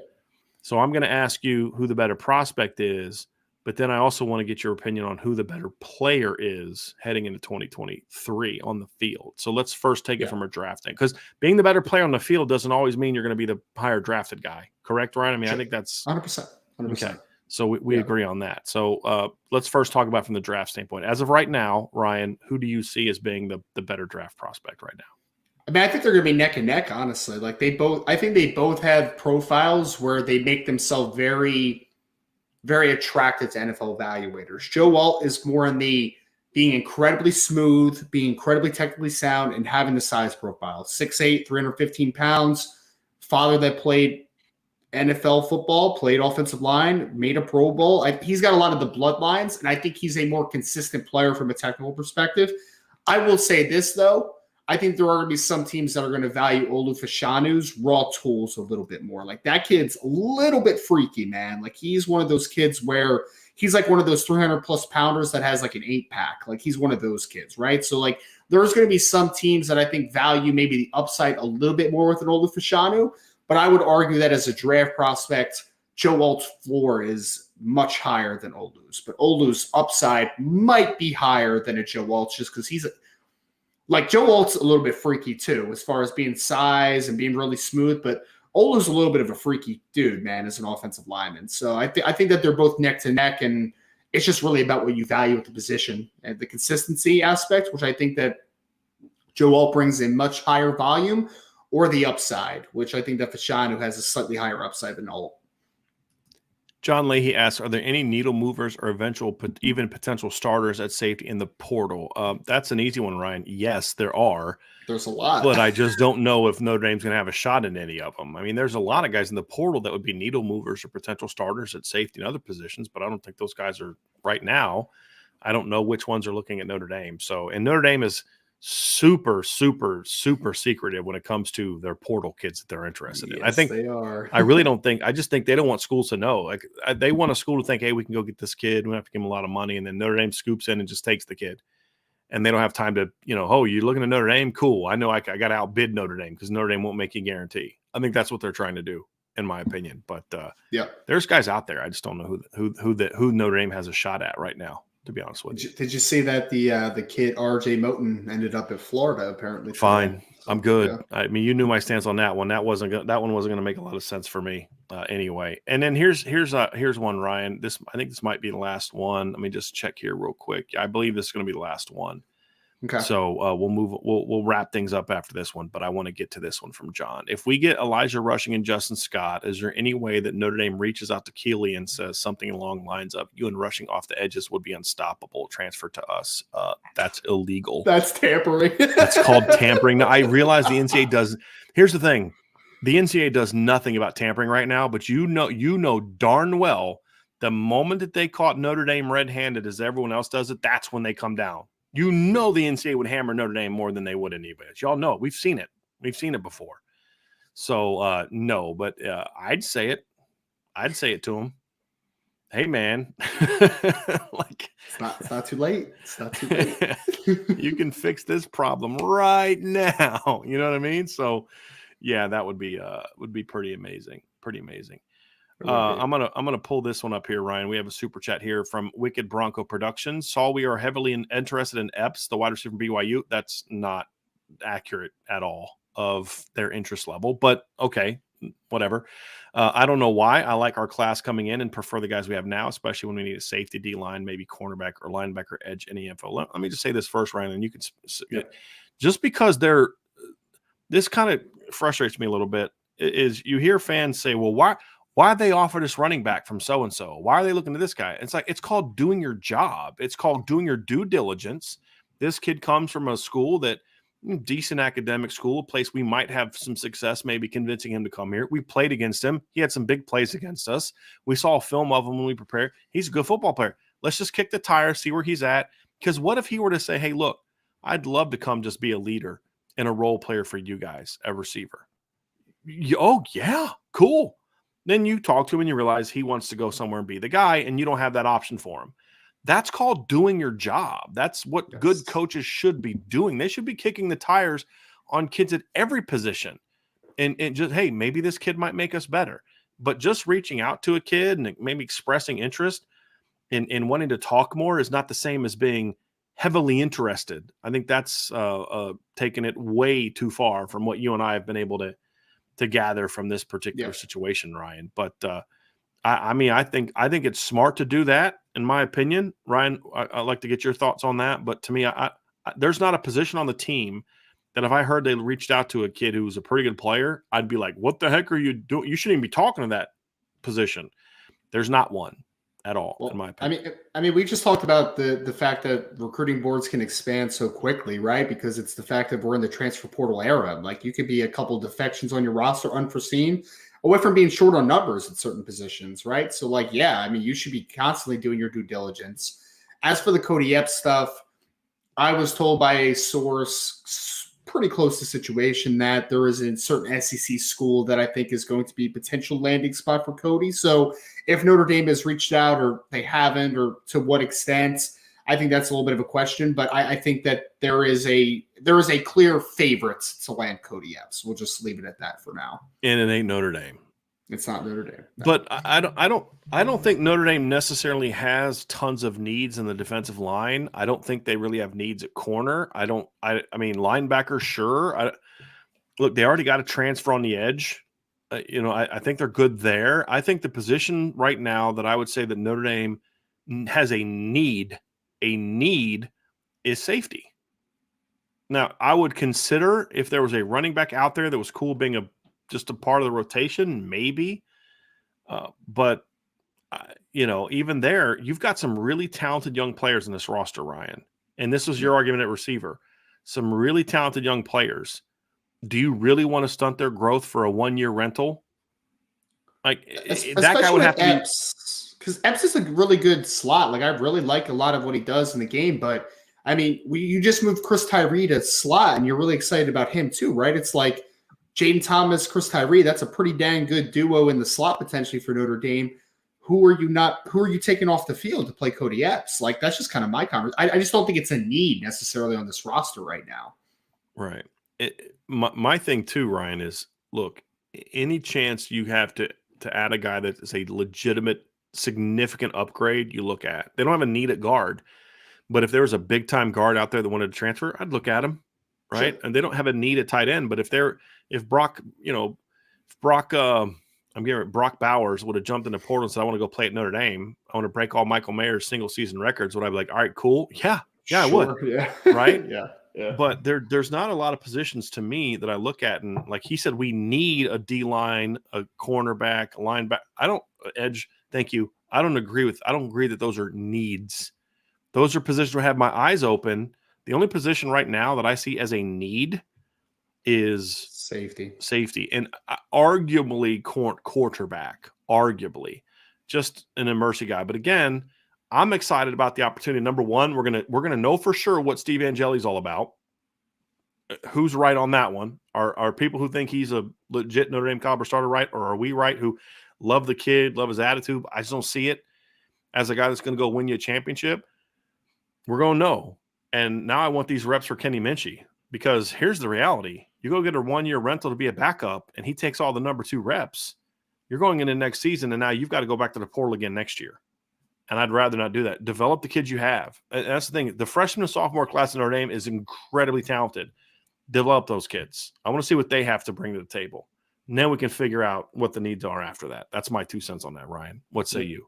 So I'm going to ask you who the better prospect is, but then I also want to get your opinion on who the better player is heading into 2023 on the field. So let's first take it from a drafting, because being the better player on the field doesn't always mean you're going to be the higher drafted guy. Correct, Ryan? I mean, I think that's 100%. Okay. So we agree on that. So let's first talk about from the draft standpoint. As of right now, Ryan, who do you see as being the better draft prospect right now? I mean, I think they're going to be neck and neck, honestly. Like I think they both have profiles where they make themselves very, very attractive to NFL evaluators. Joe Alt is more in the being incredibly smooth, being incredibly technically sound, and having the size profile. 6'8", 315 pounds, father that played NFL football, played offensive line, made a Pro Bowl. He's got a lot of the bloodlines, and I think he's a more consistent player from a technical perspective. I will say this, though. I think there are going to be some teams that are going to value Olu Fashanu's raw tools a little bit more. Like, that kid's a little bit freaky, man. Like, he's one of those kids where he's like one of those 300-plus pounders that has like an 8-pack. Like, he's one of those kids, right? So, like, there's going to be some teams that I think value maybe the upside a little bit more with an Olu Fashanu. But I would argue that as a draft prospect, Joe Alt's floor is much higher than Olu's. But Olu's upside might be higher than a Joe Alt just because he's like Joe Alt's a little bit freaky too, as far as being size and being really smooth. But Olu's a little bit of a freaky dude, man, as an offensive lineman. So I think that they're both neck to neck, and it's just really about what you value at the position and the consistency aspect, which I think that Joe Alt brings in much higher volume, or the upside, which I think that Fashanu has a slightly higher upside than Alt. John Leahy asks, are there any needle movers or even potential starters at safety in the portal? That's an easy one, Ryan. Yes, there are. There's a lot. But I just don't know if Notre Dame's going to have a shot in any of them. I mean, there's a lot of guys in the portal that would be needle movers or potential starters at safety and other positions, but I don't think those guys are right now. I don't know which ones are looking at Notre Dame. So, and Notre Dame is super, super, super secretive when it comes to their portal kids that they're interested in. I think they are. I really don't think. I just think they don't want schools to know. Like they want a school to think, hey, we can go get this kid. We don't have to give him a lot of money, and then Notre Dame scoops in and just takes the kid. And they don't have time to, oh, you're looking at Notre Dame? Cool. I know I got to outbid Notre Dame because Notre Dame won't make you a guarantee. I think that's what they're trying to do, in my opinion. But there's guys out there. I just don't know who Notre Dame has a shot at right now, to be honest with you. Did you see that the kid RJ Moten ended up at Florida apparently? Fine. I'm good. Yeah. I mean, you knew my stance on that one. That one wasn't going to make a lot of sense for me anyway. And then here's one, Ryan. I think this might be the last one. Let me just check here real quick. I believe this is going to be the last one. Okay. So we'll wrap things up after this one, but I want to get to this one from John. If we get Elijah Rushing and Justin Scott, is there any way that Notre Dame reaches out to Keeley and says something along the lines of, you and Rushing off the edges would be unstoppable, transfer to us? That's illegal. That's tampering. That's called tampering. Now, I realize the NCAA does. Here's the thing. The NCAA does nothing about tampering right now, but you know darn well the moment that they caught Notre Dame red-handed as everyone else does it, that's when they come down. The NCAA would hammer Notre Dame more than they would anybody. Y'all know. We've seen it. We've seen it before. So, no, but I'd say it. I'd say it to him. Hey, man. It's not too late. It's not too late. You can fix this problem right now. You know what I mean? So, yeah, that would be pretty amazing. Pretty amazing. I'm gonna pull this one up here, Ryan. We have a super chat here from Wicked Bronco Productions. Saul, we are heavily interested in Epps, the wide receiver from BYU. That's not accurate at all of their interest level, but okay, whatever. I don't know why. I like our class coming in and prefer the guys we have now, especially when we need a safety, D line, maybe cornerback or linebacker, edge. Any info? Let me just say this first, Ryan, and you can just because this kind of frustrates me a little bit. Is you hear fans say, well, why they offer this running back from so-and-so? Why are they looking to this guy? It's like, it's called doing your job. It's called doing your due diligence. This kid comes from a school decent academic school, a place we might have some success, maybe convincing him to come here. We played against him. He had some big plays against us. We saw a film of him when we prepared. He's a good football player. Let's just kick the tire, see where he's at. Because what if he were to say, hey, look, I'd love to come just be a leader and a role player for you guys, a receiver. Oh, yeah, cool. Then you talk to him and you realize he wants to go somewhere and be the guy, and you don't have that option for him. That's called doing your job. That's what good coaches should be doing. They should be kicking the tires on kids at every position. And just, hey, maybe this kid might make us better. But just reaching out to a kid and maybe expressing interest in wanting to talk more is not the same as being heavily interested. I think that's taking it way too far from what you and I have been able to gather from this particular situation, Ryan. But I mean, I think it's smart to do that, in my opinion. Ryan, I'd like to get your thoughts on that. But to me, there's not a position on the team that if I heard they reached out to a kid who was a pretty good player, I'd be like, what the heck are you doing? You shouldn't even be talking to that position. There's not one at all, in my opinion. I mean, we just talked about the fact that recruiting boards can expand so quickly, right? Because it's the fact that we're in the transfer portal era. Like, you could be a couple defections on your roster unforeseen, away from being short on numbers at certain positions, right? So, like, yeah, I mean, you should be constantly doing your due diligence. As for the Cody Epps stuff, I was told by a source pretty close to situation that there is a certain SEC school that I think is going to be a potential landing spot for Cody. So if Notre Dame has reached out or they haven't, or to what extent, I think that's a little bit of a question. But I think that there is a clear favorite to land Cody Epps. We'll just leave it at that for now. And it ain't Notre Dame. It's not Notre Dame. No. But I don't think Notre Dame necessarily has tons of needs in the defensive line. I don't think they really have needs at corner. I mean, linebacker, sure. Look, they already got a transfer on the edge. I think they're good there. I think the position right now that I would say that Notre Dame has a need is safety. Now, I would consider if there was a running back out there that was cool being just a part of the rotation, maybe. But even there, you've got some really talented young players in this roster, Ryan. And this was your argument at receiver. some really talented young players. Do you really want to stunt their growth for a 1-year rental? Like that guy would have to Epps, because Epps is a really good slot. Like I really like a lot of what he does in the game, but I mean, you just moved Chris Tyree to slot, and you're really excited about him too, right? It's like Jaden Thomas, Chris Tyree. That's a pretty dang good duo in the slot potentially for Notre Dame. Who are you taking off the field to play Cody Epps? Like that's just kind of my conversation. I just don't think it's a need necessarily on this roster right now. Right. My thing too, Ryan, is look, any chance you have to add a guy that is a legitimate, significant upgrade, you look at. They don't have a need at guard, but if there was a big time guard out there that wanted to transfer, I'd look at him, right? Sure. And they don't have a need at tight end, but if Brock Bowers would have jumped in the portal and said, "I want to go play at Notre Dame. I want to break all Michael Mayer's single season records," would I be like, "All right, cool, yeah, I would, yeah, right?" yeah. But there's not a lot of positions to me that I look at, and like he said, we need a D line, a cornerback, a linebacker. I don't edge. Thank you. I don't agree that those are needs. Those are positions where I have my eyes open. The only position right now that I see as a need is safety, and arguably quarterback, arguably just an emergency guy. But again, I'm excited about the opportunity. Number one, we're gonna know for sure what Steve Angeli's all about. Who's right on that one? Are people who think he's a legit Notre Dame caliber starter right, or are we right who love the kid, love his attitude? I just don't see it as a guy that's going to go win you a championship. We're going to know. And now I want these reps for Kenny Minchie, because here's the reality. You go get a 1-year rental to be a backup, and he takes all the number 2 reps. You're going into next season, and now you've got to go back to the portal again next year. And I'd rather not do that. Develop the kids you have. And that's the thing. The freshman and sophomore class in Notre Dame is incredibly talented. Develop those kids. I want to see what they have to bring to the table. And then we can figure out what the needs are after that. That's my 2 cents on that, Ryan. What say you?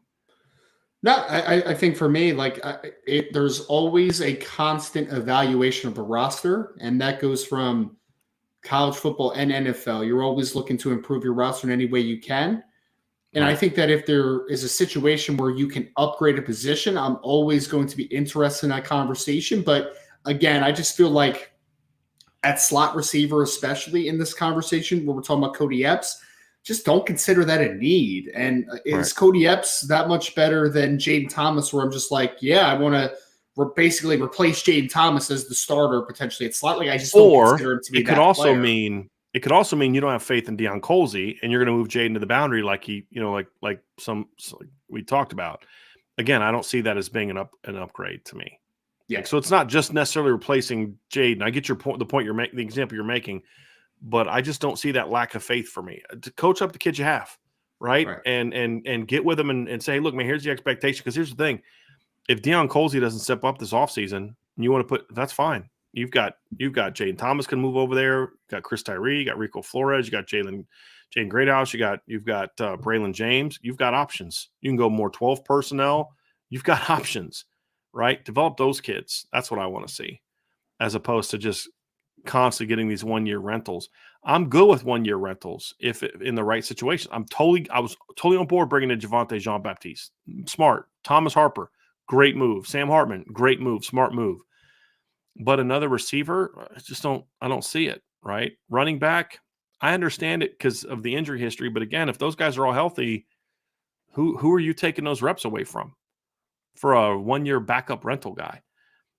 No, I think for me, like there's always a constant evaluation of the roster, and that goes from college football and NFL. You're always looking to improve your roster in any way you can. And I think that if there is a situation where you can upgrade a position, I'm always going to be interested in that conversation. But again, I just feel like at slot receiver, especially in this conversation where we're talking about Cody Epps, just don't consider that a need. And is Cody Epps that much better than Jaden Thomas, where I'm just like, yeah, I want to basically replace Jaden Thomas as the starter potentially at slot? Like I just don't consider him to be it could also mean you don't have faith in Deion Colsey, and you're going to move Jaden to the boundary like we talked about. Again, I don't see that as being an upgrade to me. Yeah. So it's not just necessarily replacing Jaden. I get your point, the example you're making, but I just don't see that lack of faith for me. To coach up the kids you have, right? And get with them and say, hey, look, man, here's the expectation. Because here's the thing: if Deion Colsey doesn't step up this offseason, and you want to that's fine. You've got Jaden Thomas can move over there. You got Chris Tyree, you got Rico Flores, you got Jaden Greathouse, you've got Braylon James. You've got options. You can go more 12 personnel. You've got options, right? Develop those kids. That's what I want to see, as opposed to just constantly getting these 1-year rentals. I'm good with 1-year rentals if in the right situation. I was totally on board bringing in Javonte Jean-Baptiste. Smart. Thomas Harper, great move. Sam Hartman, great move. Smart move. But another receiver, I don't see it, right? Running back, I understand it because of the injury history. But again, if those guys are all healthy, who are you taking those reps away from for a 1-year backup rental guy?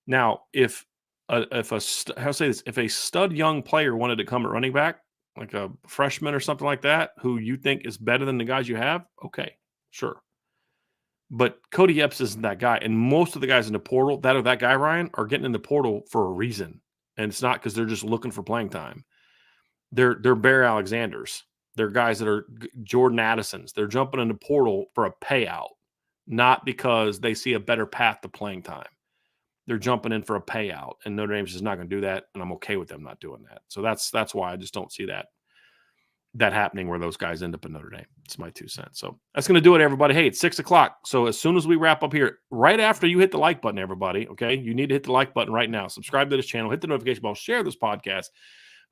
Now, if a stud young player wanted to come at running back, like a freshman or something like that, who you think is better than the guys you have, okay, sure. But Cody Epps isn't that guy. And most of the guys in the portal that are that guy, Ryan, are getting in the portal for a reason. And it's not because they're just looking for playing time. They're Bear Alexanders. They're guys that are Jordan Addisons. They're jumping in the portal for a payout, not because they see a better path to playing time. They're jumping in for a payout, and Notre Dame's just not going to do that, and I'm okay with them not doing that. So that's why I just don't see that happening where those guys end up in Notre Dame. It's my 2 cents. So that's going to do it, everybody. Hey, it's 6 o'clock. So as soon as we wrap up here, right after you hit the like button, everybody, okay? You need to hit the like button right now. Subscribe to this channel. Hit the notification bell. Share this podcast.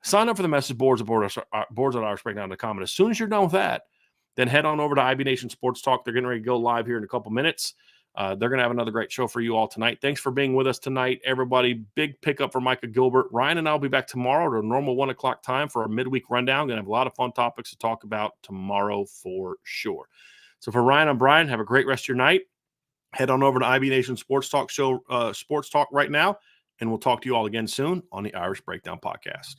Sign up for the message boards at boards.irishbreakdown.com. And as soon as you're done with that, then head on over to IB Nation Sports Talk. They're getting ready to go live here in a couple minutes. They're going to have another great show for you all tonight. Thanks for being with us tonight, everybody. Big pickup for Micah Gilbert. Ryan and I will be back tomorrow at a normal 1 o'clock time for our midweek rundown. Going to have a lot of fun topics to talk about tomorrow for sure. So for Ryan, I'm Brian. Have a great rest of your night. Head on over to IB Nation Sports Talk Show, Sports Talk right now, and we'll talk to you all again soon on the Irish Breakdown Podcast.